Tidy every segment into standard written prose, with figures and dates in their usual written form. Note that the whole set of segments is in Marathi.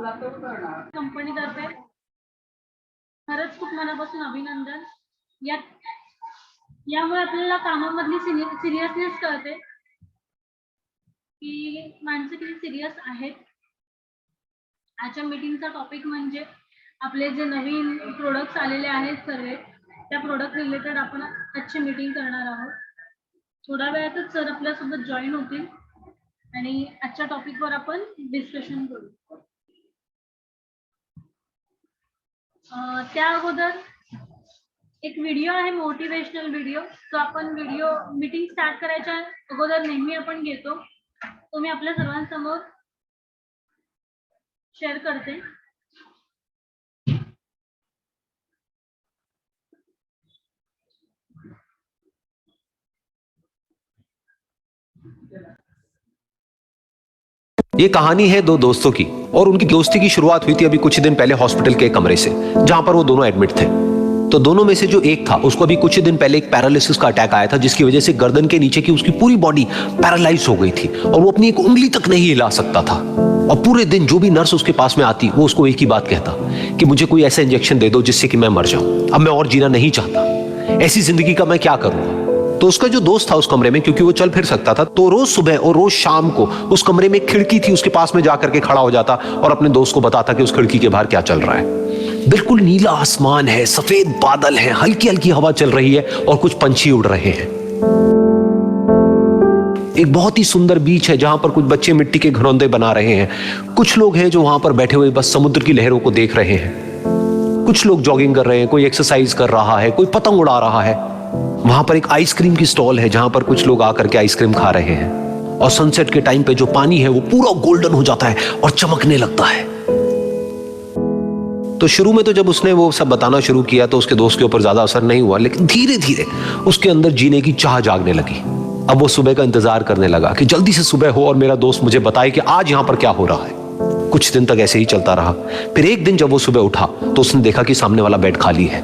कंपनीतर्फे खरंच खूप मनापासून अभिनंदन. यामुळे आपल्याला कामामधली सिरियसनेस कळते की माणसं किती सिरियस आहेत. आजच्या मीटिंगचा टॉपिक म्हणजे आपले जे नवीन प्रोडक्ट्स आलेले आहेत सर्व त्या प्रोडक्ट रिलेटेड आपण आजची मीटिंग करणार आहोत. थोड्या वेळातच सर आपल्यासोबत जॉईन होतील आणि आजच्या टॉपिकवर आपण डिस्कशन करू. त्या अगोदर एक व्हिडिओ आहे, मोटिवेशनल व्हिडिओ. तो आपण व्हिडिओ मीटिंग स्टार्ट करायच्या अगोदर नेहमी आपण घेतो. तो मी आपल्या सर्वांसमोर शेअर करते. ये कहानी है दो दोस्तों की और उनकी दोस्ती की शुरुआत हुई थी अभी कुछ दिन पहले हॉस्पिटल के कमरे से, जहां पर वो दोनों एडमिट थे। तो दोनों में से जो एक था उसको अभी कुछ दिन पहले एक पैरालिसिस का अटैक आया था, जिसकी वजह से गर्दन के नीचे की उसकी पूरी बॉडी पैरालाइज हो गई थी और वो अपनी एक उंगली तक नहीं हिला सकता था। और पूरे दिन जो भी नर्स उसके पास में आती वो उसको एक ही बात कहता कि मुझे कोई ऐसा इंजेक्शन दे दो जिससे कि मैं मर जाऊं, अब मैं और जीना नहीं चाहता, ऐसी जिंदगी का मैं क्या करूंगा। तो उसका जो दोस्त था उस कमरे में, क्योंकि वो चल फिर सकता था, तो रोज सुबह और रोज शाम को उस कमरे में खिड़की थी उसके पास में जाकर के खड़ा हो जाता और अपने दोस्त को बताता कि उस खिड़की के बाहर क्या चल रहा है। बिल्कुल नीला आसमान है, सफेद बादल है, हल्की हल्की हवा चल रही है और कुछ पंछी उड़ रहे हैं। एक बहुत ही सुंदर बीच है जहां पर कुछ बच्चे मिट्टी के घरौंदे बना रहे हैं। कुछ लोग हैं जो वहां पर बैठे हुए बस समुद्र की लहरों को देख रहे हैं। कुछ लोग जॉगिंग कर रहे हैं, कोई एक्सरसाइज कर रहा है, कोई पतंग उड़ा रहा है। वहां पर एक आइसक्रीम की स्टॉल है जहां पर कुछ लोग आकर के आइसक्रीम खा रहे हैं। और सनसेट के टाइम पे जो पानी है वो पूरा गोल्डन हो जाता है और चमकने लगता है। तो शुरू में तो जब उसने वो सब बताना शुरू किया तो उसके दोस्त के ऊपर ज्यादा असर नहीं हुआ, लेकिन धीरे धीरे उसके अंदर जीने की चाह जागने लगी। अब वो सुबह का इंतजार करने लगा कि जल्दी से सुबह हो और मेरा दोस्त मुझे बताए कि आज यहां पर क्या हो रहा है। कुछ दिन तक ऐसे ही चलता रहा। फिर एक दिन जब वो सुबह उठा तो उसने देखा कि सामने वाला बेड खाली है।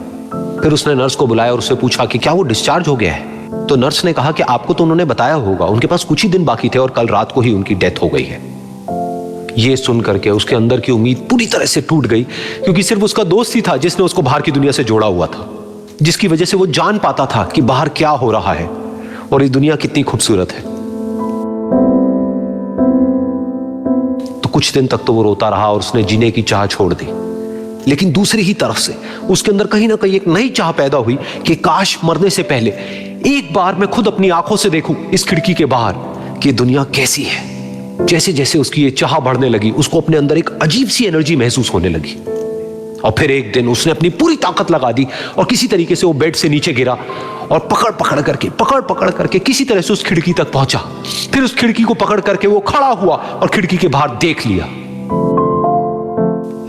फिर उसने नर्स को बुलाया और उससे पूछा कि क्या वो डिस्चार्ज हो गया है। तो नर्स ने कहा कि आपको तो उन्होंने बताया होगा, उनके पास कुछ ही दिन बाकी थे और कल रात को ही उनकी डेथ हो गई है। ये सुन करके उसके अंदर की उम्मीद पूरी तरह से टूट गई, क्योंकि सिर्फ उसका दोस्त ही था जिसने उसको बाहर की दुनिया से जोड़ा हुआ था, जिसकी वजह से वो जान पाता था कि बाहर क्या हो रहा है और ये दुनिया कितनी खूबसूरत है। तो कुछ दिन तक तो वो रोता रहा और उसने जीने की चाह छोड़ दी। लेकिन दूसरी ही तरफ से उसके अंदर कहीं ना कहीं एक नई चाह पैदा हुई कि काश मरने से पहले एक बार मैं खुद अपनी आंखों से देखूं इस खिड़की के बाहर कि दुनिया कैसी है। जैसे जैसे उसकी ये चाह बढ़ने लगी, उसको अपने अंदर एक अजीब सी एनर्जी महसूस होने लगी। और फिर एक दिन उसने अपनी पूरी ताकत लगा दी और किसी तरीके से वो बेड से नीचे गिरा और पकड़ पकड़ करके किसी तरह से उस खिड़की तक पहुंचा। फिर उस खिड़की को पकड़ करके वो खड़ा हुआ और खिड़की के बाहर देख लिया।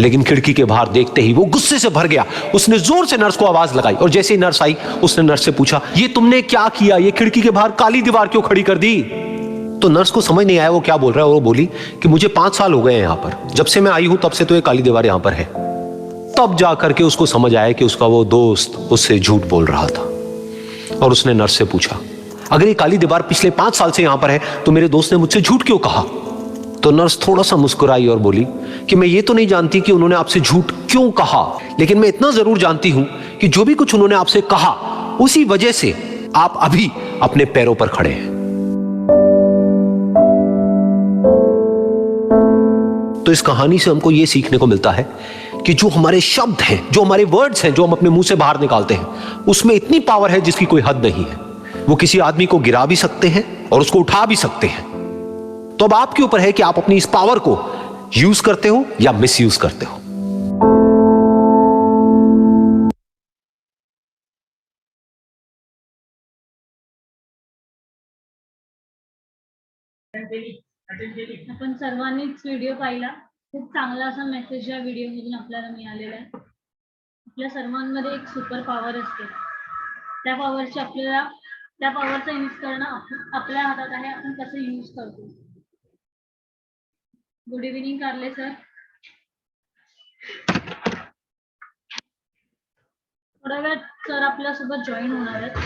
लेकिन खिड़की के बाहर देखते ही वो गुस्से से भर गया। उसने जोर से नर्स को आवाज लगाई और जैसे ही नर्स आई उसने नर्स से पूछा, ये तुमने क्या किया, ये खिड़की के बाहर काली दीवार क्यों खड़ी कर दी। तो नर्स को समझ नहीं आया वो क्या बोल रहा है और वो बोली कि मुझे 5 साल हो गए हैं यहां पर, जब से मैं आई हूं तब से तो ये काली दीवार यहां पर है। तब जाकर के उसको समझ आया कि उसका वो दोस्त उससे झूठ बोल रहा था। और उसने नर्स से पूछा, अगर ये काली दीवार पिछले 5 साल से यहां पर है तो मेरे दोस्त ने मुझसे झूठ क्यों कहा। तो नर्स थोड़ा सा मुस्कुराई और बोली कि मैं ये तो नहीं जानती कि उन्होंने आपसे झूठ क्यों कहा, लेकिन मैं इतना जरूर जानती हूं कि जो भी कुछ उन्होंने आपसे कहा उसी वजह से आप अभी अपने पैरों पर खड़े हैं। तो इस कहानी से हमको यह सीखने को मिलता है कि जो हमारे शब्द हैं, जो हमारे वर्ड्स हैं, जो हम अपने मुंह से बाहर निकालते हैं, उसमें इतनी पावर है जिसकी कोई हद नहीं है। वो किसी आदमी को गिरा भी सकते हैं और उसको उठा भी सकते हैं। तो अब आपके ऊपर है कि आप अपनी इस पावर को यूज करते हो या मिस यूज करते हो। आपण सर्वांनीच व्हिडिओ पाहिला। खूप चांगला असा मेसेज या व्हिडिओ मधून आपल्याला मिळालेला आहे। आपल्या सर्वांमध्ये एक सुपर पॉवर असते, त्या पॉवरचा यूज करणं आपल्या हातात आहे, आपण कसं यूज करतो। गुड इव्हनिंग कारले सर। थोड्या वेळात सर आपल्यासोबत जॉईन होणार आहेत।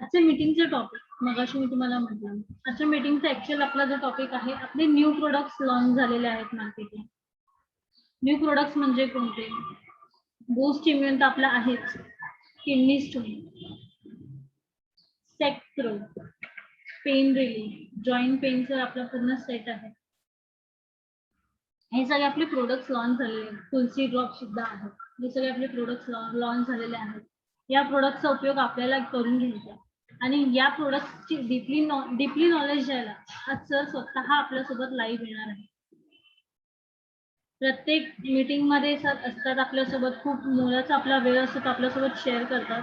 आजच्या मीटिंगचे टॉपिक मगाशी मी तुम्हाला म्हटलं, आजच्या मीटिंगचा ऍक्च्युअल आपला जो टॉपिक आहे, आपले न्यू प्रोडक्ट्स लॉन्च झालेले आहेत मार्केटला न्यू प्रोडक्ट्स म्हणजे कोणते? बूस्ट इम्युन तर आपला आहेच, किडनी स्टोन, सेक्ट्रो, पेन रिलीफ, जॉईंट पेनचा आपला पूर्ण सेट आहे. हे सगळे आपले प्रोडक्ट्स लॉन्च झालेले आहेत. तुलसी ड्रॉप सुद्धा आहे. हे सगळे आपले प्रोडक्ट्स लॉन्च झालेले आहेत. या प्रोडक्टचा उपयोग आपल्याला करून घ्यायचा आणि या प्रोडक्टची डीपली नॉलेज द्यायला आज सर स्वतः आपल्यासोबत लाईव्ह येणार आहे. प्रत्येक मीटिंग मध्ये सर असतात आपल्यासोबत, खूप मोलाचा आपला वेळ असतो तो आपल्यासोबत शेअर करतात.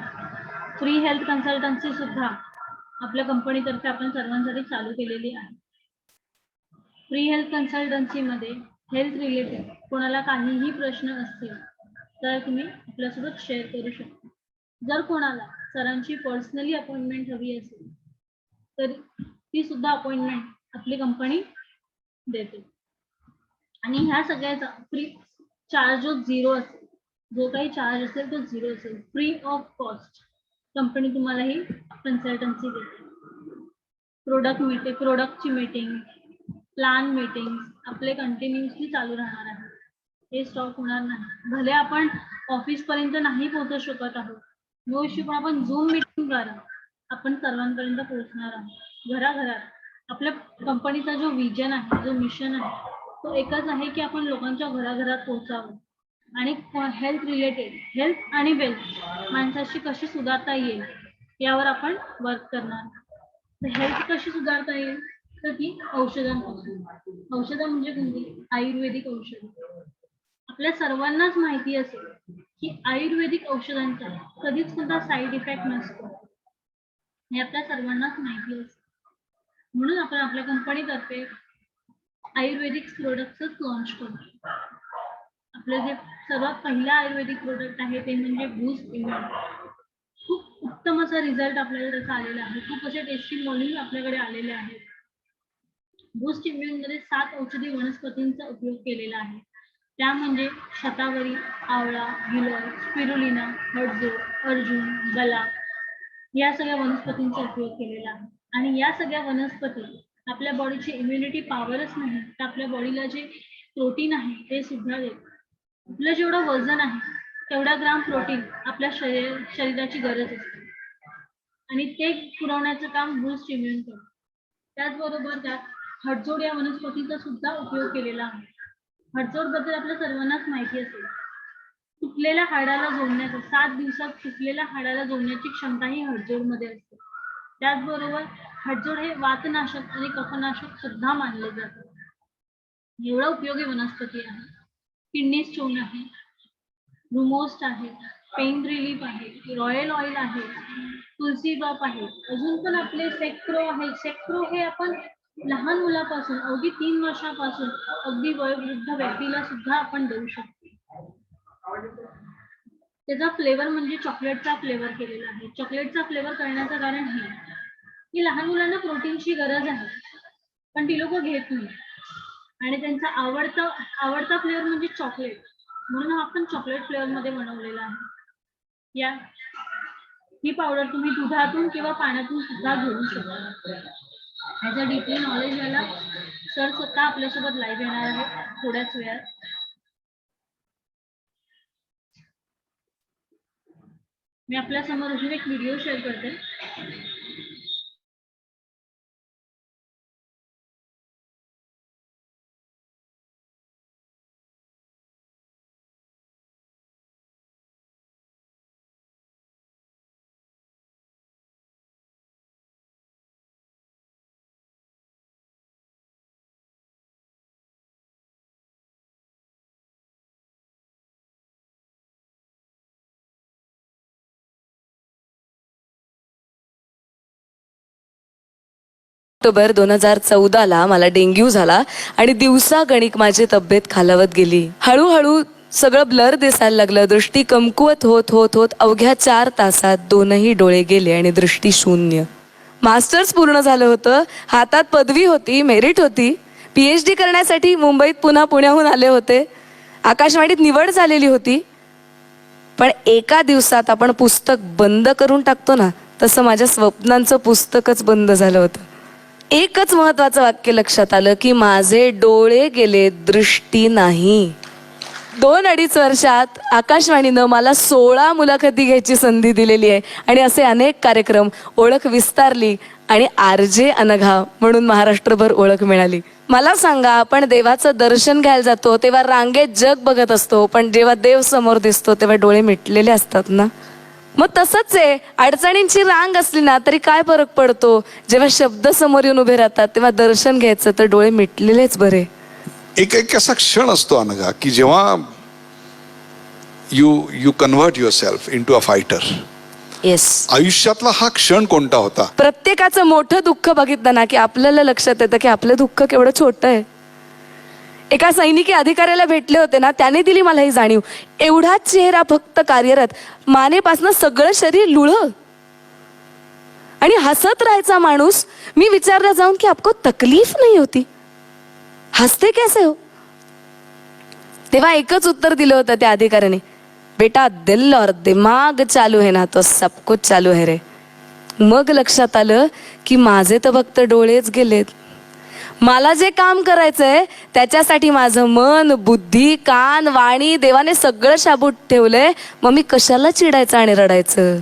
फ्री हेल्थ कन्सल्टन्सी सुद्धा आपल्या कंपनीतर्फे आपण सर्वांसाठी चालू केलेली आहे. फ्री हेल्थ कन्सल्टन्सी मध्ये हेल्थ रिलेटेड कोणाला काहीही प्रश्न असतील तर तुम्ही आपल्यासोबत शेअर करू शकता. जर कोणाला सरांची पर्सनली अपॉइंटमेंट हवी असेल तर ती सुद्धा अपॉइंटमेंट आपली कंपनी देते आणि ह्या सगळ्याचा फ्री चार्ज ऑफ झिरो असेल. जो काही चार्ज असेल तो झिरो असेल. फ्री ऑफ कॉस्ट कंपनी तुम्हाला ही कन्सल्टन्सी देते. प्रोडक्टची मीटिंग, प्लॅन मीटिंग आपले कंटिन्युअसली चालू राहणार आहे. हे स्टॉप होणार नाही. भले आपण ऑफिस पर्यंत नाही पोहोचू शकत आहोत, नो इश्यू, पण आपण झूम मीटिंग द्वारा आपण सर्वांपर्यंत पोहोचणार आहोत. घराघरात आपल्या कंपनीचा जो विजन आहे, जो मिशन आहे, तो एकच आहे की आपण लोकांच्या घराघरात पोहोचावं आणि हेल्थ रिलेटेड, हेल्थ आणि वेल्थ माणसाची कशी सुधारता येईल यावर आपण वर्क करणार. हेल्थ कशी सुधारता येईल तर ती औषधांपासून. औषधं म्हणजे कोणती? आयुर्वेदिक औषध. आपल्या सर्वांनाच माहिती असेल की आयुर्वेदिक औषधांचा कधीच कोणता साईड इफेक्ट नसतो. हे आपल्या सर्वांनाच माहिती असतं. म्हणून आपण आपल्या कंपनीतर्फे आयुर्वेदिक प्रोडक्ट्स लॉन्च करतो. आपलं जे सर्वात पहिला आयुर्वेदिक प्रोडक्ट आहे ते म्हणजे बूस्ट इम्युन. खूप उत्तम असा रिझल्ट आपल्याकडे त्याचा आलेला आहे. खूप असे टेस्टिंग मॉडेल आपल्याकडे आलेले आहेत. बूस्ट इम्युन मध्ये 7 औषधी वनस्पतींचा उपयोग केलेला आहे. त्या म्हणजे शतावरी, आवळा, गिलोय, स्पिरुलिना, हळदूर, अर्जुन, गला या सगळ्या वनस्पतींचा उपयोग केलेला आहे. आणि या सगळ्या वनस्पती आपल्या बॉडीची इम्युनिटी पॉवरच नाही तर आपल्या बॉडीला जे प्रोटीन आहे ते सुद्धा देतात. आपलं जेवढं वजन आहे तेवढा ग्राम प्रोटीन आपल्या शरीराची गरज असते आणि ते पुरवण्याचं काम बूस्ट इम्युन करतं. त्याचबरोबर त्यात हडजोड या वनस्पतीचा सुद्धा उपयोग केलेला आहे. हडजोड बद्दल आपल्या सर्वांनाच माहिती असेल. तुटलेल्या हाडाला जोडण्याचं 7 दिवसात तुटलेल्या हाडाला जोडण्याची क्षमता ही हडजोड मध्ये असते. त्याचबरोबर हडजोड हे वातनाशक आणि कफनाशक सुद्धा मानले जातात. एवढा उपयोगी वनस्पती आहे. किडनी स्टोन आहे, रुमोस्ट आहे, पेन रिलीफ आहे, रॉयल ऑइल आहे, तुलसी ड्रॉप आहे. अजून पण आपले सेक्ट्रो आहे. सेक्ट्रो हे आपण लहान मुलापासून अगदी 3 वर्षापासून अगदी वयोवृद्ध व्यक्तीला सुद्धा आपण देऊ शकतो. त्याचा फ्लेवर म्हणजे चॉकलेटचा फ्लेवर केलेला आहे. चॉकलेटचा फ्लेवर करण्याचं कारण हे की लहान मुलांना प्रोटीनची गरज आहे पण ती लोक घेत नाही आणि त्यांचा आवडता फ्लेवर म्हणजे चॉकलेट, म्हणून आपण चॉकलेट फ्लेवर मध्ये बनवलेला आहे. ही पावडर तुम्ही दुधातून किंवा पाण्यातून सुद्धा घेऊ शकता. याचं डीपली नॉलेज घ्यायला सर स्वतः आपल्यासोबत लाईव्ह येणार आहे थोड्याच वेळात. मी आपल्या समोर अजून एक व्हिडिओ शेअर करते. ऑक्टोबर 2014ला मला डेंग्यू झाला आणि दिवसागणिक माझी तब्येत खालावत गेली. हळूहळू सगळं ब्लर दिसायला लागलं. दृष्टी कमकुवत होत होत होत अवघ्या 4 तासात 2ही डोळे गेले आणि दृष्टी शून्य. मास्टर्स पूर्ण झालं होतं, हातात पदवी होती, मेरिट होती. PhD करण्यासाठी मुंबईत पुन्हा पुण्याहून आले होते. आकाशवाणीत निवड झालेली होती. पण एका दिवसात आपण पुस्तक बंद करून टाकतो ना, तसं माझ्या स्वप्नांचं पुस्तकच बंद झालं होतं. एकच महत्वाचं वाक्य लक्षात आलं की माझे डोळे गेले, दृष्टी नाही. 2-2.5 वर्षात आकाशवाणीनं मला 16 मुलाखती घ्यायची संधी दिलेली आहे आणि असे अनेक कार्यक्रम, ओळख विस्तारली आणि RJ अनघा म्हणून महाराष्ट्रभर ओळख मिळाली. मला सांगा, आपण देवाचं दर्शन घ्यायला जातो तेव्हा रांगेत जग बघत असतो, पण जेव्हा देव समोर दिसतो तेव्हा डोळे मिटलेले असतात ना. मग तसंच आहे, अडचणींची रांग असली ना तरी काय फरक पडतो, जेव्हा शब्द समोर येऊन उभे राहतात तेव्हा दर्शन घ्यायचं तर डोळे मिटलेलेच बरे. एक एक असा क्षण असतो अनघा की जेव्हा you convert yourself into a fighter. Yes. आयुष्यातला हा क्षण कोणता होता? प्रत्येकाचं मोठं दुःख बघितलं ना की आपल्याला लक्षात येतं की आपलं दुःख केवढं छोटं आहे. एका सैनिकी अधिकाऱ्याला भेटले होते ना, त्याने दिली मला ही जाणीव. एवढा चेहरा फक्त कार्यरत, मानेपासनं सगळं शरीर लुळ आणि हसत राहायचा माणूस. मी विचारला जाऊन की आपको तकलीफ नाही होती, हसते कैसे हो? तेव्हा एकच उत्तर दिलं होतं त्या अधिकाऱ्याने, बेटा दिल और दिमाग चालू है ना तो सब कुछ चालू है रे. मग लक्षात आलं की माझे तर फक्त डोळेच गेलेत. मला जे काम करायचंय त्याच्यासाठी माझं मन, बुद्धी, कान, वाणी देवाने सगळं शाबूत ठेवलंय. मग मी कशाला चिडायचं आणि रडायचं?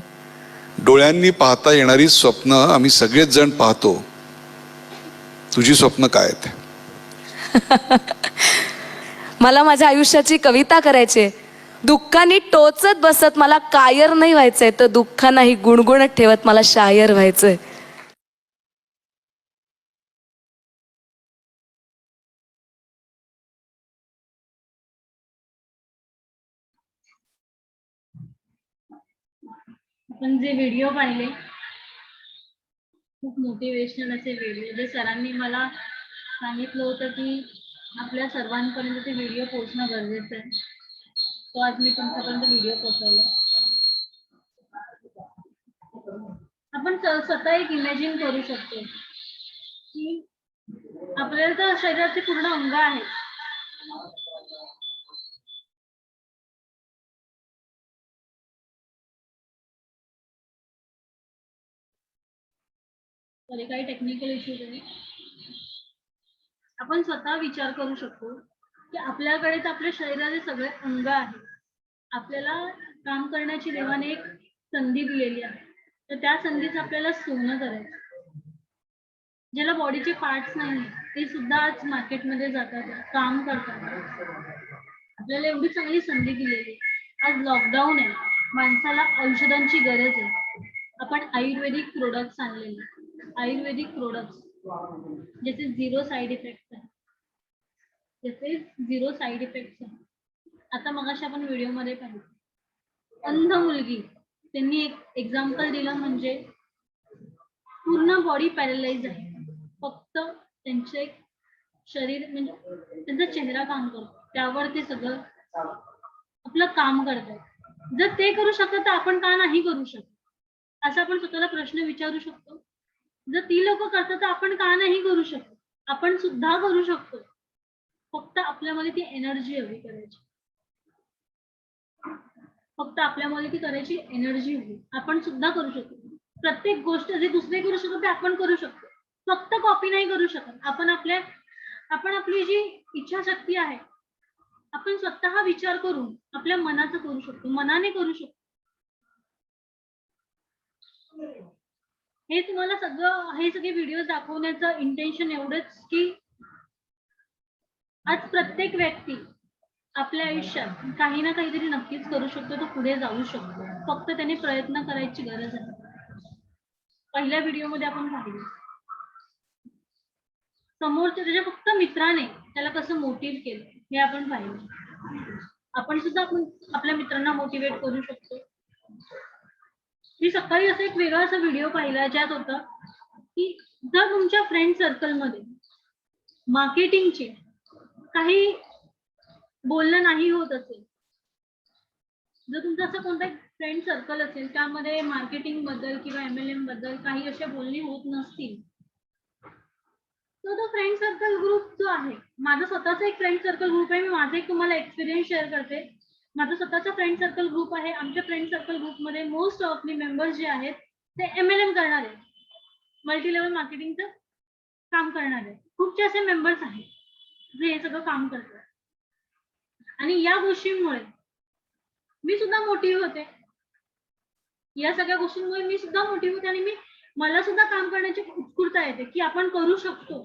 डोळ्यांनी पाहता येणारी स्वप्न आम्ही सगळेच जण पाहतो. तुझी स्वप्न काय आहेत? मला माझ्या आयुष्याची कविता करायची. दुःखाने टोचत बसत मला कायर नाही व्हायचंय, तर दुःखांनाही गुणगुणत ठेवत मला शायर व्हायचंय. आपण जे व्हिडिओ पाहिले, खूप मोटिवेशनल असे व्हिडिओ, जे सरांनी मला सांगितलं होतं की आपल्या सर्वांपर्यंत ते व्हिडिओ पोहोचणं गरजेचं आहे. तो आज मी तुमच्यापर्यंत व्हिडिओ पोहोचवला. आपण स्वतः एक इमॅजिन करू शकतो की आपल्याला तर शरीराचे पूर्ण अंग आहेत. तरी काही टेक्निकल इश्यूज आहे. आपण स्वतः विचार करू शकतो की आपल्याकडेच आपल्या शरीराचे सगळे अंग आहेत. आपल्याला काम करण्याची देवाने एक संधी दिलेली आहे, तर त्या संधीचं आपल्याला सोनं करायचं. ज्याला बॉडीचे पार्ट्स नाही ते सुद्धा आज मार्केटमध्ये जातात, काम करतात. आपल्याला एवढी चांगली संधी दिलेली. आज लॉकडाऊन आहे, माणसाला औषधांची गरज आहे. आपण आयुर्वेदिक प्रोडक्ट्स आणलेले, आयुर्वेदिक प्रोडक्ट्स ज्याचे झिरो साईड इफेक्ट्स आहे, ज्याचे झिरो साईड इफेक्ट्स आहे. आता मगाशी आपण व्हिडिओमध्ये पाहिलं, अंध मुलगी, त्यांनी एक एक्झाम्पल दिलं, म्हणजे पूर्ण बॉडी पॅरलाइज आहे, फक्त त्यांचे शरीर म्हणजे त्यांचा चेहरा काम करतो, त्यावर ते सगळं आपलं काम करतात. जर ते करू शकतात तर आपण का नाही करू शकत, असं आपण स्वतःला प्रश्न विचारू शकतो. जर ती लोक करतात तर आपण का नाही करू शकत? आपण सुद्धा करू शकतो. फक्त आपल्यामध्ये ती एनर्जी हवी करायची, फक्त आपल्यामध्ये ती करायची एनर्जी हवी. आपण सुद्धा करू शकतो. प्रत्येक गोष्ट जे दुसरे करू शकतो ते आपण करू शकतो. फक्त कॉपी नाही करू शकत. आपण आपली जी इच्छाशक्ती आहे, आपण स्वतः विचार करून आपल्या मनाचं करू शकतो, मनाने करू शकतो. हे तुम्हाला हे सगळे व्हिडिओ दाखवण्याचं इंटेन्शन एवढंच की आज प्रत्येक व्यक्ती आपल्या आयुष्यात काही ना काहीतरी नक्कीच करू शकतो, तो पुढे जाऊ शकतो. फक्त त्याने प्रयत्न करायची गरज आहे. पहिल्या व्हिडिओमध्ये आपण पाहिलं, समोरच्या त्याच्या फक्त मित्राने त्याला कसं मोटिव्ह केलं हे आपण पाहिलं. आपण सुद्धा आपल्या मित्रांना मोटिवेट करू शकतो. मी सकाळी असं एक वेगळा असा व्हिडिओ पाहिला, ज्यात होतं की जर तुमच्या फ्रेंड सर्कलमध्ये मार्केटिंगचे काही बोलणं नाही होत असेल, जर तुमचं असं कोणतं फ्रेंड सर्कल असेल त्यामध्ये मार्केटिंग बद्दल किंवा MLM बद्दल काही असे बोलणी होत नसतील, तो फ्रेंड सर्कल ग्रुप जो आहे, माझा स्वतःचा एक फ्रेंड सर्कल ग्रुप आहे. मी माझा एक तुम्हाला एक्सपिरियन्स शेअर करते. माझा स्वतःचा फ्रेंड सर्कल ग्रुप आहे. आमच्या फ्रेंड सर्कल ग्रुपमध्ये मोस्ट ऑफली मेंबर्स जे आहेत ते MLM करणारे, मल्टी लेवल मार्केटिंगचं काम करणारे खूपसे असे मेंबर्स आहेत जे हे सगळं काम करतात. आणि या गोष्टींमुळे मी सुद्धा मोटिव्ह होते. या सगळ्या गोष्टींमुळे मी सुद्धा मोटिव्ह होते आणि मला सुद्धा काम करण्याची उत्स्फूर्तता येते की आपण करू शकतो.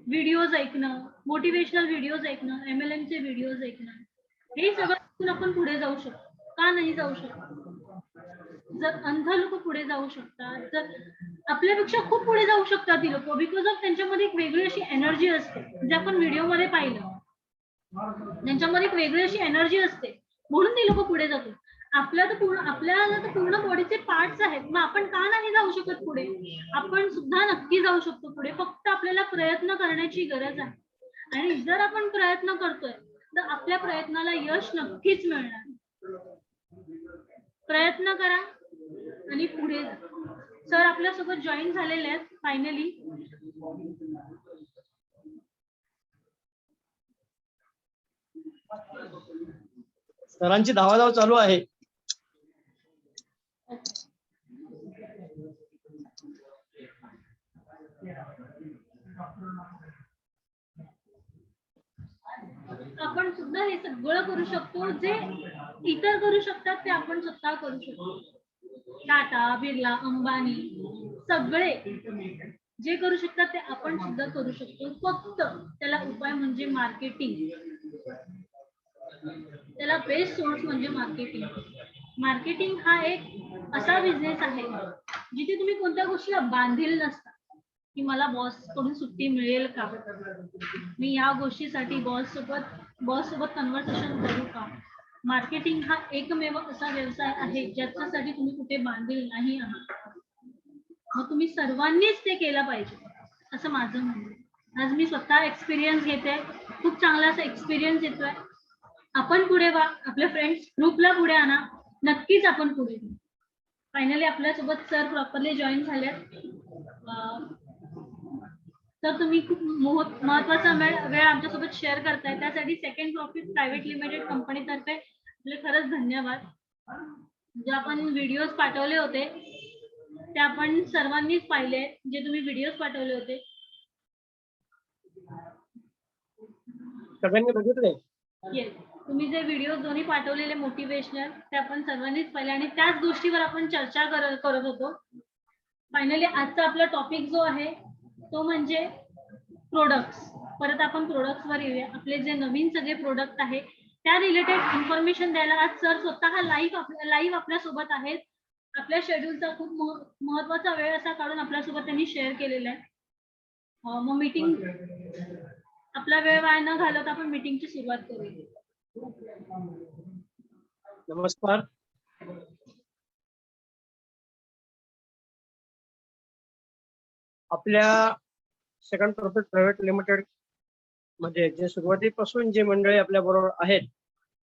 व्हिडिओज ऐकणं, मोटिवेशनल व्हिडिओज ऐकणं, MLM चे व्हिडिओज ऐकणं, हे सगळं आपण पुढे जाऊ शकतो. का नाही जाऊ शकतो? जर अंध लोक पुढे जाऊ शकतात, तर आपल्यापेक्षा खूप पुढे जाऊ शकतात ती लोक, बिकॉज ऑफ त्यांच्यामध्ये एक वेगळी अशी एनर्जी असते. जे आपण व्हिडिओमध्ये पाहिलं, त्यांच्यामध्ये एक वेगळी अशी एनर्जी असते, म्हणून ती लोक पुढे जातात. आपल्याला तर पूर्ण बॉडीचे पार्ट्स आहेत, मग आपण का नाही जाऊ शकत पुढे? आपण सुद्धा नक्की जाऊ शकतो पुढे, फक्त आपल्याला प्रयत्न करण्याची गरज आहे. आणि जर आपण प्रयत्न करतोय तर आपल्या प्रयत्नाला यश नक्कीच मिळणार. प्रयत्न करा आणि पुढे जा. सर आपल्यासोबत जॉईन झालेले आहेत फायनली. सरांची धावाधाव चालू आहे. आपण सुद्धा हे सगळं करू शकतो. जे इतर करू शकतात ते आपण स्वतः करू शकतो. टाटा, बिर्ला, अंबानी सगळे जे करू शकतात ते आपण सुद्धा करू शकतो. फक्त त्याला उपाय म्हणजे मार्केटिंग. त्याला बेस्ट सोर्स म्हणजे मार्केटिंग. मार्केटिंग हा एक असा बिझनेस आहे जिथे तुम्ही कोणत्या गोष्टीला बांधील नसता की मला बॉस कडून सुट्टी मिळेल का, मी या गोष्टीसाठी बॉस सोबत कन्व्हर्सेशन करू का. मार्केटिंग हा एकमेव असा व्यवसाय आहे ज्याच्यासाठी तुम्ही कुठे बांधील नाही आहात. मग तुम्ही सर्वांनीच ते केलं पाहिजे असं माझं म्हणणं आहे. आज मी स्वतः एक्सपिरियन्स घेते, खूप चांगला असा एक्सपिरियन्स येतोय. आपण पुढे वा, आपल्या फ्रेंड्स ग्रुपला पुढे आणा, नक्कीच आपण पुढे जाऊ. फायनली आपल्यासोबत सर प्रॉपरली जॉईन झालेत. तर तुम्ही खूप महत्वाचा वेळ आमच्यासोबत शेअर करताय, त्यासाठी सेकंड प्रॉफिट प्रायव्हेट लिमिटेड कंपनीतर्फे आपले खरंच धन्यवाद. जे आपण व्हिडिओज पाठवले होते ते आपण सर्वांनीच पाहिले. जे तुम्ही व्हिडिओज पाठवले होते सगळ्यांनी बघितले. येस, तुम्ही जे व्हिडिओ दोन्ही पाठवलेले मोटिवेशनल ते आपण सर्वांनीच पाहिले आणि त्याच गोष्टीवर आपण चर्चा करत होतो. फायनली आजचा आपला टॉपिक जो आहे तो म्हणजे प्रोडक्ट्स. परत आपण प्रोडक्ट्स वर येऊया. आपले जे नवीन सगळे प्रोडक्ट आहे त्या रिलेटेड इन्फॉर्मेशन द्यायला आज सर स्वतः लाईव्ह आपल्या सोबत आहेत. आपल्या शेड्यूलचा खूप महत्वाचा वेळ असा काढून आपल्यासोबत त्यांनी शेअर केलेला आहे. मग मीटिंग आपला वेळ वाया न घालवता आपण मीटिंगची सुरुवात करूया. नमस्कार. आपल्या सेकंड प्रॉफिट प्रायव्हेट लिमिटेड मध्ये जे सुरुवातीपासून जे मंडळी आपल्या बरोबर आहेत,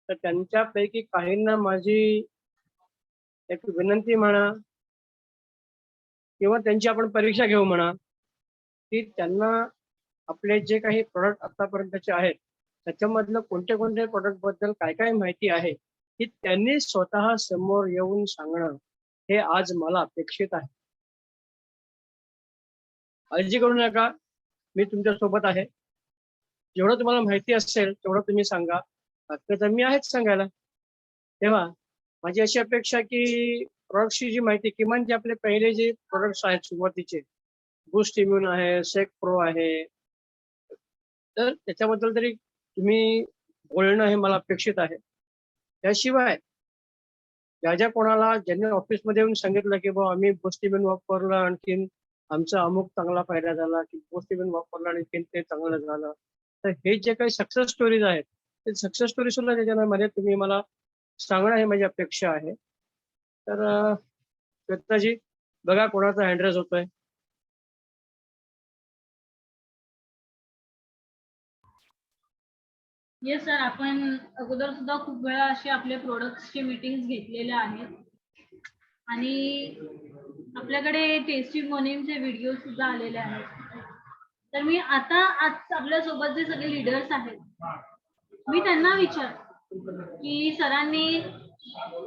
तर त्यांच्यापैकी काहींना माझी एक विनंती म्हणा किंवा त्यांची आपण परीक्षा घेऊ म्हणा की त्यांना आपले जे काही प्रोडक्ट आतापर्यंतचे आहेत त्याच्यामधलं कोणते कोणते प्रोडक्ट बद्दल काय काय माहिती आहे की त्यांनी स्वतः समोर येऊन सांगणं हे आज मला अपेक्षित आहे. काळजी करू नका, मी तुमच्या सोबत आहे. जेवढं तुम्हाला माहिती असेल तेवढं तुम्ही सांगा, तर मी आहेच सांगायला. तेव्हा माझी अशी अपेक्षा की प्रोडक्टची जी माहिती, किमान जे आपले पहिले जे प्रोडक्ट्स आहेत सुरुवातीचे, बूस्ट इम्यून आहे, सेक प्रो आहे, तर त्याच्याबद्दल तरी तुम्ही बोलणं हे मला अपेक्षित आहे. त्याशिवाय ज्या कोणाला ज्यांनी ऑफिसमध्ये येऊन सांगितलं की बाबा आम्ही बूस्ट इम्यून वापरलं आणखीन आमचा अमुक चांगला फायदा झाला, की बूस्ट इम्यून वापरला आणखीन ते चांगलं झालं, तर हे जे काही सक्सेस स्टोरीज आहेत ते सक्सेस स्टोरी सुद्धा त्याच्यामध्ये तुम्ही मला सांगणं हे माझी अपेक्षा आहे. तर श्वेताजी बघा कोणाचा हँडरेस होतोय. येस सर, आपण अगोदर सुद्धा खूप वेळा असे आपले प्रोडक्ट्सचे मीटिंग्स घेतलेले आहेत आणि आपल्याकडे टेस्टी मॉर्निंगचे व्हिडिओ सुद्धा आलेले आहेत. तर मी आज आपल्यासोबत जे सगळे लीडर्स आहेत मी त्यांना विचार की सरांनी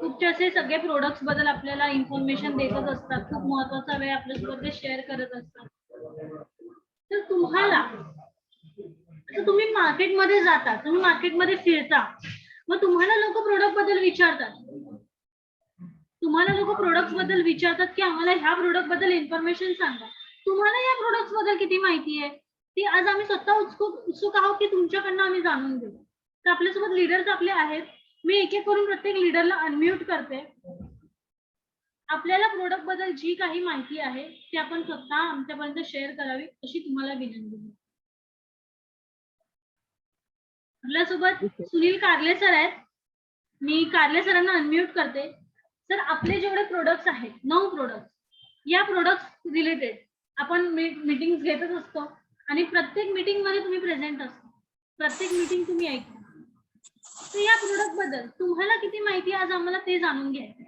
खूप असे सगळे प्रोडक्ट्स बद्दल आपल्याला इन्फॉर्मेशन देतच असतात, खूप महत्वाचा वेळ आपल्यासोबत ते शेअर करत असतात. तर तुम्हाला तर तुम्ही मार्केटमध्ये जाता, तुम्ही मार्केटमध्ये फिरता, मग तुम्हाला लोक प्रोडक्ट बद्दल विचारतात. तुम्हाला लोक प्रोडक्ट बद्दल विचारतात की आम्हाला ह्या प्रोडक्ट बद्दल इन्फॉर्मेशन सांगा. तुम्हाला या प्रोडक्ट बद्दल किती माहिती आहे ती आज आम्ही स्वतः उत्सुक आहोत की तुमच्याकडनं आम्ही जाणून घेऊ. तर आपल्यासोबत लीडर्स आपले आहेत. मी एक एक करून प्रत्येक लीडरला अनम्यूट करते. आपल्याला प्रोडक्ट बद्दल जी काही माहिती आहे ती आपण स्वतः आमच्यापर्यंत शेअर करावी अशी तुम्हाला विनंती आहे. आपल्यासोबत सुनील कारले सर आहेत. मी कारले सरांना अनम्यूट करते. सर, आपले जेवढे प्रोडक्ट्स आहेत 9 प्रोडक्ट, या प्रोडक्ट्स रिलेटेड आपण मीटिंग घेतच असतो आणि प्रत्येक मीटिंग मध्ये तुम्ही प्रेझेंट असतो. प्रत्येक मीटिंग तुम्ही ऐकता. तर या प्रोडक्ट बद्दल तुम्हाला किती माहिती आज आम्हाला ते जाणून घ्यायचं.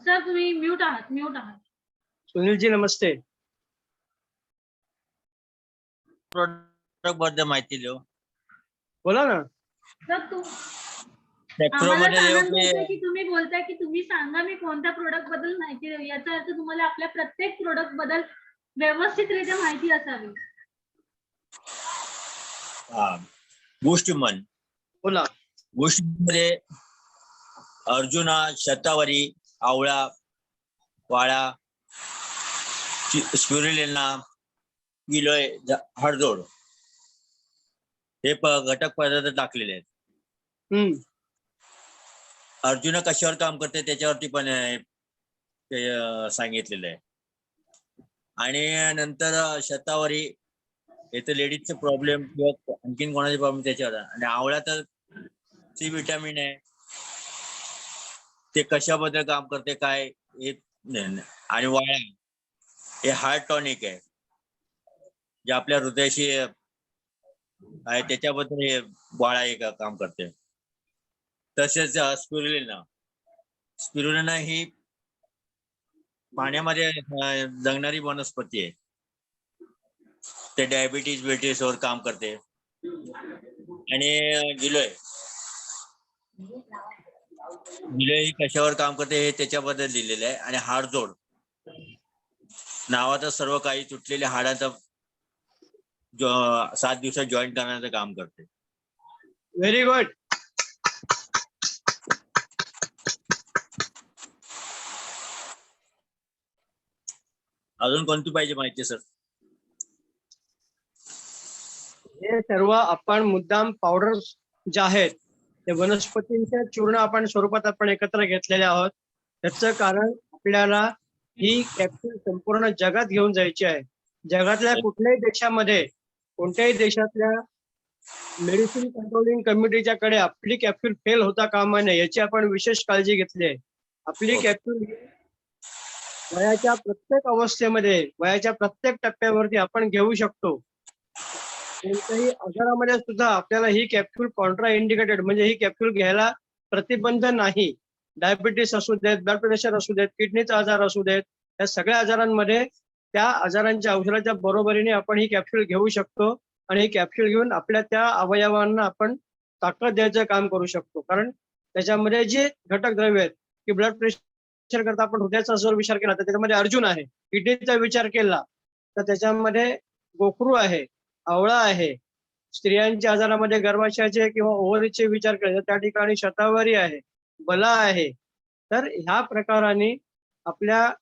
सर, तुम्ही म्यूट आहात. सुनील जी नमस्ते. प्रोडक्ट बद्दल माहिती देऊ. बोला ना. सर, आम्हाला आनंद होतोय की तुम्ही बोलताय की तुम्ही सांगा मी कोणत्या प्रोडक्ट बद्दल माहिती देऊ. याचा अर्थ तुम्हाला आपल्या प्रत्येक प्रोडक्ट बद्दल व्यवस्थितरित्या माहिती असावी. गोष्टी मन बोला. गोष्टीमध्ये अर्जुना, शतावरी, आवळा, वाळा, स्पिरुलिना, गिलोय, हळदोड हे घटक पदार्थ टाकलेले आहेत. अर्जुना कशावर काम करते त्याच्यावरती पण सांगितलेलं आहे. आणि नंतर शतावरी हे तर लेडीजचे प्रॉब्लेम किंवा आणखीन कोणाचे प्रॉब्लेम त्याच्यावर. आणि आवळा तर सी विटॅमिन आहे, ते कशाबद्दल काम करते काय हे. आणि वाळा हे हार्ट टॉनिक आहे, जे आपल्या हृदयाशी आहे त्याच्याबद्दल हे वाळा हे काम करते. तसेच स्पिरुलिना ही पाण्यामध्ये जगणारी वनस्पती आहे. ते डायबिटीज वर काम करते. आणि गिलोय ही कशावर काम करते हे त्याच्याबद्दल लिहिलेलं आहे. आणि हाडजोड नावाचं सर्व काही तुटलेल्या हाडांचा 7 दिवसात जॉईन करण्याचं काम करते. Very good. अजून कोणती पाहिजे माहिती सर? हे सर्व आपण मुद्दाम पावडर जे आहेत ते वनस्पतींच्या चूर्ण आपण स्वरूपात आपण एकत्र घेतलेले आहोत. त्याचं कारण आपल्याला ही कॅप्सूल संपूर्ण जगात घेऊन जायची आहे. जगातल्या कुठल्याही देशामध्ये, कोणत्याही देशातल्या मेडिसिन कंट्रोलिंग कमिटीच्या कडे आपली कॅप्सूल फेल होता कामा नये याची आपण विशेष काळजी घेतली आहे. आपली कॅप्सूल वयाच्या प्रत्येक अवस्थेमध्ये, वयाच्या प्रत्येक टप्प्यावरती आपण घेऊ शकतो. कोणत्याही आजारामध्ये सुद्धा आपल्याला ही कॅप्सूल कॉन्ट्रा इंडिकेटेड, म्हणजे ही कॅप्सूल घ्यायला प्रतिबंध नाही. डायबिटीस असू देत, ब्लड प्रेशर असू देत, किडनीचा आजार असू देत, या सगळ्या आजारांमध्ये त्या आजारांच्या औषधाच्या बरोबरीने आपण ही कॅप्सूल घेऊ शकतो. आणि ही कॅप्सूल घेऊन आपल्या त्या अवयवांना आपण ताकद द्यायचं काम करू शकतो. कारण त्याच्यामध्ये जे घटक द्रव्य आहेत की ब्लड प्रेशर करता आपण हृदयाचा जर विचार केला तर त्याच्यामध्ये अर्जुन आहे. किडनीचा विचार केला तर त्याच्यामध्ये गोखरू आहे, आवळा आहे. स्त्रियांच्या आजारामध्ये गर्भाशयाचे किंवा ओव्हरीचे विचार केले तर त्या ठिकाणी शतावरी आहे, बला आहे. तर ह्या प्रकाराने आपल्या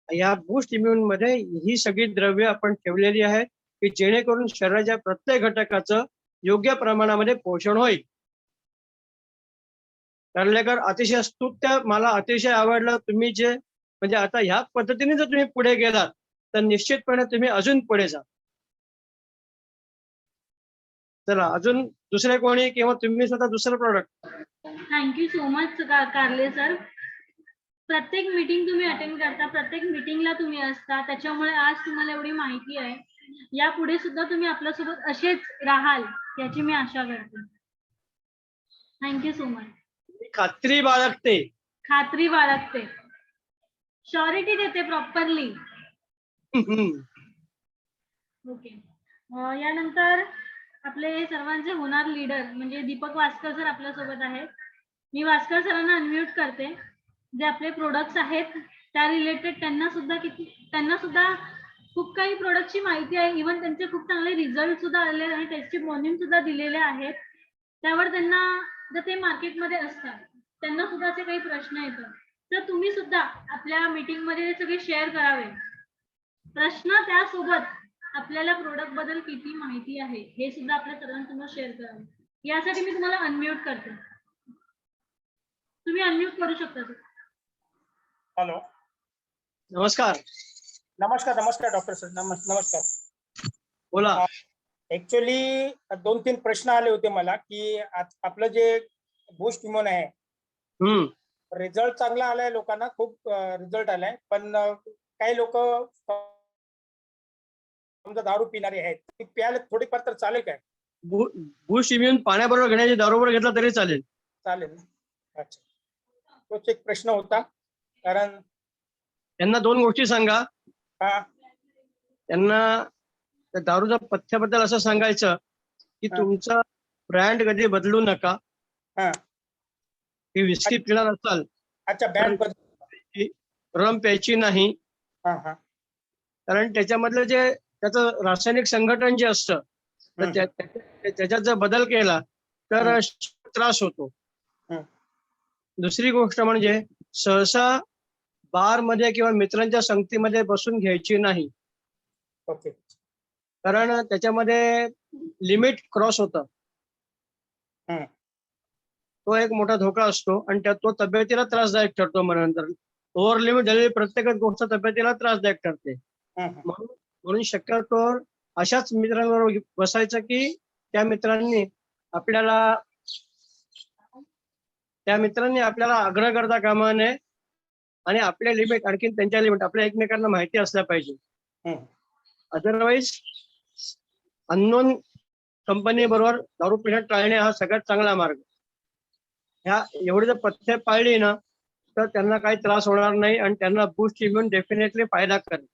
या बूस्ट इम्युन मध्ये ही सगळी द्रव्य आपण ठेवलेली आहेत की जेणेकरून शरीराच्या प्रत्येक घटकाचं योग्य प्रमाणामध्ये पोषण होईल. कारलेकर अतिशय स्तुत्य, मला अतिशय आवडलं. तुम्ही जे म्हणजे आता ह्या पद्धतीने जर तुम्ही पुढे गेलात तर निश्चितपणे तुम्ही अजून पुढे जा. चला, अजून दुसरे कोणी किंवा तुम्ही स्वतः दुसरं प्रोडक्ट. थँक्यू सो मच कारले सर. प्रत्येक मीटिंग तुम्ही अटेंड करता, प्रत्येक मीटिंगला तुम्ही असता, त्याच्यामुळे आज तुम्हाला एवढी माहिती आहे. यापुढे सुद्धा तुम्ही आपल्यासोबत असेच राहाल याची मी आशा करते. Thank you so much. खात्री बाळगते, श्योरिटी देते प्रॉपरली. ओके. यानंतर आपले सर्वांचे होणार लीडर म्हणजे दीपक वास्कर सर आपल्यासोबत आहेत. मी वास्कर सरांना अनम्यूट करते. जे आपले प्रोडक्ट्स आहेत त्या रिलेटेड त्यांना सुद्धा खूप काही प्रोडक्टची माहिती आहे. इव्हन त्यांचे खूप चांगले रिझल्ट सुद्धा आले आणि टेस्टिमोनियल सुद्धा दिलेले आहेत. त्यावर त्यांना जर ते मार्केटमध्ये असतात त्यांना सुद्धा असे काही प्रश्न येतात, तर तुम्ही सुद्धा आपल्या मीटिंग मध्ये ते सगळे शेअर करावे. प्रश्न त्यासोबत आपल्याला प्रोडक्ट बद्दल किती माहिती आहे हे सुद्धा आपल्या सर्वांसमोर शेअर करावे. यासाठी मी तुम्हाला अनम्यूट करते. तुम्ही अनम्यूट करू शकता sir. हॅलो, नमस्कार, नमस्कार डॉक्टर सर. नमस्कार. बोला. ऍक्च्युली 2-3 प्रश्न आले होते मला की आपलं जे बूस्ट इम्युन आहे, रिझल्ट चांगला आलाय, लोकांना खूप रिझल्ट आलाय, पण काही लोक समजा दारू पिणारे आहेत, ती प्यायला थोडीफार तर चालेल काय? बूस्ट इम्युन पाण्याबरोबर घेण्याची दारूबरोबर घेतला तरी चालेल. चालेल. अच्छा, तोच एक प्रश्न होता. कारण त्यांना 2 गोष्टी सांगा. हा त्यांना त्या दारूच्या पथ्याबद्दल असं सांगायचं की हा. तुमचा ब्रँड कधी बदलू नका. हा ही विस्की पिणार असाल अच्छा, बँड रम प्यायची नाही, हा हा कारण त्याच्यामधलं जे त्याचं रासायनिक संघटन जे असतं तर त्याच्यात जर बदल केला तर त्रास होतो. दुसरी गोष्ट म्हणजे सहसा बार मध्ये किंवा मित्रांच्या संगतीमध्ये बसून घ्यायची नाही, ओके. कारण त्याच्यामध्ये लिमिट क्रॉस होतं. तो एक मोठा धोका असतो आणि तो तब्येतीला त्रासदायक ठरतो. मग नंतर ओव्हर लिमिट झालेली प्रत्येकच गोष्ट तब्येतीला त्रासदायक ठरते. म्हणून शक्यतो अशाच मित्रांबरोबर बसायचं की त्या मित्रांनी आपल्याला आग्रह करता कामा नये आणि आपले लिमिट आणखी त्यांच्या लिमिट आपल्या एकमेकांना माहिती असल्या पाहिजे. अदरवाईज अननोन कंपनी बरोबर दारू पिण्यात टाळणे हा सगळ्यात चांगला मार्ग. ह्या एवढी जर पथ्य पाळली ना तर त्यांना काही त्रास होणार नाही आणि त्यांना बूस्ट इम्युन डेफिनेटली फायदा करेल.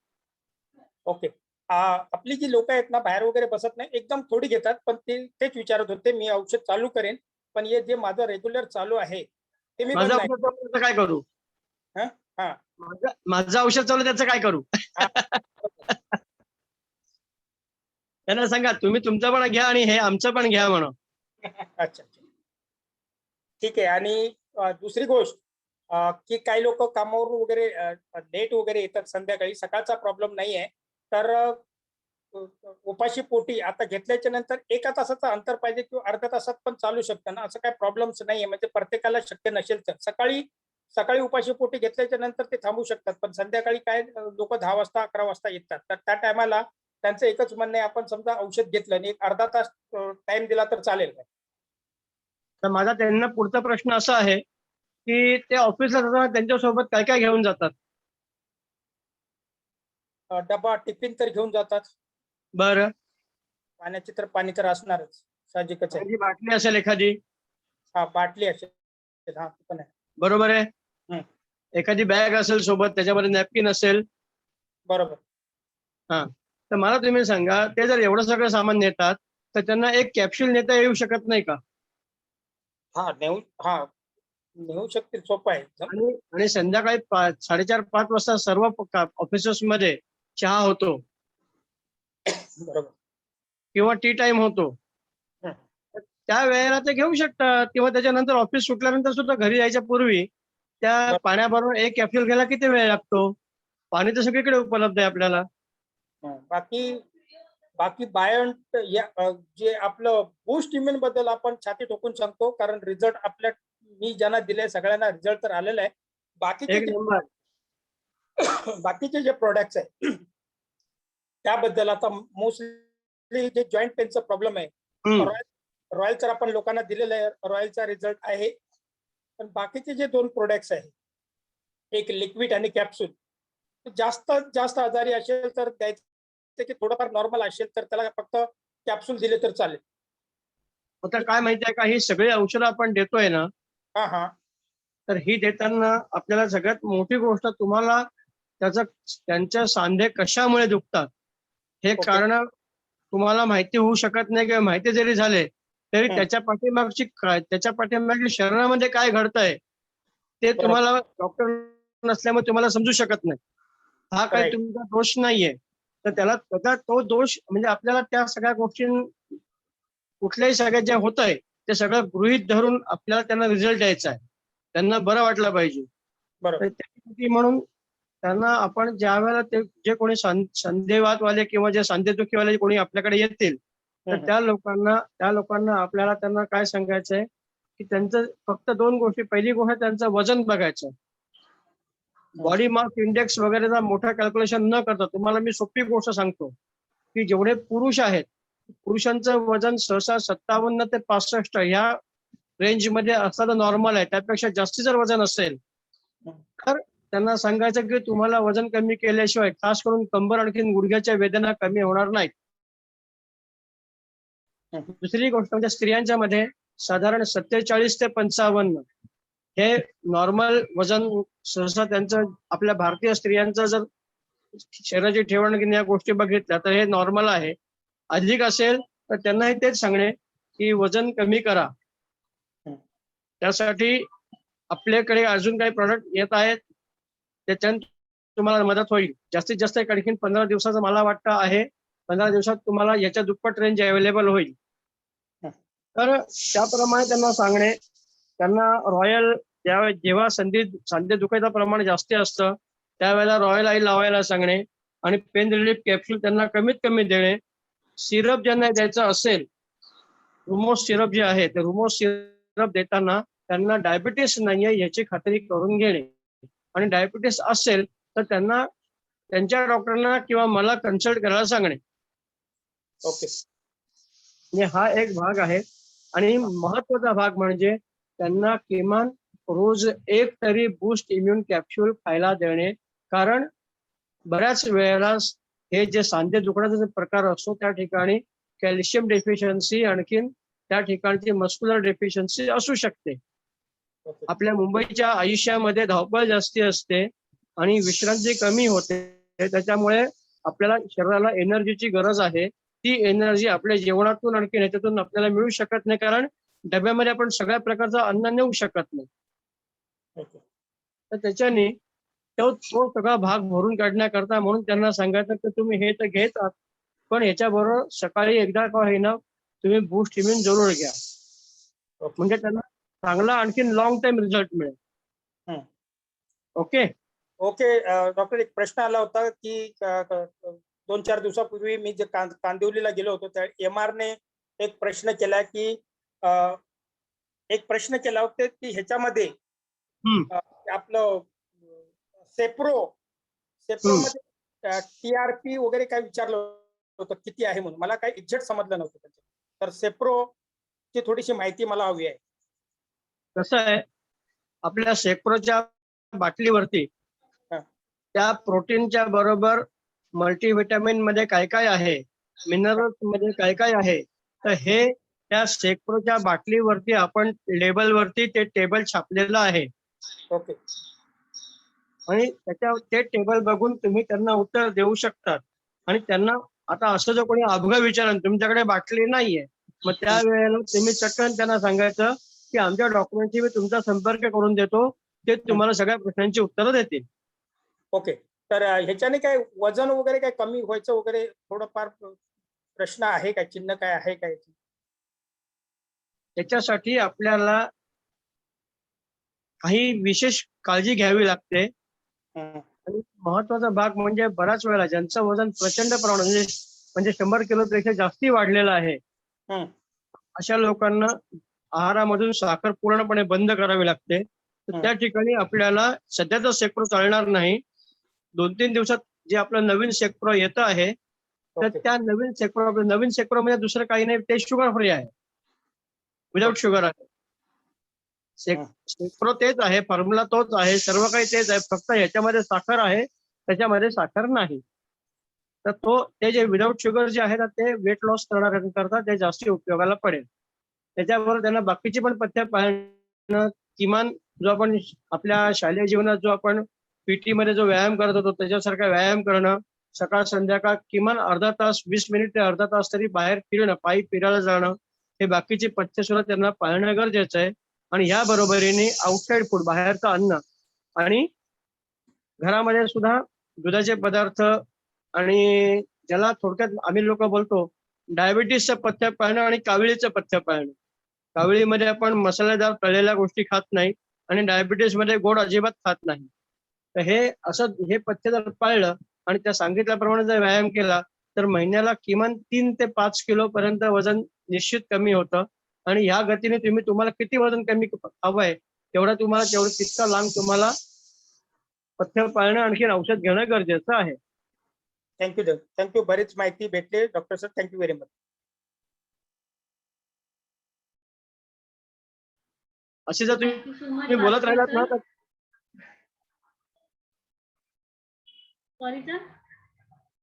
ओके. आपली जी लोक आहेत ना, बाहेर वगैरे बसत नाही, एकदम थोडी घेतात, पण तेच विचारत होते. मी औषध चालू करेन, पण हे जे माझं रेग्युलर चालू आहे ते मी माझं औषध चालू त्याचं काय करू? माझं औषध चालू त्याचं काय करू? त्यांना सांगा तुम्ही तुमचं पण घ्या आणि हे आमचं पण घ्या म्हणून. अच्छा, ठीक आहे. आणि दुसरी गोष्ट की काही लोक कामावर वगैरे लेट वगैरे येतात संध्याकाळी, सकाळचा प्रॉब्लेम नाही आहे, तर उपाशी पोटी आता घेतल्याच्या नंतर 1 तासाचं अंतर पाहिजे किंवा अर्ध्या तासात पण चालू शकतं ना, असं काही प्रॉब्लेम्स नाहीये. म्हणजे प्रत्येकाला शक्य नसेल तर सकाळी उपाशी पोटी घेतल्याच्या नंतर ते थांबू शकतात, पण संध्याकाळी काय लोक 10 वाजता 11 वाजता येतात, तर त्या टायमाला त्यांचं एकच म्हणणं आहे, आपण समजा औषध घेतलं आणि 1 अर्धा तास टाइम दिला तर चालेल का? तर माझा त्यांना पुढचा प्रश्न असा आहे की ते ऑफिसला जाताना त्यांच्यासोबत काय काय घेऊन जातात? डबा टिफिन तर घेऊन जातात. बरं, पाणी तर असणारच, साहजिकच आहे. बाटली असेल एखादी? हा, बाटली असेल. हा, पण आहे. बरोबर आहे. एखादी बॅग असेल सोबत, त्याच्यामध्ये नॅपकिन असेल. बरोबर. हा, तर मला तुम्ही सांगा, ते जर एवढं सगळं सामान नेतात तर त्यांना एक कॅप्सूल नेता येऊ शकत नाही का? नेऊ शकतील, सोपं आहे. आणि संध्याकाळी 4:30-5 वाजता सर्व ऑफिसेस मध्ये चहा होतो, बरोबर, किंवा टी टाइम होतो. त्या वेळेला ते घेऊ शकतात, किंवा त्याच्यानंतर ऑफिस सुटल्यानंतर सुद्धा घरी जायच्या पूर्वी त्या पाण्याबरोबर एक कॅप्सूल घ्यायला किती वेळ लागतो? पाणी तर सगळीकडे उपलब्ध आहे आपल्याला. बाकी बायोंट जे आपलं बूस्ट इम्युन बद्दल आपण छाती ठोकून सांगतो, कारण रिझल्ट मी ज्यांना दिले सगळ्यांना रिझल्ट तर आलेला आहे. बाकीचे जे प्रोडक्ट्स आहे त्याबद्दल आता मोस्टली जे जॉईंट पेनचा प्रॉब्लेम आहे, रॉयलचा आपण लोकांना दिलेला आहे, रॉयलचा रिझल्ट आहे. पण बाकीचे जे 2 प्रोडक्ट्स आहे, एक लिक्विड आणि कॅप्सूल, जास्त आजारी असेल तर द्यायचं, की थोडंफार नॉर्मल असेल तर त्याला फक्त कॅप्सूल दिले तर चालेल. आता काय माहिती आहे का, ही सगळी औषधं आपण देतोय ना, तर ही देताना आपल्याला सगळ्यात मोठी गोष्ट, तुम्हाला त्यांच्या सांधे कशामुळे दुखतात हे कारण तुम्हाला माहिती होऊ शकत नाही, किंवा माहिती जरी झाले तरी त्याच्या पाठीमागची शरीरामध्ये काय घडतंय ते तुम्हाला डॉक्टर नसल्यामुळे तुम्हाला समजू शकत नाही. हा काही Right. तुमचा दोष नाहीये. तर त्याचा तो दोष म्हणजे आपल्याला त्या सगळ्या गोष्टी कुठल्याही सगळ्यात जे होत आहे ते सगळं गृहीत धरून आपल्याला त्यांना रिझल्ट द्यायचा आहे. त्यांना बरं वाटलं पाहिजे. बरोबर. तर त्यासाठी म्हणून त्यांना आपण ज्या वेळेला ते जे कोणी संधिवातवाले किंवा जे सांधेदुखीवाले कोणी आपल्याकडे येतील तर हम्म. त्या लोकांना आपल्याला त्यांना काय सांगायचंय की त्यांचं फक्त 2 गोष्टी. पहिली गोष्ट त्यांचं वजन बघायचं. बॉडी मास इंडेक्स वगैरेचा मोठा कॅल्क्युलेशन न करता तुम्हाला मी सोपी गोष्ट सांगतो की जेवढे पुरुष आहेत पुरुषांचं वजन सहसा 57 ते 65 ह्या रेंजमध्ये असणं नॉर्मल आहे. त्यापेक्षा जास्ती जर वजन असेल तर त्यांना सांगायचं की तुम्हाला वजन कमी केल्याशिवाय खास करून कंबर आणखीन गुडघ्याच्या वेदना कमी होणार नाहीत. दुसरी गोष्ट म्हणजे स्त्रियांच्या मध्ये साधारण 47 ते 55 हे नॉर्मल वजन सहसा त्यांचं आपल्या भारतीय स्त्रियांचं जर शरीराची ठेवण या गोष्टी बघितल्या तर हे नॉर्मल आहे. अधिक असेल तर त्यांनाही तेच सांगणे की वजन कमी करा. त्यासाठी आपल्याकडे अजून काही प्रॉडक्ट येत आहेत त्याच्यात तुम्हाला मदत होईल. जास्तीत जास्त एक आणखीन 15 दिवसाचं मला वाटतं आहे. 15 दिवसात तुम्हाला याच्या दुप्पट रेंज अवेलेबल होईल. तर त्याप्रमाणे त्यांना सांगणे. त्यांना रॉयल जेव्हा सांधे दुखायचं प्रमाण जास्त असतं त्यावेळेला रॉयल ऑइल लावायला सांगणे आणि पेन रिलीफ कॅप्सूल त्यांना कमीत कमी देणे. सिरप ज्यांना द्यायचं असेल रुमोस सिरप जे आहे ते रुमोस सिरप देताना त्यांना डायबिटीस नाहीये याची खात्री करून घेणे आणि डायबिटीस असेल तर त्यांना त्यांच्या डॉक्टरांना किंवा मला कन्सल्ट करायला सांगणे. ओके. म्हणजे हा एक भाग आहे. आणि महत्वाचा भाग म्हणजे त्यांना किमान रोज एक तरी बूस्ट इम्युन कॅप्सूल खायला देणे. कारण बऱ्याच वेळेला हे जे सांधे दुखण्याचा प्रकार असतो त्या ठिकाणी कॅल्शियम डेफिशियन्सी आणखीन त्या ठिकाणची मस्क्युलर डेफिशियन्सी असू शकते. ओके. आपल्या मुंबईच्या आयुष्यामध्ये धावपळ जास्ती असते आणि विश्रांती कमी होते. त्याच्यामुळे आपल्याला शरीराला एनर्जीची गरज आहे. ती एनर्जी आपल्या जेवणातून आणखी ह्याच्यातून आपल्याला मिळू शकत नाही कारण डब्यामध्ये आपण सगळ्या प्रकारचं अन्न नेऊ शकत नाही. ओके. तर त्याच्याने तो सगळा भाग भरून काढण्याकरता म्हणून त्यांना सांगायचं की तुम्ही हे तर घेत आहात पण ह्याच्याबरोबर सकाळी एकदा का होईना तुम्ही बूस्ट इम्युन जरूर घ्या. ओके. म्हणजे त्यांना चांगला आणखीन लॉंग टाइम रिझल्ट मिळेल. हम्म. ओके. ओके. डॉक्टर एक प्रश्न आला होता की 2-4 दिवसापूर्वी मी जे कांदिवलीला गेलो होतो त्या MR ने एक प्रश्न केला की ह्याच्यामध्ये आपलं सेप्रो मध्ये TRP वगैरे काय विचारलं होतं किती आहे म्हणून मला काही एक्झॅक्ट समजलं नव्हतं त्याचं. तर सेप्रो ची थोडीशी माहिती मला हवी आहे. कसं आहे आपल्या सेप्रोच्या बाटलीवरती त्या प्रोटीनच्या बरोबर मल्टीव्हिटॅमिन मध्ये काय काय आहे मिनरल्स मध्ये काय काय आहे तर हे त्या सेप्रोच्या बाटलीवरती आपण लेबलवरती ते टेबल छापलेलं आहे. ओके. आणि ते टेबल बघून तुम्ही त्यांना उत्तर देऊ शकतात. आणि त्यांना आता असं जर कोणी अवघड विचारलं तुमच्याकडे बाटली नाहीये मग त्या वेळेला तुम्ही चटकन त्यांना सांगायचं की आमच्या डॉक्टरांशी मी तुमचा संपर्क करून देतो ते तुम्हाला सगळ्या प्रश्नांची उत्तरं देतील. ओके. तर ह्याच्याने काय वजन वगैरे काय कमी व्हायचं वगैरे थोडंफार प्रश्न आहे काय चिन्ह काय आहे काय? त्याच्यासाठी आपल्याला काही विशेष काळजी घ्यावी लागते. आणि महत्वाचा भाग म्हणजे बऱ्याच वेळेला ज्यांचं वजन प्रचंड प्रमाणात म्हणजे 100 किलोपेक्षा जास्ती वाढलेलं आहे अशा लोकांना आहारामधून साखर पूर्णपणे बंद करावी लागते. तर त्या ठिकाणी आपल्याला सध्याचा सेप्रो चालणार नाही. 2-3 दिवसात जे आपलं नवीन सेप्रो येतं आहे तर त्या नवीन सेप्रो म्हणजे दुसरं काही नाही ते शुगर फ्री आहे. विदाउट शुगर आहे. सेप्रो तेच आहे फॉर्म्युला तोच आहे सर्व काही तेच आहे फक्त ह्याच्यामध्ये साखर आहे त्याच्यामध्ये साखर नाही. तर ते जे विदाउट शुगर जे आहे ना ते वेट लॉस करण्याकरता ते जास्त उपयोगाला पडेल. त्याच्याबरोबर त्यांना बाकीची पण पथ्य पाळणं किमान जो आपण आपल्या शालेय जीवनात जो आपण PT मध्ये जो व्यायाम करत होतो त्याच्यासारखा व्यायाम करणं सकाळ संध्याकाळ किमान अर्धा तास 20 मिनिट ते अर्धा तास तरी बाहेर फिरणं पायी फिरायला जाणं हे बाकीची पथ्य सुद्धा त्यांना पाळणं गरजेचं आहे. आणि या बरोबरीने आउटसाइड फूड बाहेरचं अन्न आणि घरामध्ये सुद्धा दुधाचे पदार्थ आणि ज्याला थोडक्यात आम्ही लोक बोलतो डायबिटीसचं पथ्य पाळणं आणि काविळीचं पथ्य पाळणं. काविळीमध्ये आपण मसालेदार तळलेल्या गोष्टी खात नाही आणि डायबिटीस मध्ये गोड अजिबात खात नाही. तर हे पथ्य जर पाळलं आणि त्या सांगितल्याप्रमाणे जर व्यायाम केला तर महिन्याला किमान 3 ते 5 किलो पर्यंत वजन निश्चित कमी होतं. आणि ह्या गतीने तुम्हाला किती वजन कमी हवंय तेवढं तितका लांब तुम्हाला पथ्य पाळणं आणखी औषध घेणं गरजेचं आहे. थँक्यू. बरीच माहिती भेटली doctor sir. Thank you very much. असे जर थँक्यू सो मच तुम्ही बोलत राहिलात ना तर सॉरी सर.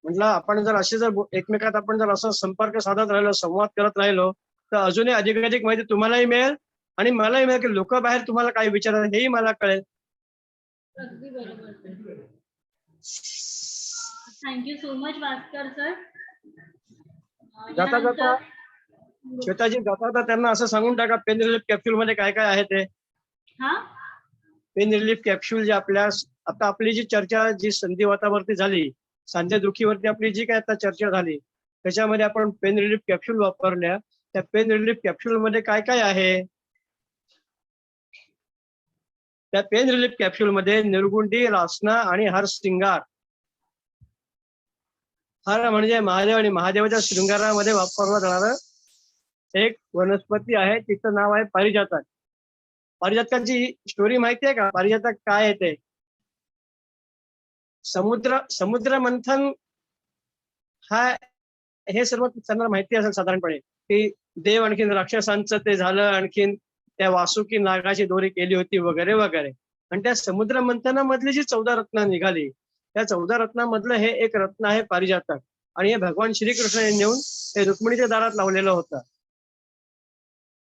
म्हटलं आपण जर असे जर एकमेकात आपण जर असा संपर्क साधत राहिलो, संवाद करत राहिलो तर अजूनही अधिकाधिक माहिती तुम्हालाही मिळेल आणि मलाही मिळेल की लोक बाहेर तुम्हाला काय विचारतात हेही मला कळेल. अगदी बरोबर. Thank you so much Bhaskar sir. जाता जाता श्वेताजी जाता त्यांना असं सांगून टाका पेन रिलीफ कॅप्सूल मध्ये काय काय आहे ते. हा पेन रिलीफ कॅप्सूल जे आता आपली जी चर्चा जी संधिवातावरती झाली, सांधेदुखीवरती आपली जी काय आता चर्चा झाली त्याच्यामध्ये आपण पेन रिलीफ कॅप्सूल वापरल्या. त्या पेन रिलीफ कॅप्सूल मध्ये काय काय आहे? त्या पेन रिलीफ कॅप्सूल मध्ये निर्गुंडी, रासना आणि हरसिंगार. हर म्हणजे महादेव आणि महादेवाच्या शृंगारामध्ये वापरलं जाणारं एक वनस्पती आहे. तिचं नाव आहे पारिजातक. पारिजातकाची स्टोरी माहिती आहे का? पारिजातक काय आहे ते? समुद्र मंथन हे सर्व त्यांना माहिती असेल साधारणपणे की देव आणखीन राक्षसांचं ते झालं, आणखीन त्या वासुकी नागाची दोरी केली होती वगैरे वगैरे. आणि त्या समुद्र मंथनामधली जी 14 रत्न निघाली त्या 14 रत्नामधलं हे एक रत्न आहे पारिजातक. आणि हे भगवान श्रीकृष्ण यांनी नेऊन हे रुक्मिणीच्या दारात लावलेलं होतं.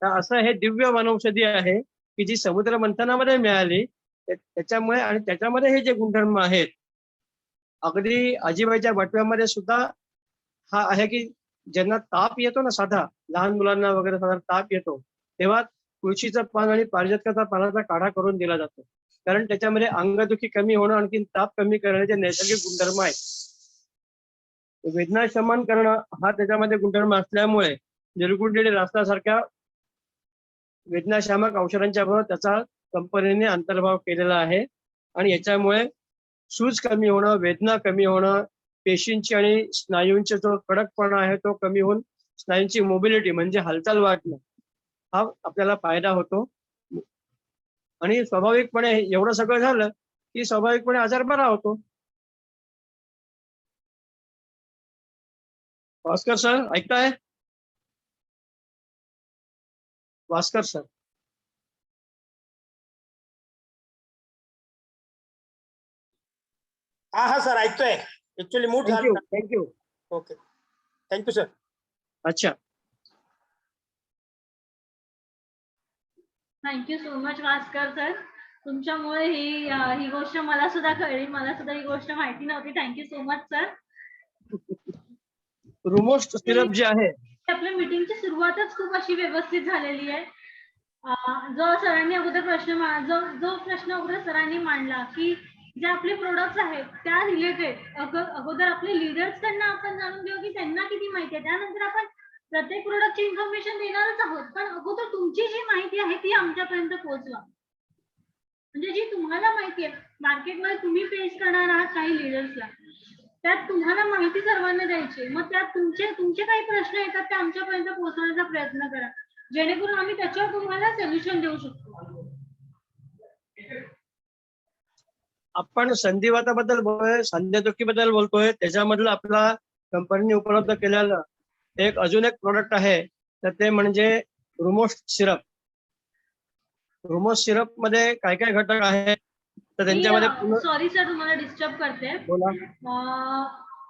तर असं हे दिव्य वनौषधी आहे की जी समुद्र मंथनामध्ये मिळाली. त्याच्यामुळे आणि त्याच्यामध्ये हे जे गुणधर्म आहेत अगदी आजीबाईच्या बटव्यामध्ये सुद्धा हा आहे की ज्यांना ताप येतो ना, साधा लहान मुलांना वगैरे साधा ताप येतो तेव्हा तुळशीचं पान आणि पारिजातकाचा पानाचा काढा करून दिला जातो. कारण त्याच्यामध्ये अंगदुखी कमी होणं आणखी ताप कमी करण्याचे नैसर्गिक गुणधर्म आहेत. वेदना शमन करणं हा त्याच्यामध्ये गुणधर्म असल्यामुळे निर्गुंडी आणि रासनासारख्या वेदनाशामक औषधांच्या बरोबर त्याचा कंपनीने अंतर्भाव केलेला आहे. आणि याच्यामुळे सूज कमी होणं, वेदना कमी होणं, पेशींची आणि स्नायूंचा जो कडकपणा आहे तो कमी होऊन स्नायूंची मोबिलिटी म्हणजे हालचाल वाढणं हा आपल्याला फायदा होतो. आणि स्वाभाविकपणे एवढं सगळं झालं की स्वाभाविकपणे आजार बरा होतो. भास्कर सर ऐकताय? भास्कर सर हा सर ऐकतोय. ऍक्च्युली मूड थँक्यू झालं. थँक्यू. ओके. Thank you sir. अच्छा. Thank you so much Bhaskar sir. तुमच्यामुळे ही गोष्ट मला सुद्धा कळली. मला सुद्धा ही गोष्ट माहिती नव्हती. Thank you so much sir. रुमोस्ट सिरप जे आहे आपल्या मीटिंगची सुरुवातच खूप अशी व्यवस्थित झालेली आहे. जो सरांनी अगोदर जो प्रश्न अगोदर सरांनी मांडला की जे आपले प्रोडक्ट्स आहेत त्या रिलेटेड अगोदर आपले लीडर्सकडनं आपण जाणून घेऊ की त्यांना किती माहिती आहे. त्यानंतर आपण प्रत्येक प्रोडक्टची इन्फॉर्मेशन देणारच आहोत. पण अगोदर तुमची जी माहिती आहे ती आमच्यापर्यंत पोहोचवा. म्हणजे जी तुम्हाला माहिती आहे मार्केटमध्ये तुम्ही फेस करणार आहात काही लीडर्सला, त्यात तुम्हाला माहिती सर्वांना द्यायची. मग त्यात तुमचे काही प्रश्न येतात ते आमच्यापर्यंत पोहोचवण्याचा प्रयत्न करा जेणेकरून आम्ही त्याच्यावर तुम्हाला सोल्युशन देऊ शकतो. आपण संधिवाताबद्दल बोलतोय, सांधेदुखीबद्दल बोलतोय. त्याच्यामधलं आपला कंपनीने उपलब्ध केलेलं अजून एक प्रोडक्ट आहे तर ते म्हणजे रुमोस्ट सिरप. रुमोस्ट सिरप मध्ये काय काय घटक आहेत तर त्यांच्यामध्ये सॉरी सर तुम्हाला डिस्टर्ब करते. बोला.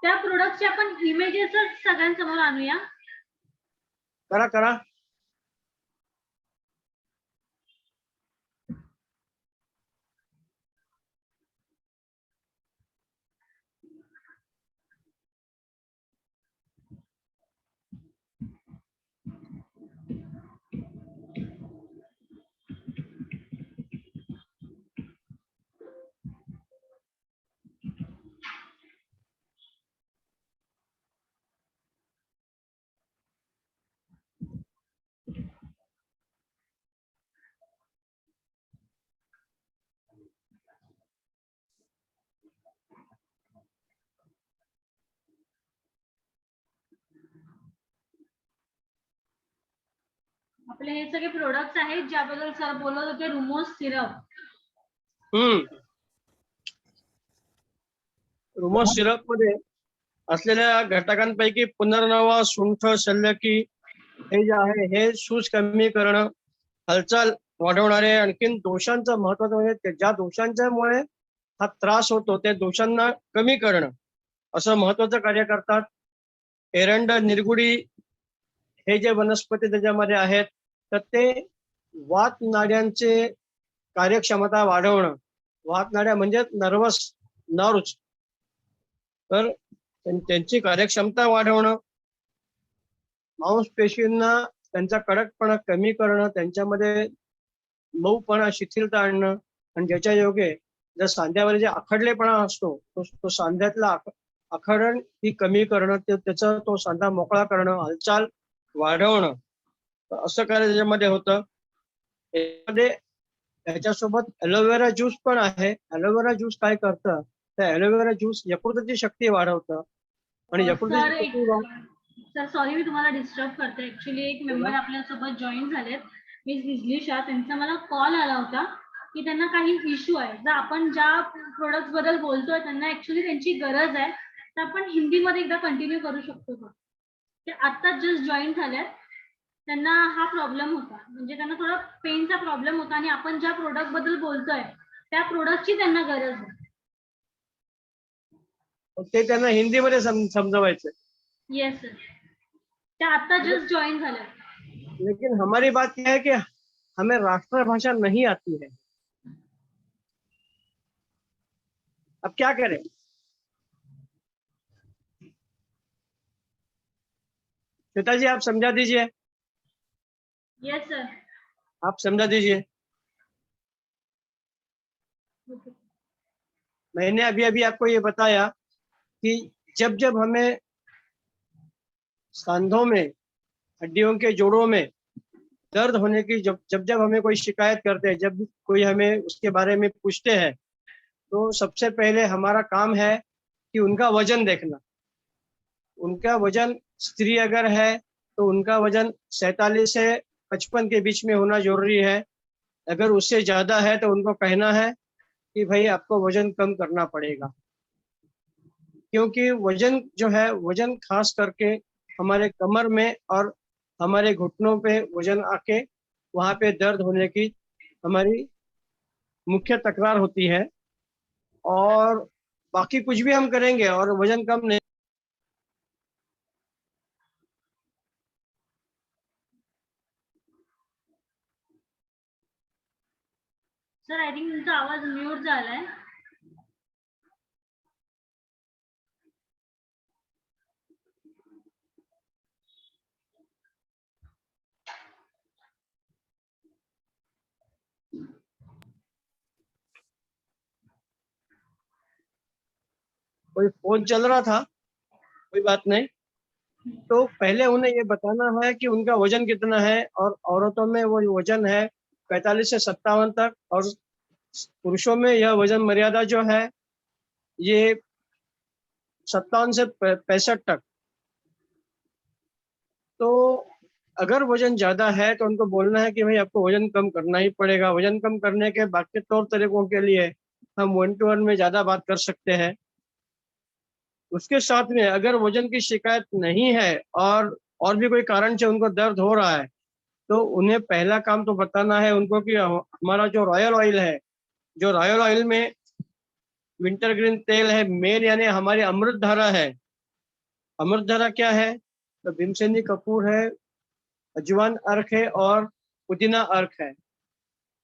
त्या प्रोडक्टचे आपण इमेजेस सगळ्यांसमोर आणूया. करा. आपले हे सगळे प्रोडक्ट्स आहेत ज्याबद्दल सर बोलत होते, रुमोस सिरप. रुमोस सिरप मध्ये असलेल्या घटकांपैकी पुनर्नवा, सुंठ, शल्यकी हे जे आहे हे सूज कमी करणं, हालचाल वाढवणारे, आणखीन दोषांचं महत्वाचं म्हणजे ज्या दोषांच्यामुळे हा त्रास होतो त्या दोषांना कमी करणं असं महत्वाचं कार्य करतात. एरंड, निरगुडी हे जे वनस्पती त्याच्यामध्ये आहेत तर ते वात नाड्यांचे कार्यक्षमता वाढवणं, वात नाड्या म्हणजे नर्व्स, तर त्यांची कार्यक्षमता वाढवणं, मांसपेशींना त्यांचा कडकपणा कमी करणं, त्यांच्यामध्ये मऊपणा, शिथिलता आणणं, आणि ज्याच्या योगे जर सांध्यावर जे आखडलेपणा असतो तो सांध्यातला आखडण ही कमी करणं, त्याचा तो सांधा मोकळा करणं, हालचाल वाढवणं, असं कार्य त्याच्यामध्ये होतं. यामध्ये याच्यासोबत ॲलोवेरा ज्यूस पण आहे. ॲलोवेरा ज्यूस काय करतं, तर ॲलोवेरा ज्यूस यकृताची शक्ती वाढवतं आणि यकृताची शक्ती सर सॉरी मी तुम्हाला डिस्टर्ब करते. ऍक्च्युली एक मेंबर आपल्यासोबत जॉईन झालेत, मिस बिजली शाह. त्यांचा मला कॉल आला होता की त्यांना काही इश्यू आहे. जर आपण ज्या प्रोडक्ट बद्दल बोलतोय त्यांना ऍक्च्युली त्यांची गरज आहे, तर आपण हिंदीमध्ये एकदा कंटिन्यू करू शकतो का? ते आता जस्ट जॉईन झाल्यात, त्यांना हा प्रॉब्लेम होता, म्हणजे त्यांना थोडा पेनचा प्रॉब्लेम होता आणि आपण ज्या प्रोडक्ट बद्दल बोलतोय त्या प्रोडक्टची त्यांना गरज आहे. ते त्यांना हिंदीमध्ये समजवायचं. येस सर, त्या आता जस्ट जॉईन झाल्या. लेकिन हमारी बात यह है कि हमें राष्ट्रभाषा नहीं आती है, अब क्या करें? श्वेता जी आप समझा दीजिए. Yes sir. आप समझा दीजिए. मैंने अभी आपको ये बताया कि जब जब हमें सांधों में, हड्डियों के जोड़ों में दर्द होने की जब हमें कोई शिकायत करते हैं, जब कोई हमें उसके बारे में पूछते हैं, तो सबसे पहले हमारा काम है कि उनका वजन देखना. उनका वजन, स्त्री अगर है तो उनका वजन 47 से 55 के बीच में होना जरूरी है. अगर उससे ज्यादा है तो उनको कहना है कि भाई आपको वजन कम करना पड़ेगा, क्योंकि वजन जो है, वजन खास करके हमारे कमर में और हमारे घुटनों पे वजन आके वहां पे दर्द होने की हमारी मुख्य तकरार होती है. और बाकी कुछ भी हम करेंगे और वजन कम नहीं. सर आय थिंक तुमचा आवाज म्यूट झालाय. कोई फोन चल रहा था, कोई बात नहीं. तो पहले उन्हें ये बताना है कि उनका वजन कितना है, और औरतों में वो वजन है 45 से 57 तक, और पुरुषों में यह वजन मर्यादा जो है ये 57 से 65 तक. तो अगर वजन ज्यादा है तो उनको बोलना है कि भाई आपको वजन कम करना ही पड़ेगा. वजन कम करने के बाकी तौर तरीकों के लिए हम 1-to-1 में ज्यादा बात कर सकते हैं. उसके साथ में अगर वजन की शिकायत नहीं है और भी कोई कारण से उनको दर्द हो रहा है, तो उन्हें पहला काम तो बताना है उनको कि हमारा जो रॉयल ऑयल है, जो रॉयल ऑयल में विंटर ग्रीन तेल है, मेन यानी हमारी अमृत धारा है. अमृत धारा क्या है, तो भीमसेनी कपूर है, अजवान अर्क है और पुदीना अर्क है.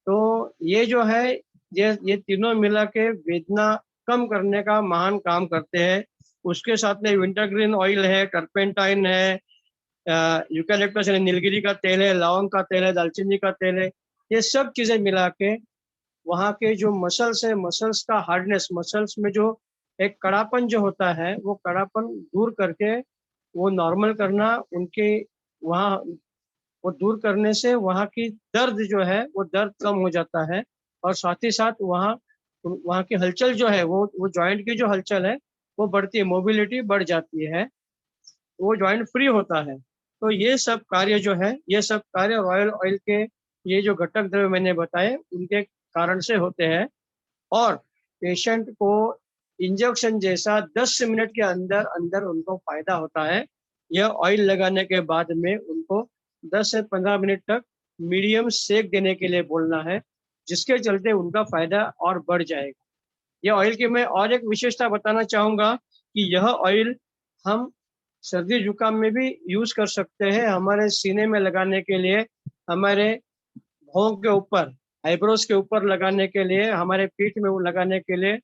तो ये जो है ये तीनों मिला के वेदना कम करने का महान काम करते हैं. उसके साथ में विंटर ग्रीन ऑयल है, टर्पेंटाइन है, यूकैलिप्टस यानी नीलगिरी का तेल है, लौंग का तेल है, दालचीनी का तेल है. ये सब चीजें मिला के वहाँ के जो मसल्स है, मसल्स का हार्डनेस, मसल्स में जो एक कड़ापन जो होता है, वो कड़ापन दूर करके वो नॉर्मल करना, उनके वहाँ वो दूर करने से वहाँ की दर्द जो है वो दर्द कम हो जाता है. और साथ ही साथ वहाँ की हलचल जो है, वो जॉइंट की जो हलचल है वो बढ़ती है, मोबिलिटी बढ़ जाती है, वो जॉइंट फ्री होता है. तो ये सब कार्य जो है, ये सब कार्य रॉयल ऑयल के ये जो घटक द्रव्य मैंने बताए उनके कारण से होते हैं। और पेशेंट को इंजेक्शन जैसा 10 मिनट के अंदर अंदर उनको फायदा होता है। यह ऑयल लगाने के बाद में उनको 10 से 15 मिनट तक मीडियम सेक देने के लिए बोलना है, जिसके चलते उनका फायदा और बढ़ जाएगा। यह ऑयल की मैं और एक विशेषता बताना चाहूंगा कि यह ऑयल हम सर्दी जुकाम में भी यूज कर सकते हैं। हमारे सीने में लगाने के लिए, हमारे भौं के ऊपर, आईब्रोज के ऊपर लगाने के लिए, हमारे पीठ में लगाने के लिए,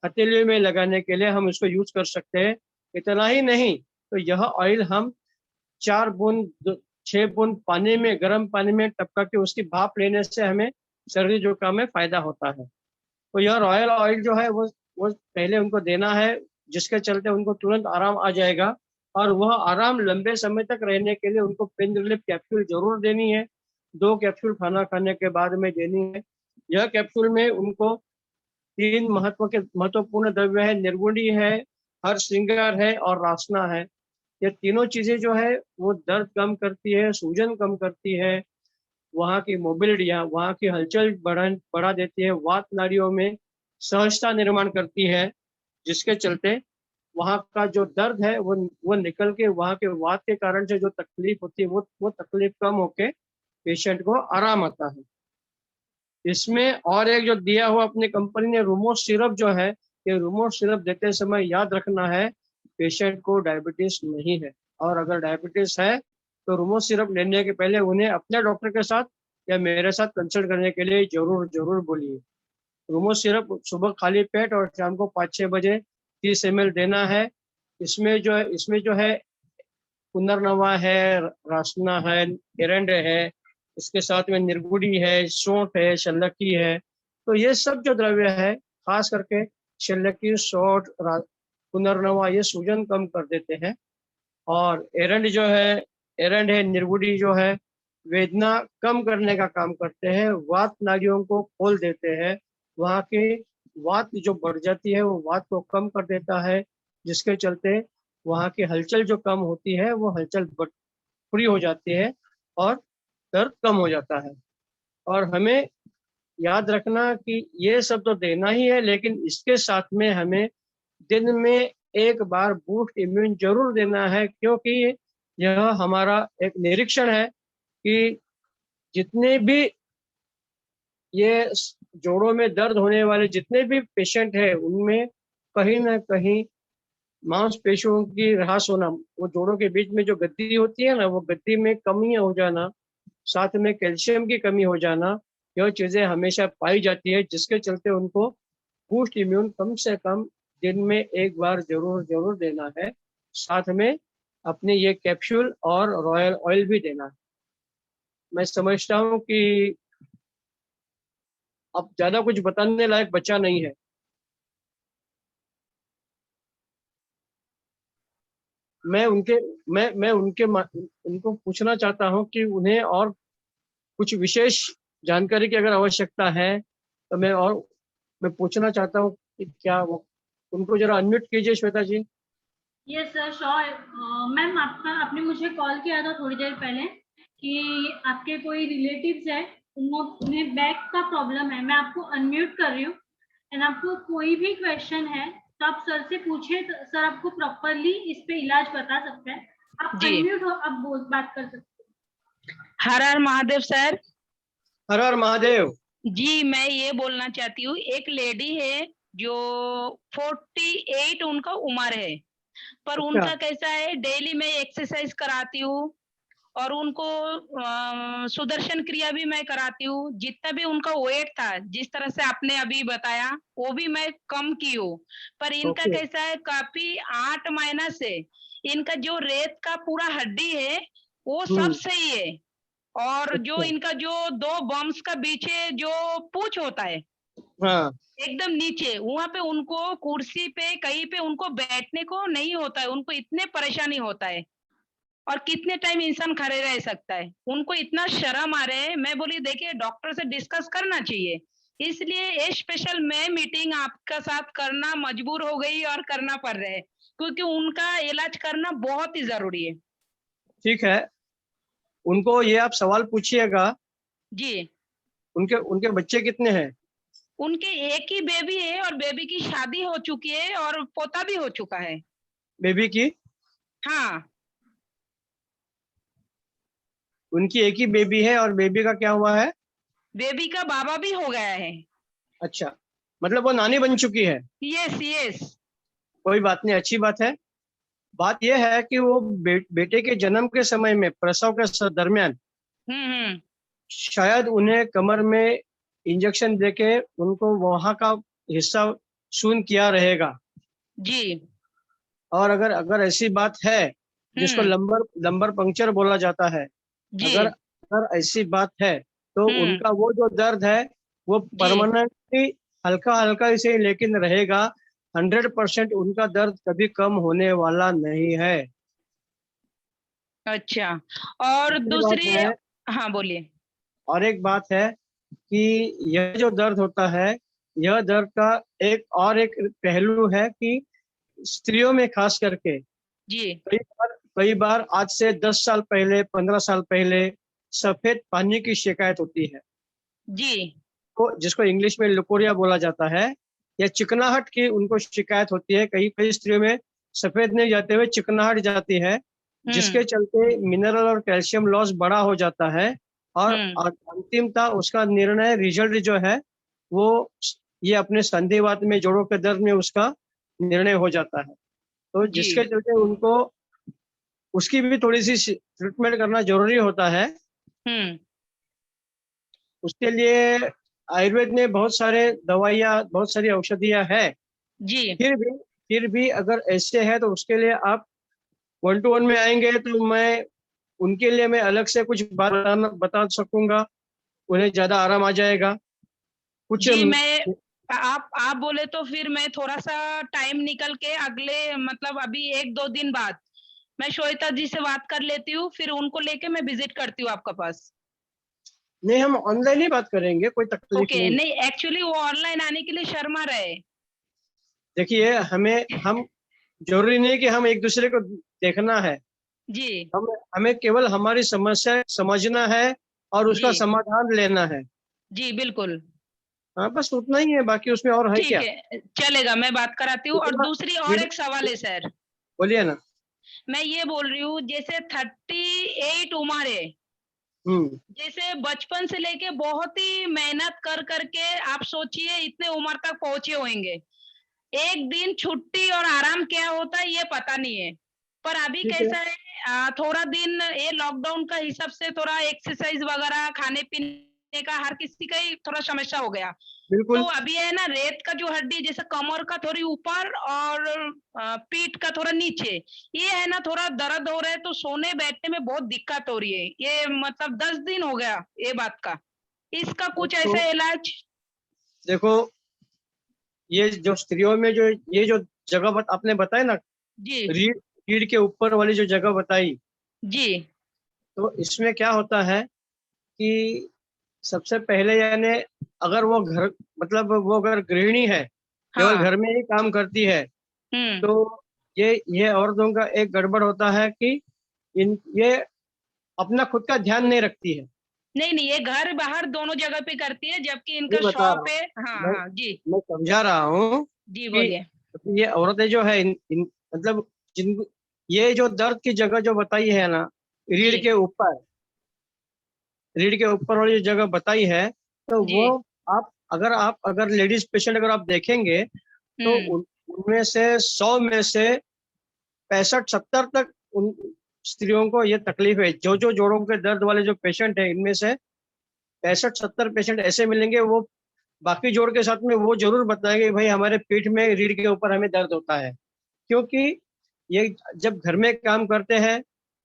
हथेली में लगाने के लिए हम इसको यूज कर सकते हैं। इतना ही नहीं, तो यह ऑयल हम 4 बूंद 6 बूंद पानी में, गर्म पानी में टपका के उसकी भाप लेने से हमें सर्दी जुकाम में फायदा होता है। तो यह रॉयल ऑयल जो है वो पहले उनको देना है, जिसके चलते उनको तुरंत आराम आ जाएगा। और वह आराम लंबे समय तक रहने के लिए उनको पेन रिलीफ कैप्सूल जरूर देनी है। 2 कैप्सूल खाना खाने के बाद में देनी है। यह कैप्सूल में उनको 3 महत्वपूर्ण द्रव्य है, निर्गुणी है, हरसिंगार है और रासना है। ये तीनों चीजें जो है वो दर्द कम करती है, सूजन कम करती है, वहाँ की मोबिलिटी, वहाँ की हलचल बढ़ा देती है, वात नाड़ियों में सहजता निर्माण करती है, जिसके चलते वहाँ का जो दर्द है वो निकल के वहाँ के वात के कारण से जो तकलीफ होती है वो तकलीफ कम होके पेशेंट को आराम आता है। इसमें और एक जो दिया हुआ अपनी कंपनी ने रूमो सिरप जो है, ये रूमो सिरप देते समय याद रखना है पेशेंट को डायबिटीज नहीं है। और अगर डायबिटीज है तो रूमो सिरप लेने के पहले उन्हें अपने डॉक्टर के साथ या मेरे साथ कंसल्ट करने के लिए जरूर बोलिए। रूमो सिरप सुबह खाली पेट और शाम को 5-6 बजे 30 ml देना है। इसमें जो है पुनर्नवा है, रासना है, एरंड है, इसके साथ में निर्गुड़ी है, सौंठ है, शल्लकी है। तो ये सब जो द्रव्य है, खास करके शल्लकी, सौंठ, पुनर्नवा, ये सूजन कम कर देते हैं। और एरंड है, निर्गुड़ी जो है, वेदना कम करने का काम करते हैं, वात नाड़ियों को खोल देते हैं, वहाँ की वात जो बढ़ जाती है वो वात को कम कर देता है, जिसके चलते वहाँ की हलचल जो कम होती है वो हलचल पूरी हो जाती है और दर्द कम हो जाता है। और हमें याद रखना कि ये सब तो देना ही है, लेकिन इसके साथ में हमें दिन में एक बार बूस्ट इम्यून जरूर देना है, क्योंकि यह हमारा एक निरीक्षण है कि जितने भी ये जोड़ों में दर्द होने वाले जितने भी पेशेंट हैं, उनमें कहीं ना कहीं मांसपेशियों की ह्रास होना, वो जोड़ों के बीच में जो गद्दी होती है ना, वो गद्दी में कमी हो जाना, साथ में कैल्शियम की कमी हो जाना, यह चीजें हमेशा पाई जाती है, जिसके चलते उनको बूस्ट इम्यून कम से कम दिन में एक बार जरूर देना है। साथ में अपने ये कैप्सूल और रॉयल ऑयल भी देना है। मैं समझता हूँ कि अब ज्यादा कुछ बताने लायक बचा नहीं है। मैं उनको पूछना चाहता हूँ कि उन्हें और कुछ विशेष जानकारी की अगर आवश्यकता है तो मैं पूछना चाहता हूँ कि क्या वो उनको जरा अनम्यूट कीजिए, Shweta ji. Yes sir, sure. Ma'am, आपने मुझे कॉल किया था थोड़ी देर पहले कि आपके कोई रिलेटिव्स है, उन्हें बैक का प्रॉब्लम है। मैं आपको अनम्यूट कर रही हूँ, एंड आपको कोई भी क्वेश्चन है तो आप सर से पूछिए, तो सर आपको प्रॉपरली इस पे इलाज बता सकते हैं। आप अनम्यूट हो, आप बात कर सकते हैं। हर हर महादेव सर। हर हर महादेव जी, मैं ये बोलना चाहती हूँ, एक लेडी है जो 48 उनका उम्र है, पर उनका कैसा है, डेली मैं एक्सरसाइज कराती हूँ और उनको सुदर्शन क्रिया भी मैं कराती हूँ। जितना भी उनका वेट था, जिस तरह से आपने अभी बताया, वो भी मैं कम की हूँ। पर इनका कैसा है, काफी 8 महीना से इनका जो रेत का पूरा हड्डी है वो सब सही है। और जो इनका जो 2 बम्स का पीछे जो पूंछ होता है, हाँ, एकदम नीचे, वहां पे उनको कुर्सी पे कहीं पे उनको बैठने को नहीं होता है, उनको इतने परेशानी होता है। और कितने टाइम इंसान खड़े रह सकता है, उनको इतना शर्म आ रहा है। मैं बोली देखिए डॉक्टर से डिस्कस करना चाहिए, इसलिए ये स्पेशल मैं मीटिंग आपका साथ करना मजबूर हो गई और करना पड़ रहा है, क्योंकि उनका इलाज करना बहुत ही जरूरी है। ठीक है। उनको ये आप सवाल पूछिएगा, जी, उनके उनके बच्चे कितने हैं? उनके एक ही बेबी है और बेबी की शादी हो चुकी है और पोता भी हो चुका है। बेबी की? हाँ, उनकी एक ही बेबी है और बेबी का क्या हुआ है? बेबी का बाबा भी हो गया है। अच्छा, मतलब वो नानी बन चुकी है। Yes, yes. कोई बात नहीं, अच्छी बात है। बात यह है कि वो बेटे के जन्म के समय में, प्रसव के दरमियान हम्म। शायद उन्हें कमर में इंजेक्शन देके उनको वहां का हिस्सा शून किया रहेगा। जी। और अगर अगर ऐसी बात है, जिसको हम्म। लंबर लंबर पंक्चर बोला जाता है, जी। अगर अगर ऐसी बात है तो हम्म। उनका वो जो दर्द है वो जी। परमानेंटली हल्का हल्का से लेकिन रहेगा। 100% उनका दर्द कभी कम होने वाला नहीं है। अच्छा। और दूसरी बात दूसरी, है, हाँ बोलिए। और एक बात है कि यह जो दर्द होता है, यह दर्द का एक पहलू है कि स्त्रियों में खास करके जी। कई बार आज से 10 साल पहले, 15 साल पहले सफेद पानी की शिकायत होती है, जी। को जिसको इंग्लिश में लुकोरिया बोला जाता है, या चिकनाहट की उनको शिकायत होती है। कई कई स्त्रियों में सफेद नहीं जाते हुए चिकनाहट जाती है, जिसके चलते मिनरल और कैल्शियम लॉस बड़ा हो जाता है। और हम्म। अंतिमता उसका निर्णय, रिजल्ट जो है वो ये अपने संधिवात में, जोड़ों के दर्द में उसका निर्णय हो जाता है। तो जी। जिसके चलते उनको उसकी भी थोड़ी सी ट्रीटमेंट करना जरूरी होता है। हम्म। उसके लिए आयुर्वेद में बहुत सारे दवाइयाँ, बहुत सारी औषधियाँ है। जी। फिर भी अगर ऐसे है तो उसके लिए आप 1-to-1 में आएंगे तो मैं उनके लिए मैं अलग से कुछ बात बता सकूंगा, उन्हें ज्यादा आराम आ जाएगा। कुछ जी, मैं आप बोले तो फिर मैं थोड़ा सा टाइम निकल के अगले मतलब अभी 1-2 दिन बाद मैं श्वेता जी से बात कर लेती हूँ, फिर उनको लेके मैं विजिट करती हूँ आपका पास। नहीं, हम ऑनलाइन ही बात करेंगे, कोई तकलीफ ओके, नहीं। नहीं एक्चुअली वो ऑनलाइन आने के लिए शर्मा रहे। देखिए, हम जरूरी नहीं कि हम एक दूसरे को देखना है। जी, हमें केवल हमारी समस्या समझना है और उसका जी, समाधान लेना है। जी, बिल्कुल। हाँ, बस उतना ही है, बाकी उसमें और है ठीक क्या? है, चलेगा, मैं बात कराती हूँ। और इतना दूसरी और वीडियो- एक सवाल है सर, बोलिए ना। मैं ये बोल रही हूँ जैसे 38 उम्र है, हम्म। जैसे बचपन से लेके बहुत ही मेहनत कर करके आप सोचिए इतने उम्र तक पहुंचे होंगे। एक दिन छुट्टी और आराम क्या होता है ये पता नहीं है। पर अभी ठीक है। कैसा है, थोड़ा दिन ये लॉकडाउन का हिसाब से थोड़ा एक्सरसाइज वगैरह खाने पीने का हर किसी का ही थोड़ा समस्या हो गया। तो बिल्कुल। अभी है ना रेत का जो हड्डी जैसे कमर का थोड़ी ऊपर और पीठ का थोड़ा नीचे, ये है ना थोड़ा दर्द हो रहा है, तो सोने बैठने में बहुत दिक्कत हो रही है। ये मतलब 10 दिन हो गया ये बात का। इसका कुछ तो ऐसा इलाज? देखो, ये जो स्त्रियों में जो ये जो जगह आपने बताया ना, जी, रीढ़ रीढ़ के ऊपर वाली जो जगह बताई, जी, तो इसमें क्या होता है कि सबसे पहले यानी अगर वो घर, मतलब वो अगर गृहिणी है, केवल हाँ, घर में ही काम करती है, हुँ। तो ये औरतों का एक गड़बड़ होता है कि ये अपना खुद का ध्यान नहीं रखती है। नहीं, नहीं, ये घर-बाहर दोनों जगह पे करती है, जबकि ये इनका बता रहा शॉप हूँ, है। हाँ, मैं हाँ, जी, मैं समझा रहा हूँ जी, कि बोलिए। ये औरतें जो है, मतलब जिन ये जो दर्द की जगह जो बताई है ना, रीढ़ जी, के ऊपर, रीढ़ के ऊपर वाली जो जगह बताई है, तो जी, वो आप अगर लेडीज पेशेंट अगर आप देखेंगे तो हुँ, उनमें से 100 में से 65-70 तक उन स्त्रियों को ये तकलीफ है। जो जोड़ों के दर्द वाले जो पेशेंट है, इनमें से 65-70 पेशेंट ऐसे मिलेंगे, वो बाकी जोड़ के साथ में वो जरूर बताएंगे कि भाई हमारे पीठ में, रीढ़ के ऊपर हमें दर्द होता है। क्योंकि ये जब घर में काम करते हैं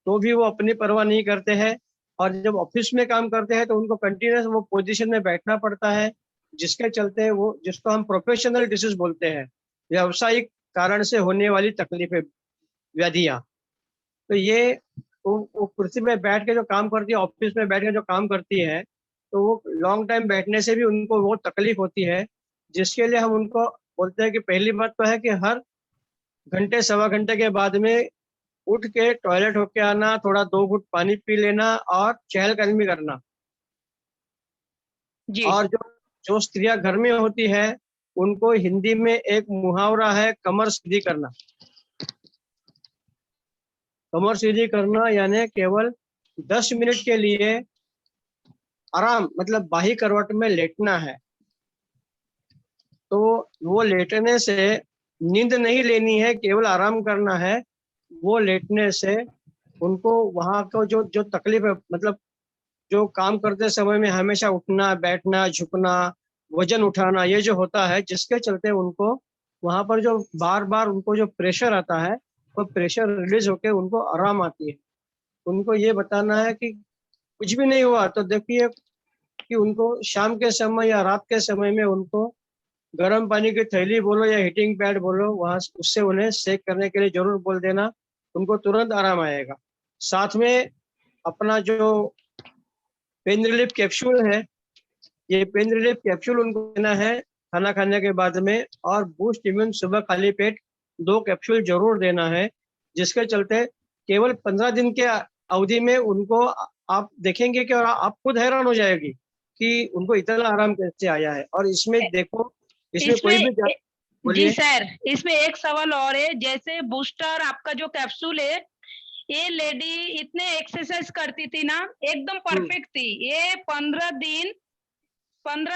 तो भी वो अपनी परवाह नहीं करते हैं, और जब ऑफिस में काम करते हैं तो उनको कंटिन्यूस वो पोजीशन में बैठना पड़ता है, जिसके चलते वो, जिसको हम प्रोफेशनल डिसीज बोलते हैं, व्यावसायिक कारण से होने वाली तकलीफें, व्याधियाँ। तो ये वो कुर्सी में बैठ के जो काम करती है, ऑफिस में बैठ के जो काम करती है, तो वो लॉन्ग टाइम बैठने से भी उनको वो तकलीफ होती है, जिसके लिए हम उनको बोलते हैं कि पहली बात तो है कि हर घंटे, सवा घंटे के बाद में उठ के टॉयलेट होके आना, थोड़ा 2 घूंट पानी पी लेना और चहलकदमी करना। जी और जो जो स्त्रियां घर में होती है उनको हिंदी में एक मुहावरा है, कमर सीधी करना। कमर सीधी करना यानी केवल 10 मिनट के लिए आराम, मतलब बाही करवट में लेटना है। तो वो लेटने से नींद नहीं लेनी है, केवल आराम करना है। वो लेटने से उनको वहां को जो जो तकलीफ है, मतलब जो काम करते समय में हमेशा उठना बैठना झुकना वजन उठाना, ये जो होता है, जिसके चलते उनको वहां पर जो बार बार उनको जो प्रेशर आता है, वो प्रेशर रिलीज होके उनको आराम आती है। उनको ये बताना है कि कुछ भी नहीं हुआ तो देखिए कि उनको शाम के समय या रात के समय में उनको गर्म पानी की थैली बोलो या हीटिंग पैड बोलो, वहां उससे उन्हें सेक करने के लिए जरूर बोल देना। उनको तुरंत आराम आएगा। साथ में अपना जो पेन रिलीफ कैप्सूल है, ये पेन रिलीफ कैप्सूल उनको देना है खाना खाने के बाद में। और बूस्ट इम्यून सुबह खाली पेट 2 कैप्सूल जरूर देना है, जिसके चलते केवल 15 दिन के अवधि में उनको आप देखेंगे कि और आप खुद हैरान हो जाएगी कि उनको इतना आराम कैसे आया है। और इसमें देखो, इसमें कोई इसमें भी जी बोलिए। सर, इसमें एक सवाल और है। जैसे बूस्टर आपका जो कैप्सूल है, ये लेडी इतने एक्सरसाइज करती थी ना, एकदम परफेक्ट थी। ये 15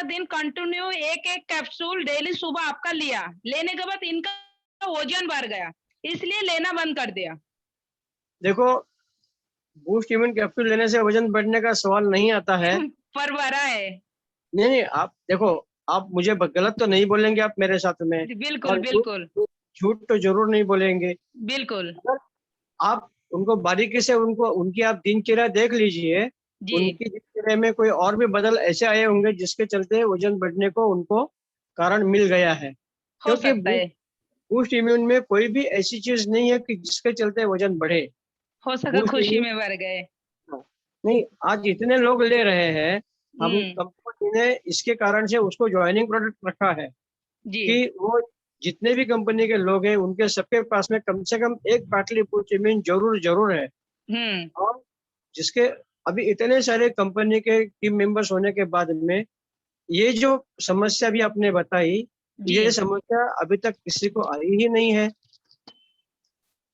दिन कंटिन्यू एक एक कैप्सूल डेली सुबह आपका लिया, लेने के बाद इनका वजन बढ़ गया, इसलिए लेना बंद कर दिया। देखो, बूस्ट इम्यून कैप्सूल लेने से वजन बढ़ने का सवाल नहीं आता है। पर बढ़ा है। नहीं नहीं, आप देखो, आप मुझे गलत तो नहीं बोलेंगे आप मेरे साथ में, बिल्कुल और बिल्कुल झूठ तो जरूर नहीं बोलेंगे। बिल्कुल। अगर आप उनको बारीकी से उनको उनकी आप दिनचर्या देख लीजिए, जी उनकी दिनचर्या में कोई और भी बदल ऐसे आए होंगे जिसके चलते वजन बढ़ने को उनको कारण मिल गया है। हो क्योंकि सकता है, बूस्ट इम्यून में कोई भी ऐसी चीज नहीं है कि जिसके चलते वजन बढ़े। हो सका बूस्ट खुशी इम्यून में बढ़ गए। नहीं, आज इतने लोग ले रहे हैं, हम हम्म। कंपनी ने इसके कारण से उसको ज्वाइनिंग प्रोडक्ट रखा है जी कि वो जितने भी कंपनी के लोग हैं उनके सबके पास में कम से कम एक पाटलिपुत्र जरूर जरूर है। हम्म। और जिसके अभी इतने सारे कंपनी के टीम मेंबर्स होने के बाद में ये जो समस्या भी आपने बताई, जी ये समस्या अभी तक किसी को आई ही नहीं है।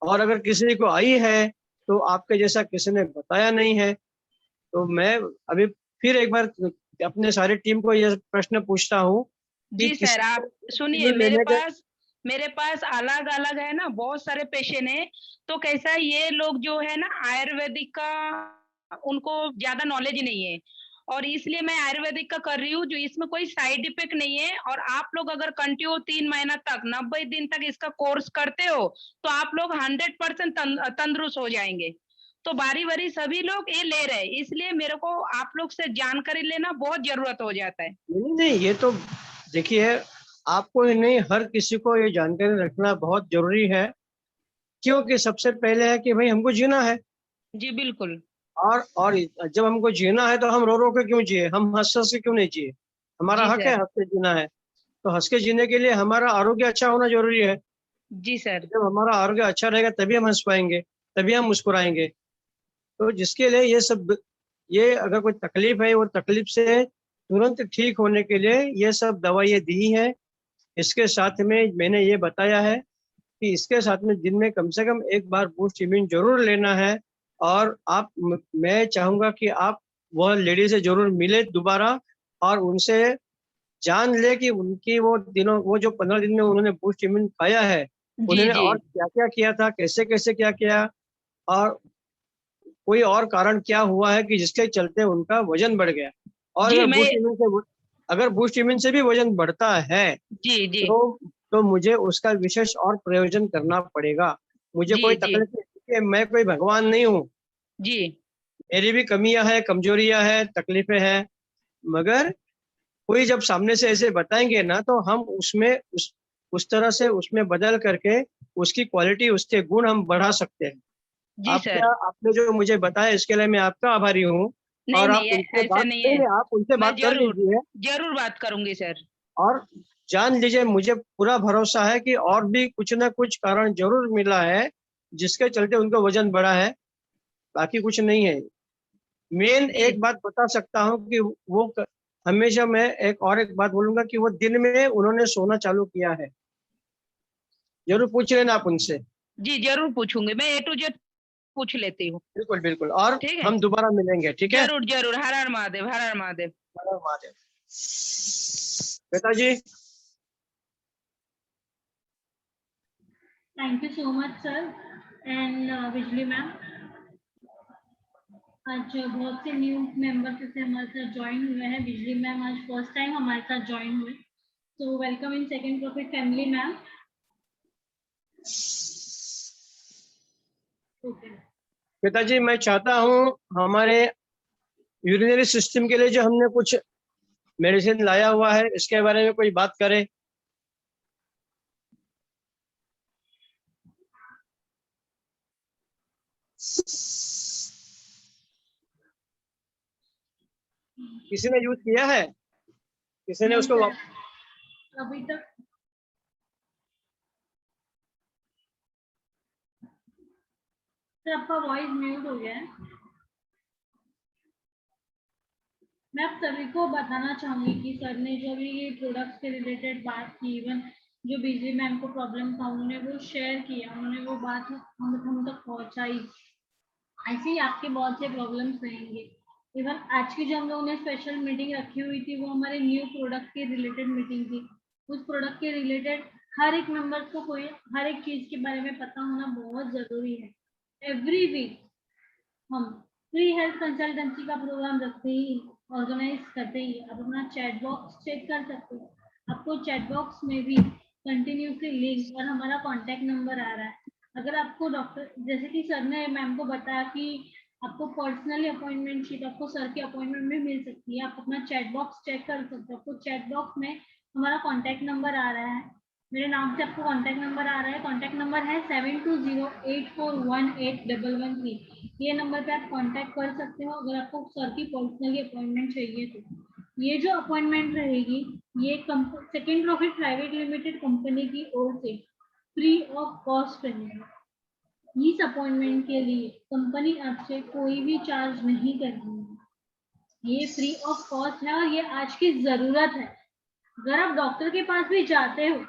और अगर किसी को आई है तो आपके जैसा किसी ने बताया नहीं है। तो मैं अभी फिर एक बार अपने सारी टीम को यह प्रश्न पूछता हूँ कि जी सर, किसी आप सुनिए, को लेने के मेरे पास अलग अलग है ना, बहुत सारे पेशेंट है। तो कैसा है, ये लोग जो है ना आयुर्वेदिक का उनको ज्यादा नॉलेज नहीं है, और इसलिए मैं आयुर्वेदिक का कर रही हूँ, जो इसमें कोई साइड इफेक्ट नहीं है। और आप लोग अगर कंटिन्यू 3 महीना तक 90 दिन तक इसका कोर्स करते हो, तो आप लोग 100% तंदुरुस्त हो जाएंगे। तो बारी बारी सभी लोग ये ले रहे हैं, इसलिए मेरे को आप लोग से जानकारी लेना बहुत जरूरत हो जाता है। नहीं नहीं, ये तो देखिए, आपको ही नहीं हर किसी को ये जानकारी रखना बहुत जरूरी है। क्योंकि सबसे पहले है कि भाई हमको जीना है। जी बिल्कुल। और जब हमको जीना है तो हम रो रो के क्यों जिए, हम हंस हंस के क्यों नहीं जिए। हमारा जी हक है सर। हंस के जीना है। तो हंस के जीने के लिए हमारा आरोग्य अच्छा होना जरूरी है। जी सर। जब हमारा आरोग्य अच्छा रहेगा तभी हम हंस पाएंगे, तभी हम मुस्कुराएंगे। तो जिसके लिए ये अगर कोई तकलीफ है, वो तकलीफ से तुरंत ठीक होने के लिए ये सब दवाइयाँ दी है। इसके साथ में मैंने ये बताया है कि इसके साथ में दिन में कम से कम एक बार बूस्ट इम्यून जरूर लेना है। और मैं चाहूंगा कि आप वह लेडी से जरूर मिले दोबारा, और उनसे जान ले कि उनकी वो जो 15 दिन में उन्होंने बूस्ट इम्यून खाया है, जी उन्होंने जी और क्या क्या किया था, कैसे कैसे क्या किया, और कोई और कारण क्या हुआ है कि जिसके चलते उनका वजन बढ़ गया। और जी मैं अगर बूस्ट इम्यून से भी वजन बढ़ता है जी जी तो मुझे उसका विशेष और प्रयोजन करना पड़ेगा। मुझे जी कोई जी तकलीफ नहीं है, मैं कोई भगवान नहीं हूँ। जी मेरी भी कमियां हैं, कमजोरियां हैं, तकलीफें हैं। मगर कोई जब सामने से ऐसे बताएंगे ना, तो हम उसमें उस तरह से उसमें बदल करके उसकी क्वालिटी, उसके गुण हम बढ़ा सकते हैं। जी सर। आपने जो मुझे बताया इसके लिए मैं आपका आभारी हूँ। नहीं और नहीं, ऐसा नहीं है। आप उनसे मैं बात कर जरूर लीजिए। जरूर बात करूंगी सर। और जान लीजिए, मुझे पूरा भरोसा है कि और भी कुछ ना कुछ कारण जरूर मिला है जिसके चलते उनका वजन बढ़ा है, बाकी कुछ नहीं है। मेन एक बात बता सकता हूँ कि वो हमेशा, मैं एक बात बोलूंगा कि वो दिन में उन्होंने सोना चालू किया है। जरूर पूछ लेना आप उनसे। जी जरूर पूछूंगी, मैं A to Z पूछ लेती हूँ। बिल्कुल बिल्कुल, और ठीक है। हम दोबारा मिलेंगे, ठीक है? जरूर जरूर, हर हर महादेव, हर हर महादेव। हर हर महादेव। पिताजी, thank you so much sir end Bijli ma'am. आज बहुत से न्यू मेंबर्स से हमारे साथ ज्वाइन हुए हैं। बिजली मैम आज फर्स्ट टाइम हमारे साथ ज्वाइन हुए, तो welcome in second profit family ma'am. Okay पिताजी मैं चाहता हूँ हमारे यूरिनरी सिस्टम के लिए जो हमने कुछ मेडिसिन लाया हुआ है, इसके बारे में कोई बात करें। किसी ने यूज किया है? किसी ने नहीं उसको सर, अभी तक सर आपका वॉइस म्यूट हो गया है। मैं आप सभी को बताना चाहूंगी कि सर ने जो भी ये प्रोडक्ट्स के रिलेटेड बात की, इवन जो बिजली मैम को प्रॉब्लम था उन्होंने वो शेयर किया, उन्होंने वो बात हम तक पहुंचाई। ऐसे ही आपके बहुत से प्रॉब्लम्स रहेंगे। इवन आज की जो हम लोगों ने स्पेशल मीटिंग रखी हुई थी वो हमारे न्यू प्रोडक्ट के रिलेटेड मीटिंग थी। उस प्रोडक्ट के रिलेटेड हर एक मेंबर को कोई हर एक चीज के बारे में पता होना बहुत जरूरी है। एवरी वीक हम फ्री हेल्थ कंसल्टेंसी का प्रोग्राम रखते ही, ऑर्गेनाइज करते ही आप अपना चैट बॉक्स चेक कर सकते हो। आपको चैट बॉक्स में भी कंटिन्यूसली लिंक और हमारा कॉन्टैक्ट नंबर आ रहा है। अगर आपको डॉक्टर, जैसे कि सर ने मैम को बताया कि आपको पर्सनली अपॉइंटमेंट शीट आपको सर की अपॉइंटमेंट में मिल सकती है, आप अपना चैट बॉक्स चेक कर सकते हो। आपको चैट बॉक्स में हमारा कॉन्टैक्ट नंबर आ रहा है, मेरे नाम से आपको कॉन्टैक्ट नंबर आ रहा है। कॉन्टैक्ट नंबर है 7208418113। ये नंबर पे आप कांटेक्ट कर सकते हो अगर आपको सर की पर्सनली अपॉइंटमेंट चाहिए तो। ये जो अपॉइंटमेंट रहेगी ये second profit private limited company की ओर से फ्री ऑफ कॉस्ट रहेगी। इस अपॉइंटमेंट के लिए कंपनी आपसे कोई भी चार्ज नहीं करेगी, ये फ्री ऑफ कॉस्ट है और ये आज की जरूरत है। अगर आप डॉक्टर के पास भी जाते हो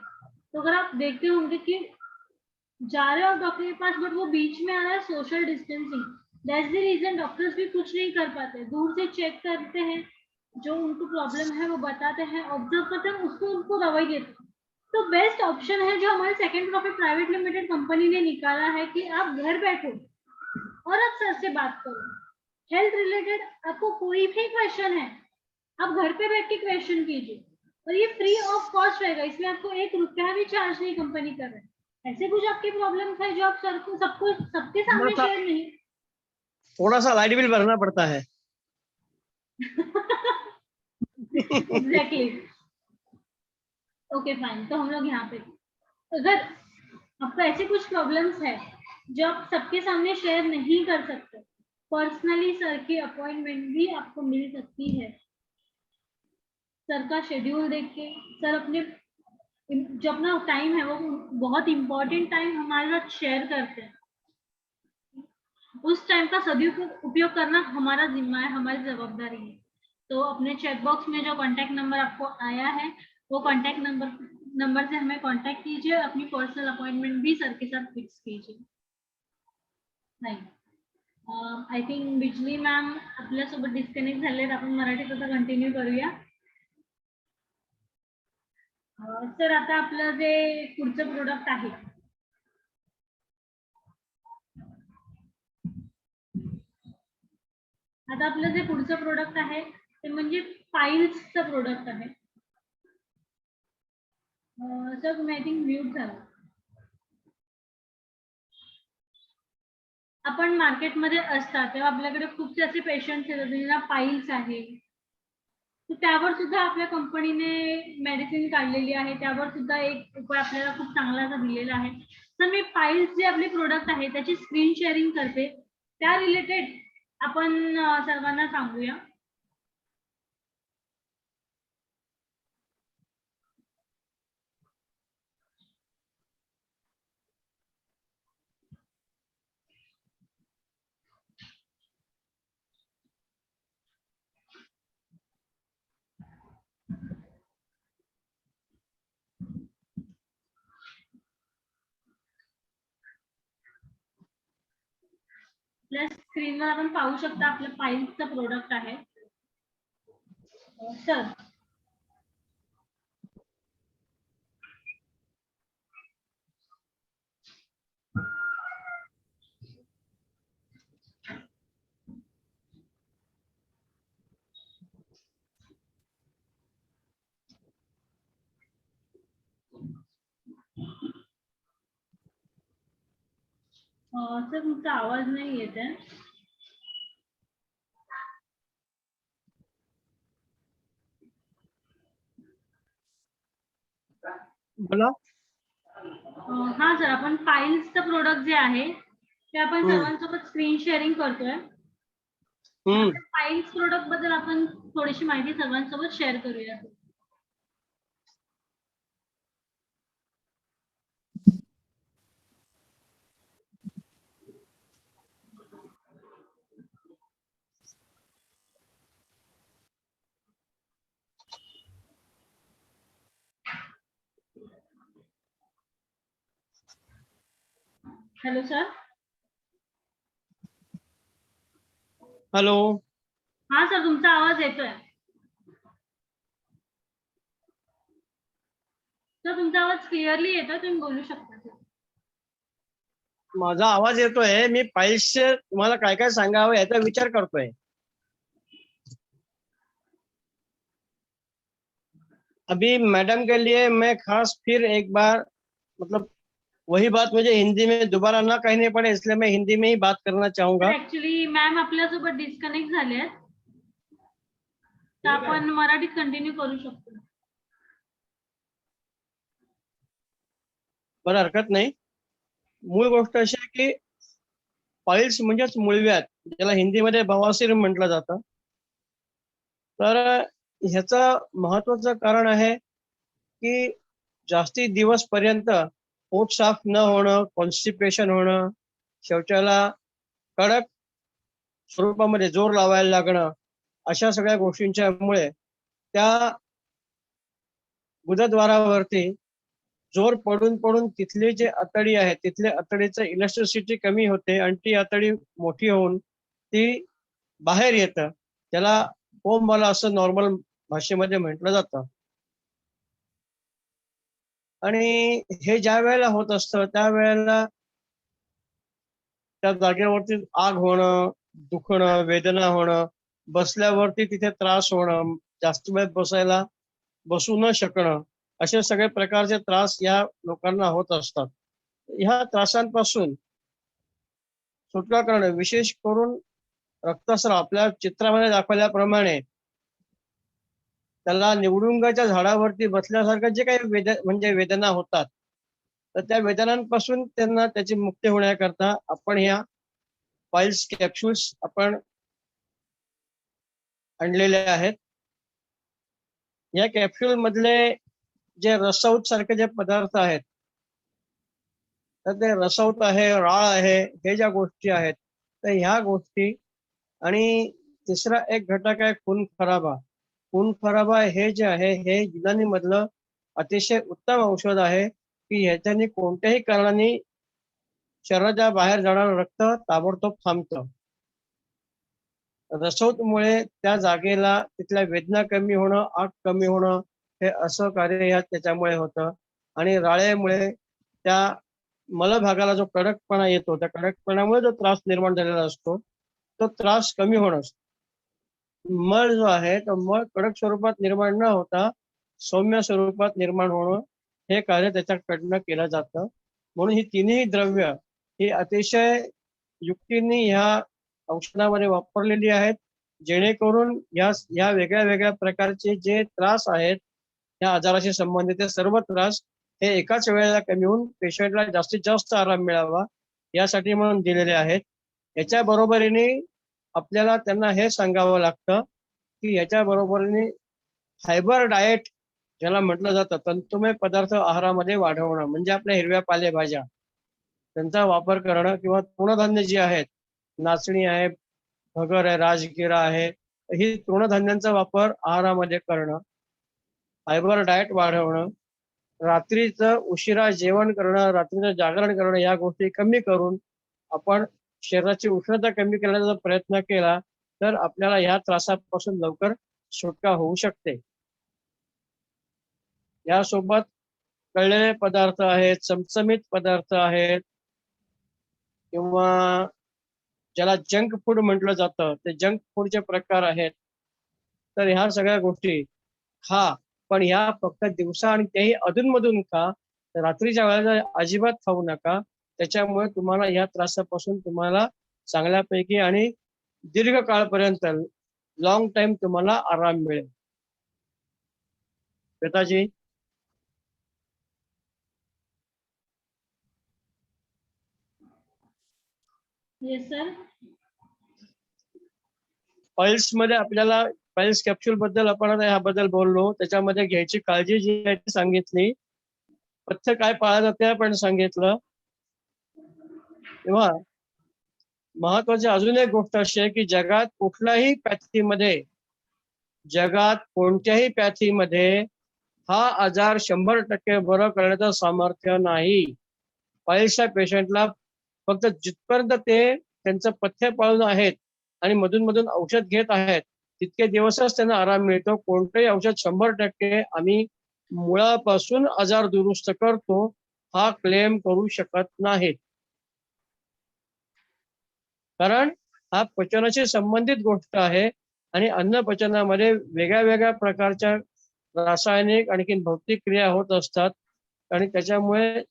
तो अगर आप देखते होंगे कि जा रहे हो डॉक्टर के पास बट वो बीच में आ रहा है social distancing, that's the reason doctors भी कुछ नहीं कर पाते, दूर से चेक करते हैं, जो उनको प्रॉब्लम है वो बताते हैं, ऑब्जर्व करते हैं, उसको उनको दवाई देते हैं। तो बेस्ट ऑप्शन है जो हमारे second profit private limited company ने निकाला है कि आप घर बैठो और आप सर से बात करो। हेल्थ रिलेटेड आपको कोई भी क्वेश्चन है आप घर पे बैठ के क्वेश्चन कीजिए और ये फ्री ऑफ कॉस्ट रहेगा, इसमें आपको 1 रुपया भी चार्ज नहीं कंपनी कर रहा है। ऐसे कुछ आपके प्रॉब्लम्स है जो आप सर को सबके सामने शेयर नहीं थोड़ा सा लाइट बिल भरना पड़ता है। एग्जैक्टली। ओके फाइन, तो हम लोग यहाँ पे अगर आपको ऐसे कुछ प्रॉब्लम्स है जो आप सबके सामने शेयर नहीं कर सकते, पर्सनली सर की अपॉइंटमेंट भी आपको मिल सकती है। सर का शेड्यूल देख के सर अपने जो अपना टाइम है वो बहुत इंपॉर्टेंट टाइम हमारे साथ शेयर करते हैं, उस टाइम का सदुपयोग करना हमारा जिम्मा है, हमारी जवाबदारी है। तो अपने चैट बॉक्स में जो कांटेक्ट नंबर आपको आया है वो कांटेक्ट नंबर से हमें कांटेक्ट कीजिए, अपनी पर्सनल अपॉइंटमेंट भी सर के साथ फिक्स कीजिए। नाही आय थिंक बिजली मॅम आपल्यासोबत डिस्कनेक्ट झालेत, आपण मराठीत आता कंटिन्यू करूया। सर आता आपलं जे पुढचं प्रोडक्ट आहे आता आपलं जे पुढचं प्रोडक्ट आहे ते म्हणजे पाईल्सचं प्रोडक्ट आहे। सर तुम्ही आय थिंक म्यूट झाला। आपण मार्केटमध्ये असतात तेव्हा आपल्याकडे खूपसे असे पेशंट्स येतात ज्यांना पाईल्स आहे, तर त्यावर सुद्धा आपल्या कंपनीने मेडिसिन काढलेली आहे, त्यावर सुद्धा एक उपाय आपल्याला खूप चांगला असा दिलेला आहे। तर मी पाईल्स जे आपले प्रोडक्ट आहे त्याची स्क्रीन शेअरिंग करते, त्या रिलेटेड आपण सर्वांना सांगूया। आपल्या स्क्रीनवर आपण पाहू शकता आपल्या पाईल्सचं प्रोडक्ट आहे. सर सर तुमचा आवाज नाही येत आहे. बोला. हा सर, आपण पाईल्सचं प्रोडक्ट जे आहे ते आपण सर्वांसोबत स्क्रीन शेअरिंग करतोय. पाईल्स प्रोडक्ट बद्दल आपण थोडीशी माहिती सर्वांसोबत शेअर करूया. Hello sir. हॅलो. हा सर, तुमचा आवाज येतोय. सर तुमचा आवाज क्लिअरली येतोय, तुम्ही बोलू शकता सर. माझा आवाज येतोय. मी फाईल्सचे तुम्हाला काय काय सांगावं याचा विचार करतोय. अभी मैडम के लिए मैं खास फिर एक बार मतलब वही बात मुझे हिंदी में दोबारा ना कहनी पड़े, इसलिए मैं हिंदी में ही बात करना चाहूंगा. ऍक्च्युली मॅम आपल्यासोबत डिस्कनेक्ट झाले आहेत, तर आपण मराठीत कंटिन्यू करू शकतो. बरं, हरकत नाही. मूळ गोष्ट अशी आहे की पाईल्स म्हणजेच मूळव्याध, ज्याला हिंदीमध्ये बवासीर म्हटलं जातं. तर ह्याचं महत्वाचं कारण आहे की जास्ती दिवस पर्यंत पोट साफ न होणं, कॉन्स्टिपेशन होणं, शौचाला कडक स्वरूपामध्ये जोर लावायला लागणं, अशा सगळ्या गोष्टींच्या मुळे त्या गुदद्वारावरती जोर पडून पडून तिथली जे आतडी आहे तिथल्या आतडीचं इलेस्ट्रिसिटी कमी होते आणि ती आतडी मोठी होऊन ती बाहेर येतं. त्याला पोंबाला असं नॉर्मल भाषेमध्ये म्हटलं जातं. आणि हे ज्या वेळेला होत असतं त्यावेळेला त्या जागेवरती आग होणं, दुखणं, वेदना होणं, बसल्यावरती तिथे त्रास होणं, जास्त वेळ बसू न शकणं, असे सगळे प्रकारचे त्रास या लोकांना होत असतात. ह्या त्रासांपासून सुटका करणं, विशेष करून रक्तस्राव आपल्या चित्रामध्ये दाखवल्याप्रमाणे त्याला निवडुंगाच्या झाडावरती बसल्यासारखं जे काही वेदना होतात, तर त्या वेदनांपासून त्यांना त्याची मुक्ती होण्याकरता आपण ह्या पाईल्स कॅप्सूल्स आपण आणलेले आहेत. या कॅप्सूल मधले जे रसौत सारखे जे पदार्थ आहेत, तर ते रसौत आहे, राळ आहे, हे ज्या गोष्टी आहेत, तर ह्या गोष्टी आणि तिसरा एक घटक आहे खून खराबा. खून खराबा हे जे आहे हे युनानी मधलं अतिशय उत्तम औषध आहे की ह्याच्याने कोणत्याही कारणाने शरीराच्या बाहेर जाणारं रक्त ताबडतोब थांबतं. रसौतमुळे त्या जागेला तिथल्या वेदना कमी होणं, आग कमी होणं, हे असं कार्य त्याच्यामुळे होतं. आणि राळेमुळे त्या मलभागाला जो कडकपणा येतो, त्या कडकपणामुळे जो त्रास निर्माण झालेला असतो तो त्रास कमी होणं. मळ जो आहे तो मळ कडक स्वरूपात निर्माण न होता सौम्य स्वरूपात निर्माण होणं, हे कार्य त्याच्याकडनं केलं जातं. म्हणून ही तिन्ही द्रव्य ही अतिशय युक्तीने ह्या औषधामध्ये वापरलेली आहेत, जेणेकरून या वेगळ्या वेगळ्या प्रकारचे जे त्रास आहेत या आजाराशी संबंधित सर्व त्रास हे एकाच वेळेला कमी होऊन पेशंटला जास्तीत जास्त आराम मिळावा यासाठी म्हणून दिलेले आहेत. याच्या बरोबरीने आपल्याला त्यांना हे सांगावं लागतं की याच्या बरोबरीने फायबर डाएट ज्याला म्हटलं जातं, तंतुमय पदार्थ आहारामध्ये वाढवणं, म्हणजे आपल्या हिरव्या पालेभाज्या त्यांचा वापर करणं, किंवा तृणधान्य जी आहेत, नाचणी आहे, भगर आहे, राजगिरा आहे, ही तृणधान्यांचा वापर आहारामध्ये करणं, फायबर डाएट वाढवणं, रात्रीचं उशिरा जेवण करणं, रात्रीचं जागरण करणं, या गोष्टी कमी करून आपण शरीराची उष्णता कमी करण्याचा जर प्रयत्न केला तर आपल्याला ह्या त्रासापासून लवकर सुटका होऊ शकते. यासोबत तळलेले पदार्थ आहेत, चमचमीत पदार्थ आहेत किंवा ज्याला जंक फूड म्हटलं जातं ते जंक फूडचे प्रकार आहेत. तर ह्या सगळ्या गोष्टी खा, पण ह्या फक्त दिवसा आणि तेही अधूनमधून खा. रात्रीच्या वेळेला अजिबात खाऊ नका. त्याच्यामुळे तुम्हाला या त्रासापासून तुम्हाला चांगल्यापैकी आणि दीर्घ काळपर्यंत लॉंग टाइम तुम्हाला आराम मिळेल. श्वेताजी. Yes sir. ऑइल्स मध्ये आपल्याला पाइल्स कॅप्सूल बद्दल आपण आता ह्याबद्दल बोललो. त्याच्यामध्ये घ्यायची काळजी जी आहे ती सांगितली. पथ्य काय पाळलं जाते आपण सांगितलं. तेव्हा महत्वाची अजून एक गोष्ट अशी आहे की जगात कोणत्याही पॅथीमध्ये हा आजार 100% बरं करण्याचं सामर्थ्य नाही. पाइल्सच्या पेशंटला फक्त जिथपर्यंत ते त्यांचं पथ्य पाळून आहेत आणि मधून मधून औषध घेत आहेत तितके दिवसच त्यांना आराम मिळतो. कोणतंही औषध 100% आम्ही मुळापासून आजार दुरुस्त करतो हा क्लेम करू शकत नाहीत. कारण हा पचनाशी संबंधित गोष्ट आहे आणि अन्न पचनामध्ये वेगळ्या वेगळ्या प्रकारच्या रासायनिक आणखी भौतिक क्रिया होत असतात आणि त्याच्यामुळे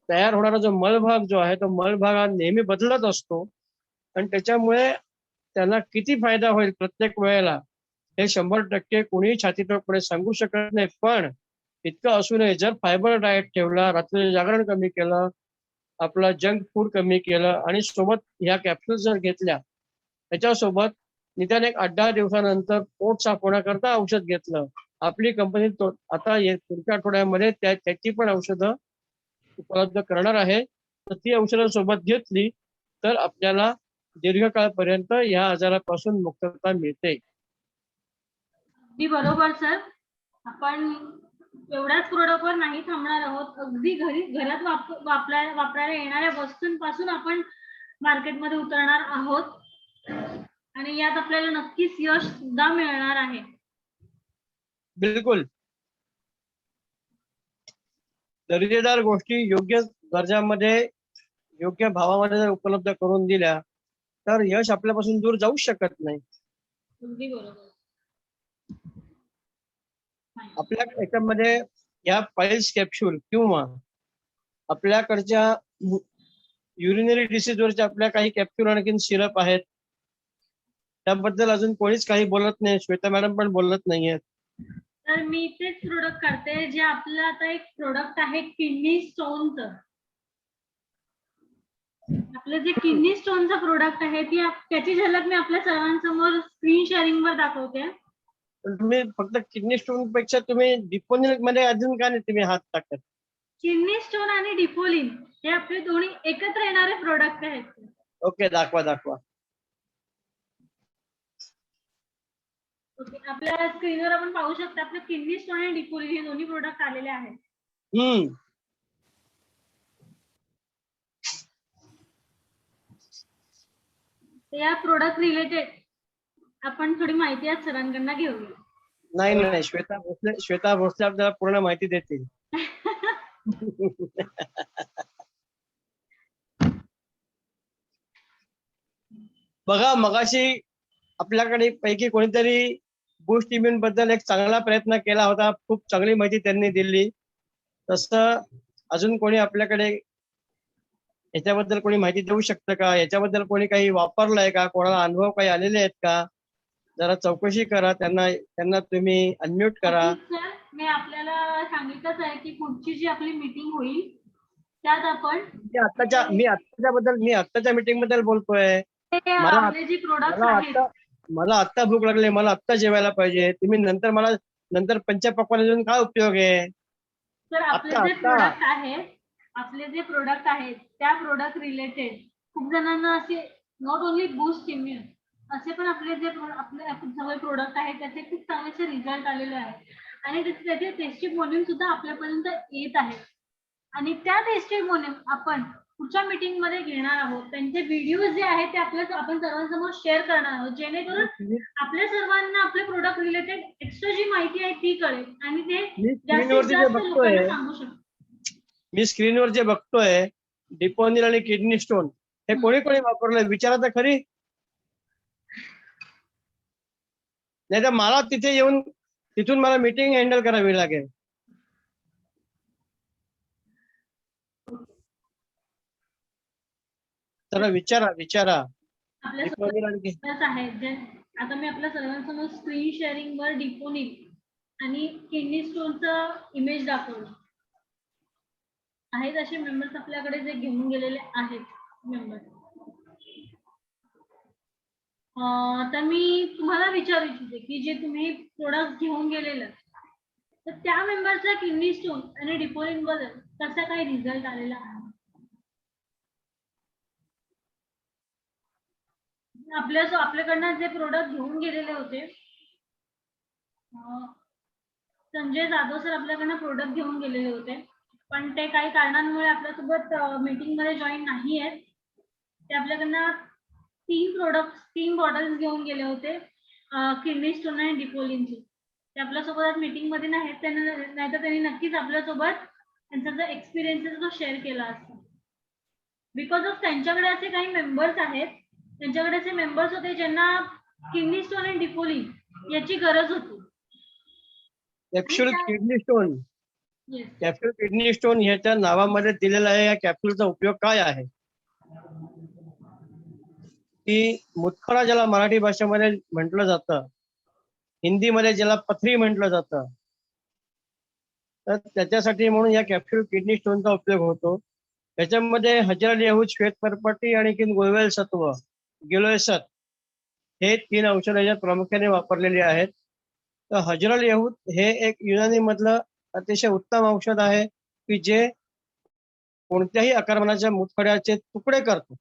तयार होणारा जो मलभाग जो आहे तो मलभाग हा नेहमी बदलत असतो आणि त्याच्यामुळे त्यांना किती फायदा होईल प्रत्येक वेळेला हे 100% कोणीही छातीतोडपणे सांगू शकत नाही. पण इतकं असू नये, जर फायबर डाएट ठेवला, रात्री जागरण कमी केलं, आपलं जंक फूड कमी केलं आणि सोबत ह्या कॅप्सूल जर घेतल्या त्याच्यासोबत निदान एक 8-10 दिवसानंतर पोट साफ होण्याकरता औषध घेतलं. आपली कंपनी आता पुढच्या आठवड्यामध्ये त्याची पण औषधं उपलब्ध करणार आहे. तर ती औषधं सोबत घेतली तर आपल्याला दीर्घकाळपर्यंत या आजारापासून मुक्तता मिळते. अगदी बरोबर सर. आपण एवढ्याच प्रोडक्टवर नाही थांबणार आहोत. अगदी घरात वापरायला येणाऱ्या वस्तूंपासून आपण मार्केटमध्ये उतरणार आहोत आणि यात आपल्याला नक्कीच यश सुद्धा मिळणार आहे. बिलकुल. दर्जेदार गोष्टी योग्य दर्जामध्ये योग्य भावामध्ये जर उपलब्ध करून दिल्या तर यश आपल्यापासून दूर जाऊ शकत नाही. अगदी बरोबर. आपल्या याच्यामध्ये या पाइल्स कॅप्सूल किंवा आपल्याकडच्या युरिनरी डिसीजवरच्या आपल्या काही कॅप्सूल आणखीन सिरप आहेत त्याबद्दल अजून कोणीच काही बोलत नाही. श्वेता मॅडम पण बोलत नाहीयेत. तर मी तेच प्रोडक्ट करते जे आपलं आता एक प्रोडक्ट आहे किडनी स्टोनचं. आपलं जे किडनी स्टोनचं प्रोडक्ट आहे त्याची झलक मी आपल्या सर्वांसमोर स्क्रीन शेअरिंग वर दाखवते. तुम्ही फक्त किडनी स्टोन पेक्षा तुम्ही डिपोनिल मध्ये अजून का नाही तुम्ही हात टाकत. किडनी स्टोन आणि डिपोलिन हे आपले दोन्ही एकत्र येणारे प्रोडक्ट आहेत. ओके, दाखवा. ओके, आपल्या स्क्रीनवर आपण पाहू शकता आपले किडनी स्टोन आणि डिपोलिन हे दोन्ही प्रोडक्ट आलेले आहेत. या प्रोडक्ट रिलेटेड आपण थोडी माहिती आज सरांकडून घेऊया. नाही, श्वेता भोसले आपल्याला पूर्ण माहिती देतील. बघा, मगाशी आपल्याकडे पैकी कोणीतरी बूस्ट इम्युन बद्दल एक चांगला प्रयत्न केला होता. खूप चांगली माहिती त्यांनी दिली. तसं अजून कोणी आपल्याकडे याच्याबद्दल कोणी माहिती देऊ शकतं का? याच्याबद्दल कोणी काही वापरलंय का? कोणाला अनुभव काही आलेले आहेत का? जरा चौकशी करा. त्यांना तुम्ही अनम्यूट करा. सर, मी आपल्याला सांगितलंच आहे की पुढची जी आपली मीटिंग होईल त्यात आपण मी आत्ताच्या मीटिंग बद्दल बोलतोय. आपले जे प्रोडक्ट आहेत मला आत्ता भूक लागली, मला आत्ता जेवायला पाहिजे. तुम्ही नंतर पंचपक्वान्न देऊन काय उपयोग आहे? सर, आपले जे प्रोडक्ट आहेत त्या प्रोडक्ट रिलेटेड खूप जणांना असे नॉट ओनली बूस्ट इम्युन असे पण आपले सगळे प्रोडक्ट आहेत त्याचे खूप चांगले रिझल्ट आलेले आहेत आणि त्याचे टेस्टिंग मॉड्यूल सुद्धा आपल्यापर्यंत येत आहे आणि त्या टेस्टिंग मॉड्यूल आपण पुढच्या मीटिंग मध्ये घेणार आहोत. त्यांचे व्हिडिओ जे आहेत ते आपण सर्वांसमोर शेअर करणार आहोत, जेणेकरून आपल्या सर्वांना आपल्या प्रोडक्ट रिलेटेड एक्स्ट्रा जी माहिती आहे ती कळेल आणि ते मी जास्तीत स्क्रीनवरती जे जास्त बघतोय लोकांना सांगू शकतो. मी स्क्रीनवर जे बघतोय डिपोनिल आणि किडनी स्टोन हे कोणी कोणी वापरलंय विचारा तर खरी. नाही तर मला तिथे येऊन तिथून मला मीटिंग हँडल करावी लागेल. तर विचारा आपल्या डिपोनिल आणि सोबत आहेत जे आता मी आपल्या सर्वांसमोर स्क्रीन शेअरिंग वर डिपोनिल आणि किडनी स्टोनचा इमेज दाखवला. आहेत असे मेंबर्स आपल्याकडे जे घेऊन गेलेले आहेत मेंबर. तर मी तुम्हाला विचारू इच्छिते की जे तुम्ही प्रोडक्ट घेऊन गेलेले तर त्या मेंबरचा किडनी स्टोन आणि डिपोनिल बद्दल कसा काय रिझल्ट आलेला आहे. आपल्याकडनं जे प्रोडक्ट घेऊन गेलेले होते संजय जाधव सर आपल्याकडनं प्रोडक्ट घेऊन गेलेले होते, पण ते काही कारणांमुळे आपल्यासोबत मीटिंग मध्ये जॉईन नाही आहेत. ते आपल्याकडनं 3 बॉटल्स घेऊन गेले होते किडनी स्टोन आणि डिपोलिनचे. ते आपल्यासोबत आज मीटिंग मध्ये नाहीत, नाहीतर त्यांनी नक्कीच आपल्यासोबत त्यांचा जो एक्सपिरियन्स आहे तो शेअर केला असता. बिकॉज ऑफ त्यांच्याकडे असे काही मेंबर्स आहेत, त्यांच्याकडे असे मेंबर्स होते ज्यांना किडनी स्टोन आणि डिपोलिन याची गरज होती. Capsule kidney stone. Yes, capsule kidney stone ह्याच्या नावामध्ये दिलेला आहे. या कॅप्सूलचा उपयोग काय आहे की मुतखडा ज्याला मराठी भाषेमध्ये म्हटलं जातं, हिंदीमध्ये ज्याला पथरी म्हटलं जातं, तर त्याच्यासाठी म्हणून या कॅप्सूल किडनी स्टोनचा उपयोग होतो. त्याच्यामध्ये हजरल यहूद, श्वेत परपटी आणि गुळवेल सत्व, गिलोयसत हे 3 औषधं याच्यात प्रामुख्याने वापरलेली आहेत. तर हजरल यहूद हे एक युनानी मधलं अतिशय उत्तम औषध आहे की जे कोणत्याही आकारमानाच्या मुतखड्याचे तुकडे करतो.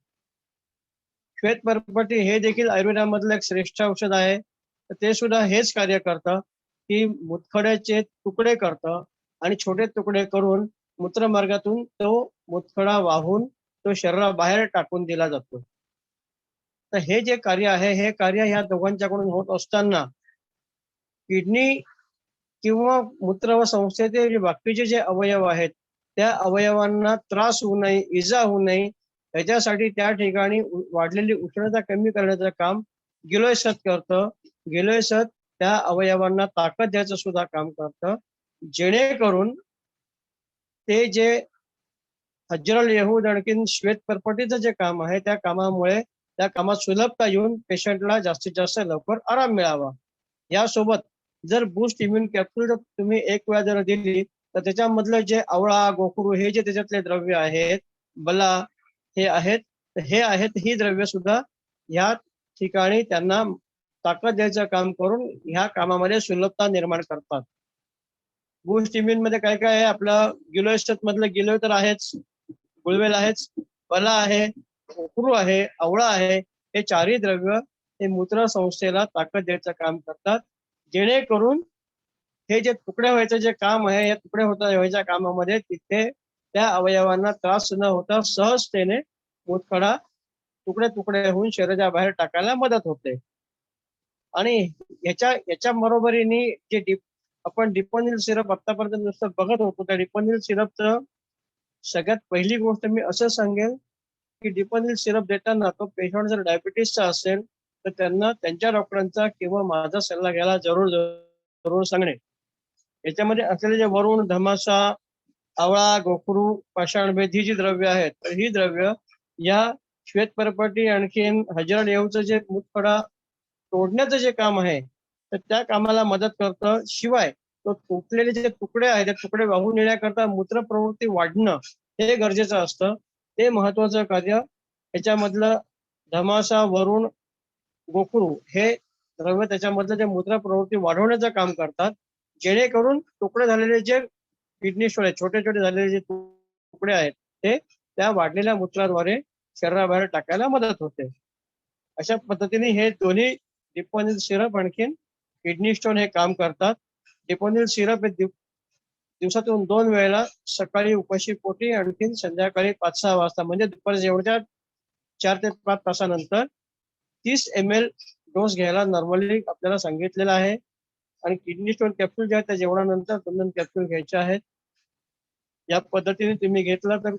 श्वेत परपटी हे देखील आयुर्वेदामधलं एक श्रेष्ठ औषध आहे. तर ते सुद्धा हेच कार्य करतं की मुतखड्याचे तुकडे करतं आणि छोटे तुकडे करून मूत्रमार्गातून तो मुतखडा वाहून तो शरीराबाहेर टाकून दिला जातो. तर हे जे कार्य आहे हे कार्य ह्या दोघांच्याकडून होत असताना किडनी किंवा मूत्र व संस्थेचे जे बाकीचे जे अवयव आहेत त्या अवयवांना त्रास होऊ नये, इजा होऊ नये याच्यासाठी त्या ठिकाणी वाढलेली उष्णता कमी करण्याचं काम गिलोयसत करतं. गिलोयसत त्या अवयवांना ताकद द्यायचं सुद्धा काम करतं, जेणेकरून ते जे हजरल यहूद आणखीन श्वेत परपटीचं जे काम आहे त्या कामामुळे त्या कामात सुलभता येऊन पेशंटला जास्तीत जास्त लवकर आराम मिळावा. यासोबत जर बूस्ट इम्युन कॅप्सूल तुम्ही एक वेळा जर दिली तर त्याच्यामधलं जे आवळा, गोखरू हे जे त्याच्यातले द्रव्य आहेत, बला हे आहेत ही द्रव्य सुद्धा या ठिकाणी त्यांना ताकद द्यायचं काम करून ह्या कामामध्ये सुलभता निर्माण करतात. बूस्ट इम्युन मध्ये काय काय आहे, आपलं गिलोयसत मधलं गिलोय तर आहेच, गुळवेल आहेच, बला आहे, गोखरू आहे, आवळा आहे, हे 4ही द्रव्य हे मूत्र संस्थेला ताकद द्यायचं काम करतात, जेणेकरून हे जे तुकडे व्हायचं जे काम आहे या तुकडे व्हायच्या कामामध्ये तिथे त्या अवयवांना त्रास न होता सहजतेने मूतखडा तुकडे तुकडे होऊन शरीराच्या बाहेर टाकायला मदत होते. आणि याच्या बरोबरीने जे आपण डिपोनिल सिरप आतापर्यंत नुसतं बघत होतो, त्या डिपोनिल सिरपचं सगळ्यात पहिली गोष्ट मी असं सांगेल की डिपोनिल सिरप देताना तो पेशंट जर डायबिटीसचा असेल तर त्यांना त्यांच्या डॉक्टरांचा किंवा माझा सल्ला घ्यायला जरूर सांगणे. याच्यामध्ये असलेले जे वरुण, धमासा, आवळा, गोखरू, पाषाणभेद ही जी द्रव्य आहेत तर ही द्रव्य या श्वेत परपटी आणखीन हजरल यहूदचं जे मुतखडा तोडण्याचं जे काम आहे तर त्या कामाला मदत करतं. शिवाय तो तुटलेले जे तुकडे आहेत ते तुकडे वाहून येण्याकरता मूत्र प्रवृत्ती वाढणं हे गरजेचं असतं. ते महत्वाचं कार्य याच्यामधलं धमासा, वरुण, गोखरू हे द्रव्य त्याच्यामधलं जे मूत्र प्रवृत्ती वाढवण्याचं काम करतात, जेणेकरून तुकडे झालेले जे किडनी स्टोन छोटे छोटे झालेले जे तुकडे आहेत ते त्या वाढलेल्या मूत्राद्वारे शरीराबाहेर टाकायला मदत होते. अशा पद्धतीने हे दोन्ही डिपोनिल सिरप आणखीन किडनी स्टोन हे काम करतात. डिपोनिल सिरप हे दिवसातून 2 वेळेला, सकाळी उपाशी पोटी आणखीन संध्याकाळी 5-6 वाजता, म्हणजे दुपारी जेवणाच्या 4 ते 5 तासानंतर 30 ml डोस घ्यायला नॉर्मली आपल्याला सांगितलेलं आहे. आणि किडनी स्टोन कॅप्सूल जे आहेत त्या जेवणानंतर 2 कॅप्सूल घ्यायचे आहेत. या पद्धतीने तुम्ही घेतला तर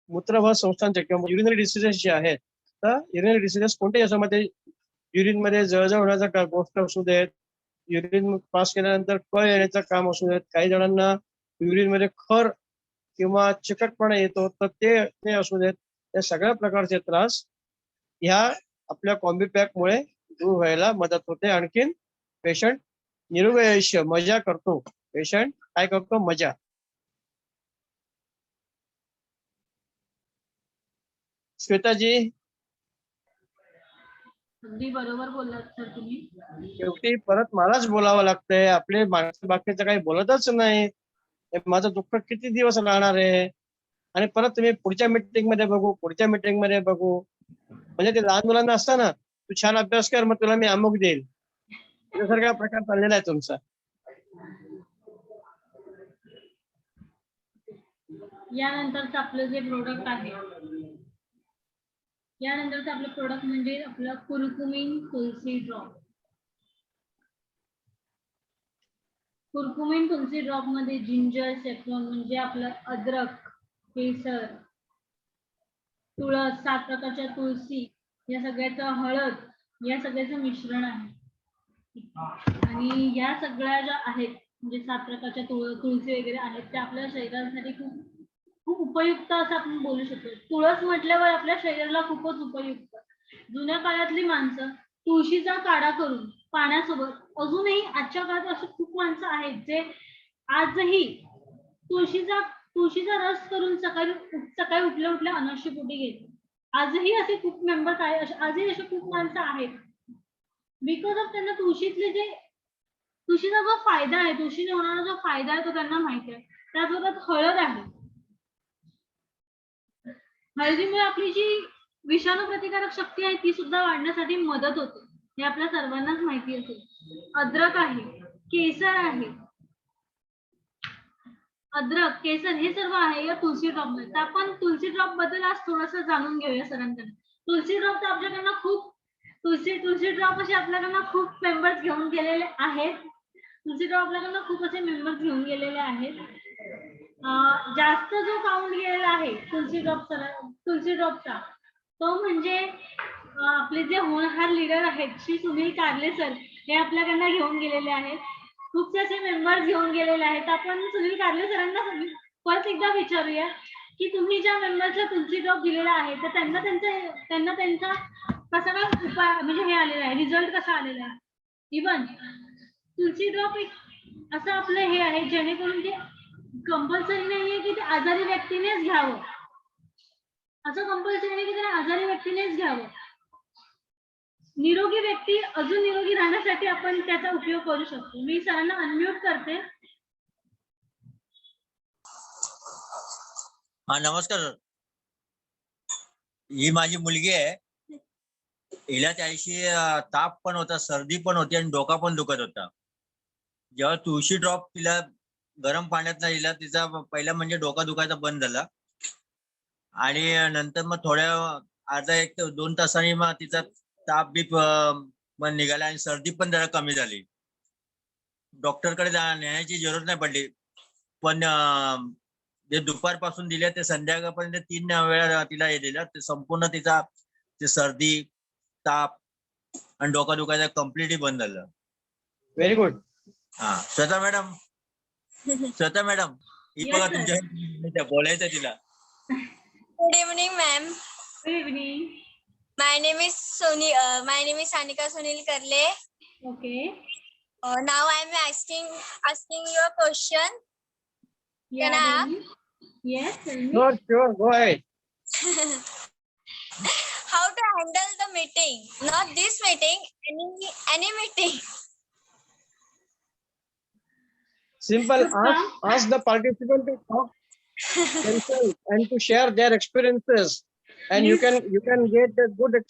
मूत्रवाहिनी संस्थांचे किंवा युरिनरी डिसीजेस जे आहेत, तर युरिनरी डिसीजेस कोणत्याही याच्यामध्ये युरिन मध्ये जळजळ होण्याचा गोष्ट असू देत, युरिन पास केल्यानंतर कळ येण्याचं काम असू देत, काही जणांना युरिन मध्ये खर किंवा चिकटपणा येतो तर ते असू देत, या सगळ्या प्रकारचे त्रास ह्या आपल्या कॉम्बी पॅक मुळे दूर व्हायला मदत होते. आणखीन पेशंट निरोगी आयुष्य मजा करतो. पेशंट काय करतो? मजा. श्वेताजी, अगदी बरोबर बोललात सर तुम्ही. शेवटी परत मलाच बोलावं लागतंय. आपले माणसं बाकीचं काही बोलतच नाही. हे माझं दुःख किती दिवस राहणार आहे? आणि परत तुम्ही पुढच्या मीटिंग मध्ये बघू, पुढच्या मीटिंग मध्ये बघू. म्हणजे ते लहान मुलांना असताना तू छान अभ्यास कर, मग तुला मी अमुक देईल, त्यासारखा प्रकार चाललेला आहे तुमचा. यानंतरच आपलं जे प्रोडक्ट आहे, यानंतरचं आपलं प्रोडक्ट म्हणजे आपलं कुरकुमीन तुलसी ड्रॉप. कुरकुमीन तुलसी ड्रॉप मध्ये जिंजर, सेफ्रॉन म्हणजे आपलं अद्रक, केसर, तुळस, 7 प्रकारच्या तुळसी, या सगळ्याचं हळद, या सगळ्याचं मिश्रण आहे. आणि या सगळ्या ज्या आहेत म्हणजे 7 प्रकारच्या तुळसी वगैरे आहेत, त्या आपल्या शरीरासाठी खूप खूप उपयुक्त असं आपण बोलू शकतो. तुळस म्हटल्यावर आपल्या शरीराला खूपच उपयुक्त. जुन्या काळातली माणसं तुळशीचा काढा करून पाण्यासोबत, अजूनही आजच्या काळात अशी खूप माणसं आहेत जे आजही तुळशीचा रस करून सकाळी उठल्या उठल्या अनर्शीपोटी घेतात. आजही असे खूप मेंबर्स आहेत, आजही अशी खूप माणसं आहेत. बिकॉज ऑफ त्यांना तुळशीचा जो फायदा आहे, तुळशीने होणारा जो फायदा आहे तो त्यांना माहिती आहे. त्याचबरोबर हळद आहे. हळदीमुळे आपली जी विषाणू प्रतिकारक शक्ती आहे ती सुद्धा वाढण्यासाठी मदत होते, हे आपल्या सर्वांनाच माहिती असेल. अद्रक आहे, केसर आहे. अद्रक, केसर हे सर्व आहे या तुळशी ड्रॉप मध्ये. तर आपण तुळशी ड्रॉप बद्दल आज थोडंसं जाणून घेऊया सरांकडे. तुळशी ड्रॉप तर आपल्याकडनं खूप तुळशी ड्रॉप असे आपल्याकडनं खूप मेंबर्स घेऊन गेलेले आहेत. तुळशी ड्रॉप आपल्याकडनं खूप असे मेंबर्स घेऊन गेलेले आहेत. जास्त जो काउंट गेलेला आहे तुळशी ड्रॉपचा तो म्हणजे आपले जे होणहार लीडर आहेत श्री सुनील कारले सर, हे आपल्याकडनं घेऊन गेलेले आहेत. खूपसे असे मेंबर्स घेऊन गेलेले आहेत. आपण सुनील कारले सरांना परत एकदा विचारूया की तुम्ही ज्या मेंबर्सला तुळशी ड्रॉप दिलेला आहे तर त्यांना त्यांचा कसा काय उपाय म्हणजे हे आलेला आहे, रिझल्ट कसा आलेला आहे. इवन तुळशी ड्रॉप एक असं आपलं हे आहे जेणेकरून ते कंपल्सरी नाहीये की ते आजारी व्यक्तीनेच घ्यावं, असं कंपल्सरी नाही की ते आजारी व्यक्तीनेच घ्यावं. निरोगी व्यक्ती अजून निरोगी राहण्यासाठी आपण त्याचा उपयोग करू शकतो. मी सरांना अनम्यूट करते. हा, नमस्कार सर. ही माझी मुलगी आहे. हिला त्यादिवशी ताप पण होता, सर्दी पण होती आणि डोका पण दुखत होता. जेव्हा तुळशी ड्रॉप तिला गरम पाण्यात दिला, तिचा पहिला म्हणजे डोका दुखायचा बंद झाला आणि नंतर मग थोड्या अर्धा 1 ते 2 तासांनी मग तिचा ताप बी पण निघाला आणि सर्दी पण जरा कमी झाली. डॉक्टरकडे नेण्याची जरूरत नाही पडली. पण जे दुपारपासून दिले ते संध्याकाळपर्यंत 3 वेळा तिला हे दिलं, ते संपूर्ण तिचा ते सर्दी, ताप आणि डोका दुखायचं कम्प्लिटली बंद झालं. Very good. हा, श्वेता मॅडम, ही बघा तुमच्या बोलायचं तिला. Good evening, ma'am. Good evening. My name is Sanika Sunil Karle. Okay. Now I am asking you a question. Can I ask? Yes, tell me. Sure, go ahead. How to handle the meeting? Not this meeting, any meeting. Simple. Ask the participant to talk themselves and to share their experiences, and you can get a good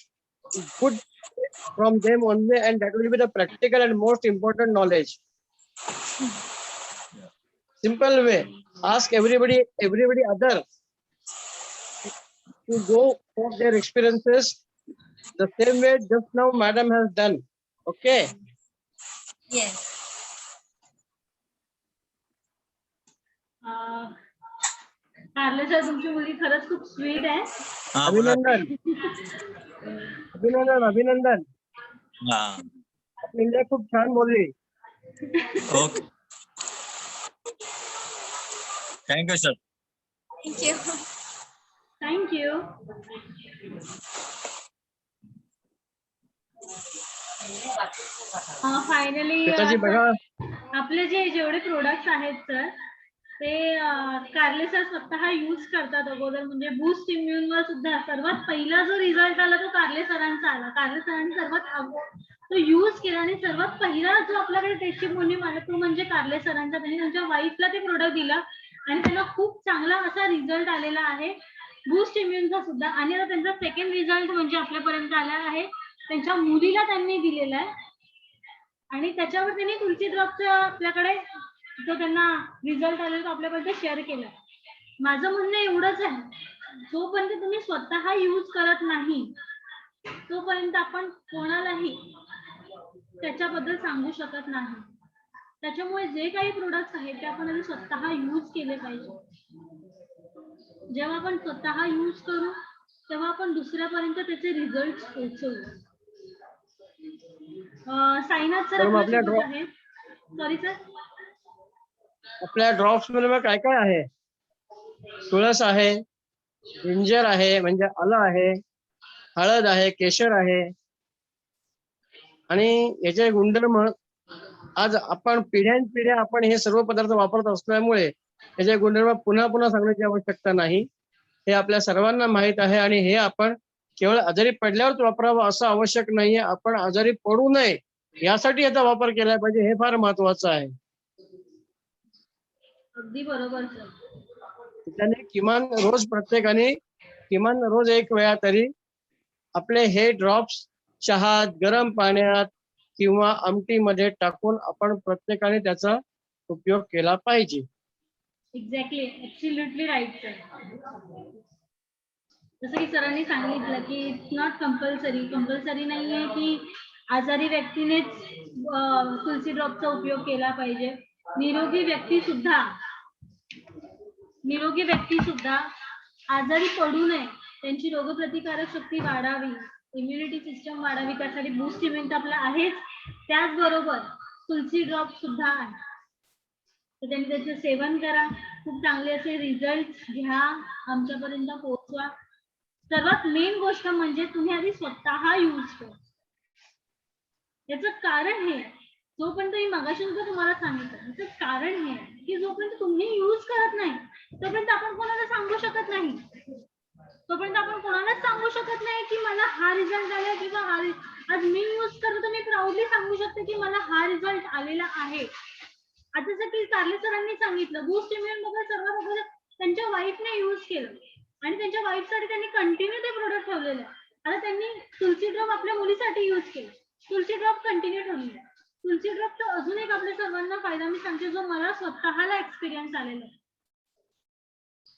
from them only, and that will be the practical and most important knowledge. Simple way. Ask everybody other to go for their experiences the same way just now madam has done. Okay. Yes. कारले सर, तुमची मुलगी खरंच खूप स्वीट आहे. हा बोला. अभिनंदन. हा आपली मुलगी खूप छान बोलली. Okay. Thank you sir. Thank you. Thank you. Finally श्वेताजी बघा, आपले जेवढे प्रोडक्ट्स आहेत सर, ते कारले सर स्वतः यूज करतात अगोदर. म्हणजे बूस्ट इम्युन वर सुद्धा सर्वात पहिला जो रिझल्ट आला तो कारले सरांचा आला. कारले सरांनी सर्वात तो यूज केला आणि सर्वात पहिला जो आपल्याकडे टेस्टिमोनियल आला तो म्हणजे कारले सरांचा. त्यांनी त्यांच्या वाईफला ते प्रोडक्ट दिलं आणि त्यांना खूप चांगला असा रिझल्ट आलेला आहे बूस्ट इम्युनचा सुद्धा. आणि आता त्यांचा सेकंड रिझल्ट म्हणजे आपल्यापर्यंत आला आहे, त्यांच्या मुलीला त्यांनी दिलेला आहे आणि त्याच्यावर त्यांनी तुलसी ड्रॉपचा आपल्याकडे जो त्यांना रिझल्ट आलेला तो आपल्यापर्यंत शेअर केला. माझं म्हणणं एवढंच आहे, जोपर्यंत तुम्ही स्वतः यूज करत नाही तोपर्यंत आपण कोणालाही त्याच्याबद्दल सांगू शकत नाही. त्याच्यामुळे जे काही प्रोडक्ट्स आहेत ते आपण आधी स्वतः यूज केले पाहिजे. जेव्हा आपण स्वतः यूज करू तेव्हा आपण दुसऱ्यापर्यंत त्याचे रिझल्ट पोहोचवू. साईनाथ सर आपल्यासोबत आहे. Sorry sir. आपल्या ड्रॉप्स मध्ये काय काय आहे? तुळस आहे, जिंजर आहे म्हणजे आलं आहे, हळद आहे, केशर आहे आणि याचे गुणधर्म आज आपण पिढ्यानपिढ्या आपण हे सर्व पदार्थ वापरत असल्यामुळे याचे गुणधर्म पुन्हा पुन्हा सांगण्याची आवश्यकता नाही. हे आपल्या सर्वांना माहित आहे आणि हे आपण केवळ आजारी पडल्यावरच वापरावं असं आवश्यक नाहीये. आपण आजारी पडू नये यासाठी याचा वापर केला पाहिजे, हे फार महत्वाचं आहे. अगदी बरोबर सर. त्याने किमान रोज प्रत्येकाने किमान रोज एक वेळा तरी आपले हे ड्रॉप्स चहात, गरम पाण्यात किंवा आमटीमध्ये टाकून आपण प्रत्येकाने त्याचा उपयोग केला पाहिजे. Exactly, absolutely right sir. जसं की सरांनी सांगितलं की इट्स नॉट कंपल्सरी नाहीये की आजारी व्यक्तीनेच तुलसी ड्रॉपचा उपयोग केला पाहिजे. निरोगी व्यक्ती सुद्धा आजारी पडू नये, त्यांची रोगप्रतिकारक शक्ती वाढावी, इम्युनिटी सिस्टम वाढावी, त्यासाठी बूस्ट इम्युन आपला आहेच, त्याचबरोबर तुलसी ड्रॉप सुद्धा आहे. तर त्यांनी त्याचे सेवन करा, खूप चांगले असे रिझल्ट घ्या, आमच्यापर्यंत पोहोचवा. सर्वात मेन गोष्ट म्हणजे तुम्ही आधी स्वतः यूज करा. याचं कारण हे, जोपर्यंत मी मगाशी सुद्धा तुम्हाला सांगितलं, याचं कारण हे की जोपर्यंत तुम्ही यूज करत नाही तोपर्यंत आपण कोणाला सांगू शकत नाही. तोपर्यंत आपण कोणालाच सांगू शकत नाही की मला हा रिझल्ट आला किंवा आज मी यूज करतो तर मी प्राऊडली सांगू शकते की मला हा रिझल्ट आलेला आहे. आता जसं की कारले सरांनी सांगितलं, बूस्ट इम्युन बघा सर्वात अगोदर त्यांच्या वाईफने यूज केलं आणि त्यांच्या वाईफसाठी त्यांनी कंटिन्यू ते प्रोडक्ट ठेवलेलं आहे. आता त्यांनी तुलसी ड्रॉप आपल्या मुलीसाठी यूज केलं, तुलसी ड्रॉप कंटिन्यू ठेवलेला. तुलसी ड्रॉपचा अजून एक आपल्या सर्वांना फायदा मी सांगते जो मला स्वतःला एक्सपिरियन्स आलेला आहे.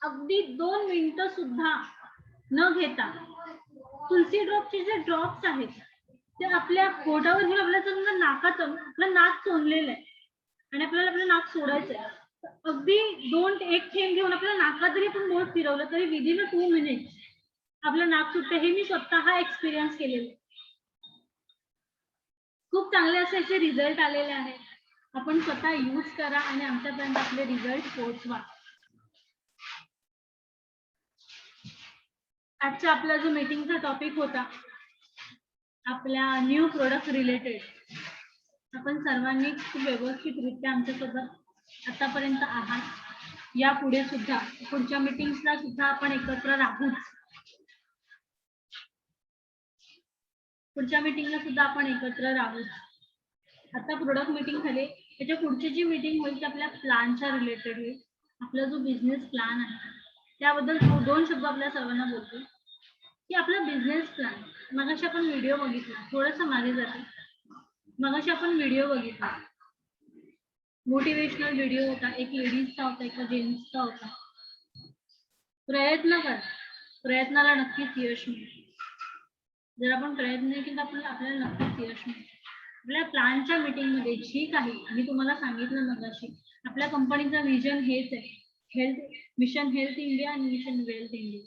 अगदी 2 मिनिटं सुद्धा न घेता तुलसी ड्रॉपचे जे ड्रॉप्स आहेत ते आपल्या पोटावर घेऊन आपल्या नाकातून आपलं नाक चोंदलेलं आहे आणि आपल्याला आपलं नाक सोडायचं आहे. अगदी 1 थेंब घेऊन आपल्या नाकात जरी आपण बोट फिरवलं तरी विदिन 2 मिनिट्स आपलं नाक सुटतं. हे मी स्वतः एक्सपिरियन्स केलेलं आहे. खूप चांगले असे रिझल्ट आलेले आहेत. आपण स्वतः यूज करा आणि आमच्यापर्यंत आपले रिझल्ट पोहोचवा. आजचा आपला जो मीटिंगचा टॉपिक होता आपल्या न्यू प्रोडक्ट रिलेटेड, आपण सर्वांनी खूप व्यवस्थितरित्या आमच्यासोबत आतापर्यंत आहात. यापुढे सुद्धा पुढच्या मीटिंग्सला सुद्धा आपण एकत्र राहूच. पुढच्या मीटिंगला सुद्धा आपण एकत्र राहूच. आता प्रोडक्ट मीटिंग झाले, त्याच्या पुढची जी मीटिंग होईल ती आपल्या प्लॅनच्या रिलेटेड होईल. आपला जो बिझनेस प्लॅन आहे त्याबद्दल 2 शब्द आपल्या सर्वांना बोलतो की आपला बिझनेस प्लॅन. मगाशी आपण व्हिडिओ बघितला, थोडंसं मागे जाते. मगाशी आपण व्हिडिओ बघितला मोटिवेशनल व्हिडिओ होता, एक लेडीजचा होता, एका जेंट्सचा होता. प्रयत्न करा, प्रयत्नाला नक्कीच यश मिळेल. जर आपण प्रयत्न केला तर आपल्याला नक्कीच यश मिळेल. आपल्या प्लॅनच्या मीटिंगमध्ये जी काही मी तुम्हाला सांगितलं मगाशी, आपल्या कंपनीचं विजन हेच आहे, मिशन हेल्थ इंडिया आणि मिशन वेल्थ इंडिया.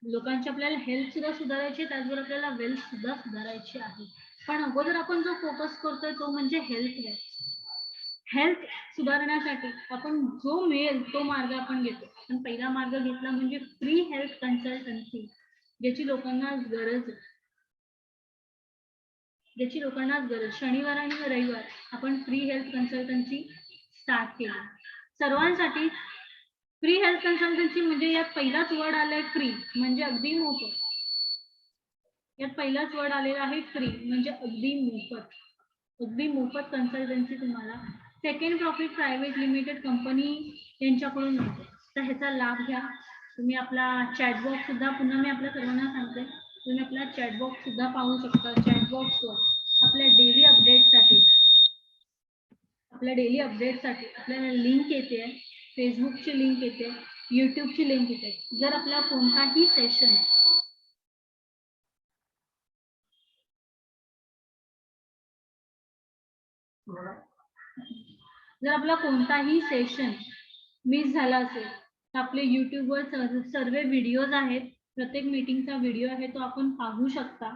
लोकांची आपल्याला हेल्थ सुद्धा सुधारायची, त्याचबरोबर आपल्याला वेल्थ सुद्धा सुधारायची आहे. पण अगोदर आपण जो फोकस करतोय तो म्हणजे हेल्थवर. हेल्थ सुधारण्यासाठी आपण जो मिळेल तो मार्ग आपण घेतो. पण पहिला मार्ग घेतला म्हणजे फ्री हेल्थ कन्सल्टन्सी, ज्याची लोकांना गरज आहे, ज्याची लोकांना गरज. शनिवार आणि रविवार आपण फ्री हेल्थ कन्सल्टन्सी स्टार्ट केली सर्वांसाठी. फ्री हेल्थ कन्सल्टन्सी म्हणजे यात पहिलाच वर्ड आलाय फ्री, म्हणजे अगदी मोफत. यात पहिलाच वर्ड आलेला आहे फ्री, म्हणजे अगदी मोफत. अगदी मोफत कन्सल्टन्सी तुम्हाला second profit private limited company यांच्याकडून मिळते. तर ह्याचा लाभ घ्या. तुम्ही आपला चॅटबॉक्स सुद्धा, पुन्हा मी आपल्या सर्वांना सांगते, तुम्ही आपला चॅटबॉक्स सुद्धा पाहू शकता. चॅटबॉक्सवर आपल्या डेली अपडेटसाठी आपल्याला लिंक येते, फेसबुकची लिंक येते, युट्यूबची लिंक येते. जर आपला कोणताही सेशन मिस झाला असेल तर आपले युट्यूबवर सर्व व्हिडिओज आहेत. प्रत्येक मीटिंगचा व्हिडिओ आहे तो आपण पाहू शकता.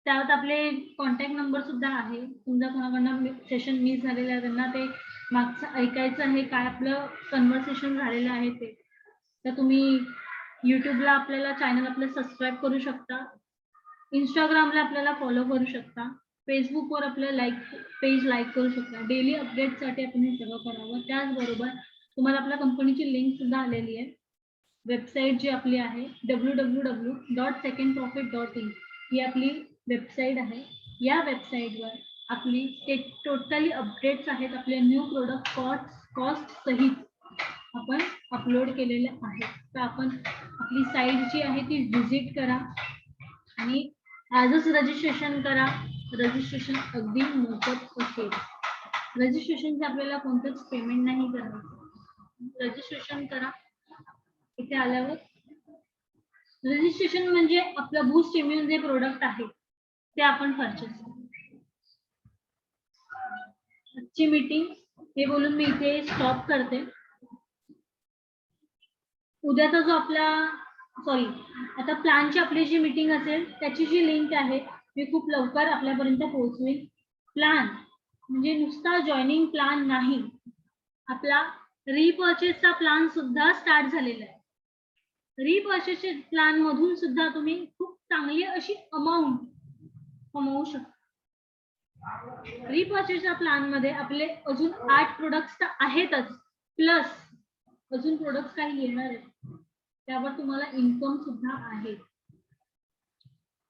त्यात आपले कॉन्टॅक्ट नंबर सुद्धा आहे. तुमचा कोणाकडनं सेशन मिस झालेलं आहे त्यांना ते मागचं ऐकायचं आहे, काय आपलं कन्व्हर्सेशन झालेलं आहे ते, तर तुम्ही युट्यूबला आपल्याला चॅनल आपलं सबस्क्राईब करू शकता, इंस्टाग्रामला आपल्याला फॉलो करू शकता, फेसबुकवर आपलं पेज लाईक करू शकता. डेली अपडेटसाठी आपण हे सगळं करावं. त्याचबरोबर तुम्हाला आपल्या कंपनीची लिंक सुद्धा आलेली आहे. वेबसाईट जी आपली आहे www.secondprofit.in ही आपली वेबसाईट आहे. या वेबसाईटवर आपली ते टोटली अपडेट्स आहेत. आपले न्यू प्रोडक्ट कॉस्ट सहित आपण अपलोड केलेले आहेत. तर आपण आपली साईट जी आहे ती व्हिजिट करा आणि आजच रजिस्ट्रेशन करा. रजिस्ट्रेशन अगदी मोफत असेल. रजिस्ट्रेशनचं आपल्याला कोणतंच पेमेंट नाही करायचं. रजिस्ट्रेशन करा. इथे आल्यावर रजिस्ट्रेशन म्हणजे आपलं बूस्ट इम्युन जे प्रोडक्ट आहे ते आपण परचेस करू. आजची मीटिंग हे बोलून मी इथे स्टॉप करते. उद्याचा जो आपला आता प्लॅनची आपली जी मीटिंग असेल त्याची जी लिंक आहे मी खूप लवकर आपल्यापर्यंत पोहोचवेल. प्लॅन म्हणजे नुसता जॉईनिंग प्लॅन नाही, आपला रिपर्चेसचा प्लॅन सुद्धा स्टार्ट झालेला आहे. रिपर्चेस प्लॅन मधून सुद्धा तुम्ही खूप चांगली अशी अमाऊंट कमवू शकता. रिपर्चेसच्या प्लॅन मध्ये आपले अजून 8 प्रोडक्ट्स तर आहेतच, प्लस अजून प्रोडक्ट्स काही येणार आहेत, त्यावर तुम्हाला इन्कम सुद्धा आहे.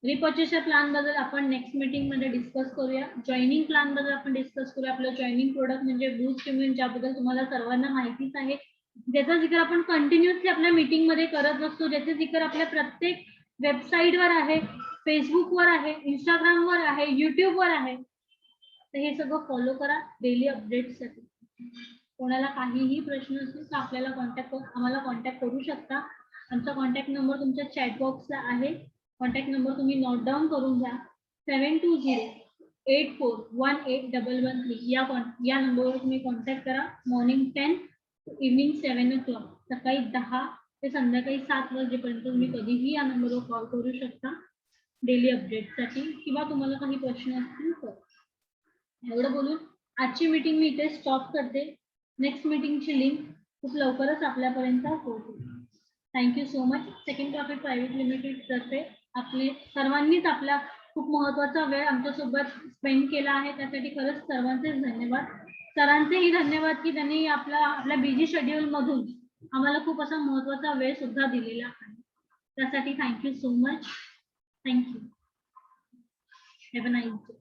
रिपर्चेसच्या प्लॅन बद्दल आपण नेक्स्ट मीटिंग मध्ये डिस्कस करूया. जॉईनिंग प्लॅन बद्दल आपण डिस्कस करूया. आपलं जॉईनिंग प्रोडक्ट म्हणजे बूस्ट इम्युन, ज्याबद्दल तुम्हाला सर्वांना माहितीच आहे, ज्याचा जिक्र आपण कंटिन्युअसली आपल्या मीटिंग मध्ये करत असतो, ज्याचा जिक्र आपल्या प्रत्येक वेबसाईटवर आहे, फेसबुकवर आहे, इंस्टाग्रामवर आहे, युट्यूबवर आहे. तर हे सगळं फॉलो करा डेली अपडेट्ससाठी. कोणाला काहीही प्रश्न असेल तर आम्हाला कॉन्टॅक्ट करू शकता. आमचा कॉन्टॅक्ट नंबर तुमच्या चॅट बॉक्सला आहे. कॉन्टॅक्ट नंबर तुम्ही नोट डाऊन करून घ्या. 7208418113 या नंबरवर तुम्ही कॉन्टॅक्ट करा. मॉर्निंग 10 इव्हनिंग 7 o'clock, सकाळी 10 ते संध्याकाळी 7 वाजेपर्यंत तुम्ही कधीही या नंबरवर कॉल करू शकता डेली अपडेटसाठी, किंवा तुम्हाला काही प्रश्न असतील तर. एवढं बोलून आजची मीटिंग मी इथे स्टॉप करते. नेक्स्ट मीटिंगची लिंक खूप लवकरच आपल्यापर्यंत पोहोचेल. Thank you so much. Second profit private limited तर्फे आपले सर्वांनीच आपला खूप महत्त्वाचा वेळ आमच्यासोबत स्पेंड केला आहे, त्यासाठी खरंच सर्वांचेच धन्यवाद. सरांचेही धन्यवाद की त्यांनी आपल्या बिझी शेड्यूल मधून आम्हाला खूप असा महत्त्वाचा वेळ सुद्धा दिलेला आहे. त्यासाठी thank you so much. Thank you. Have a nice day.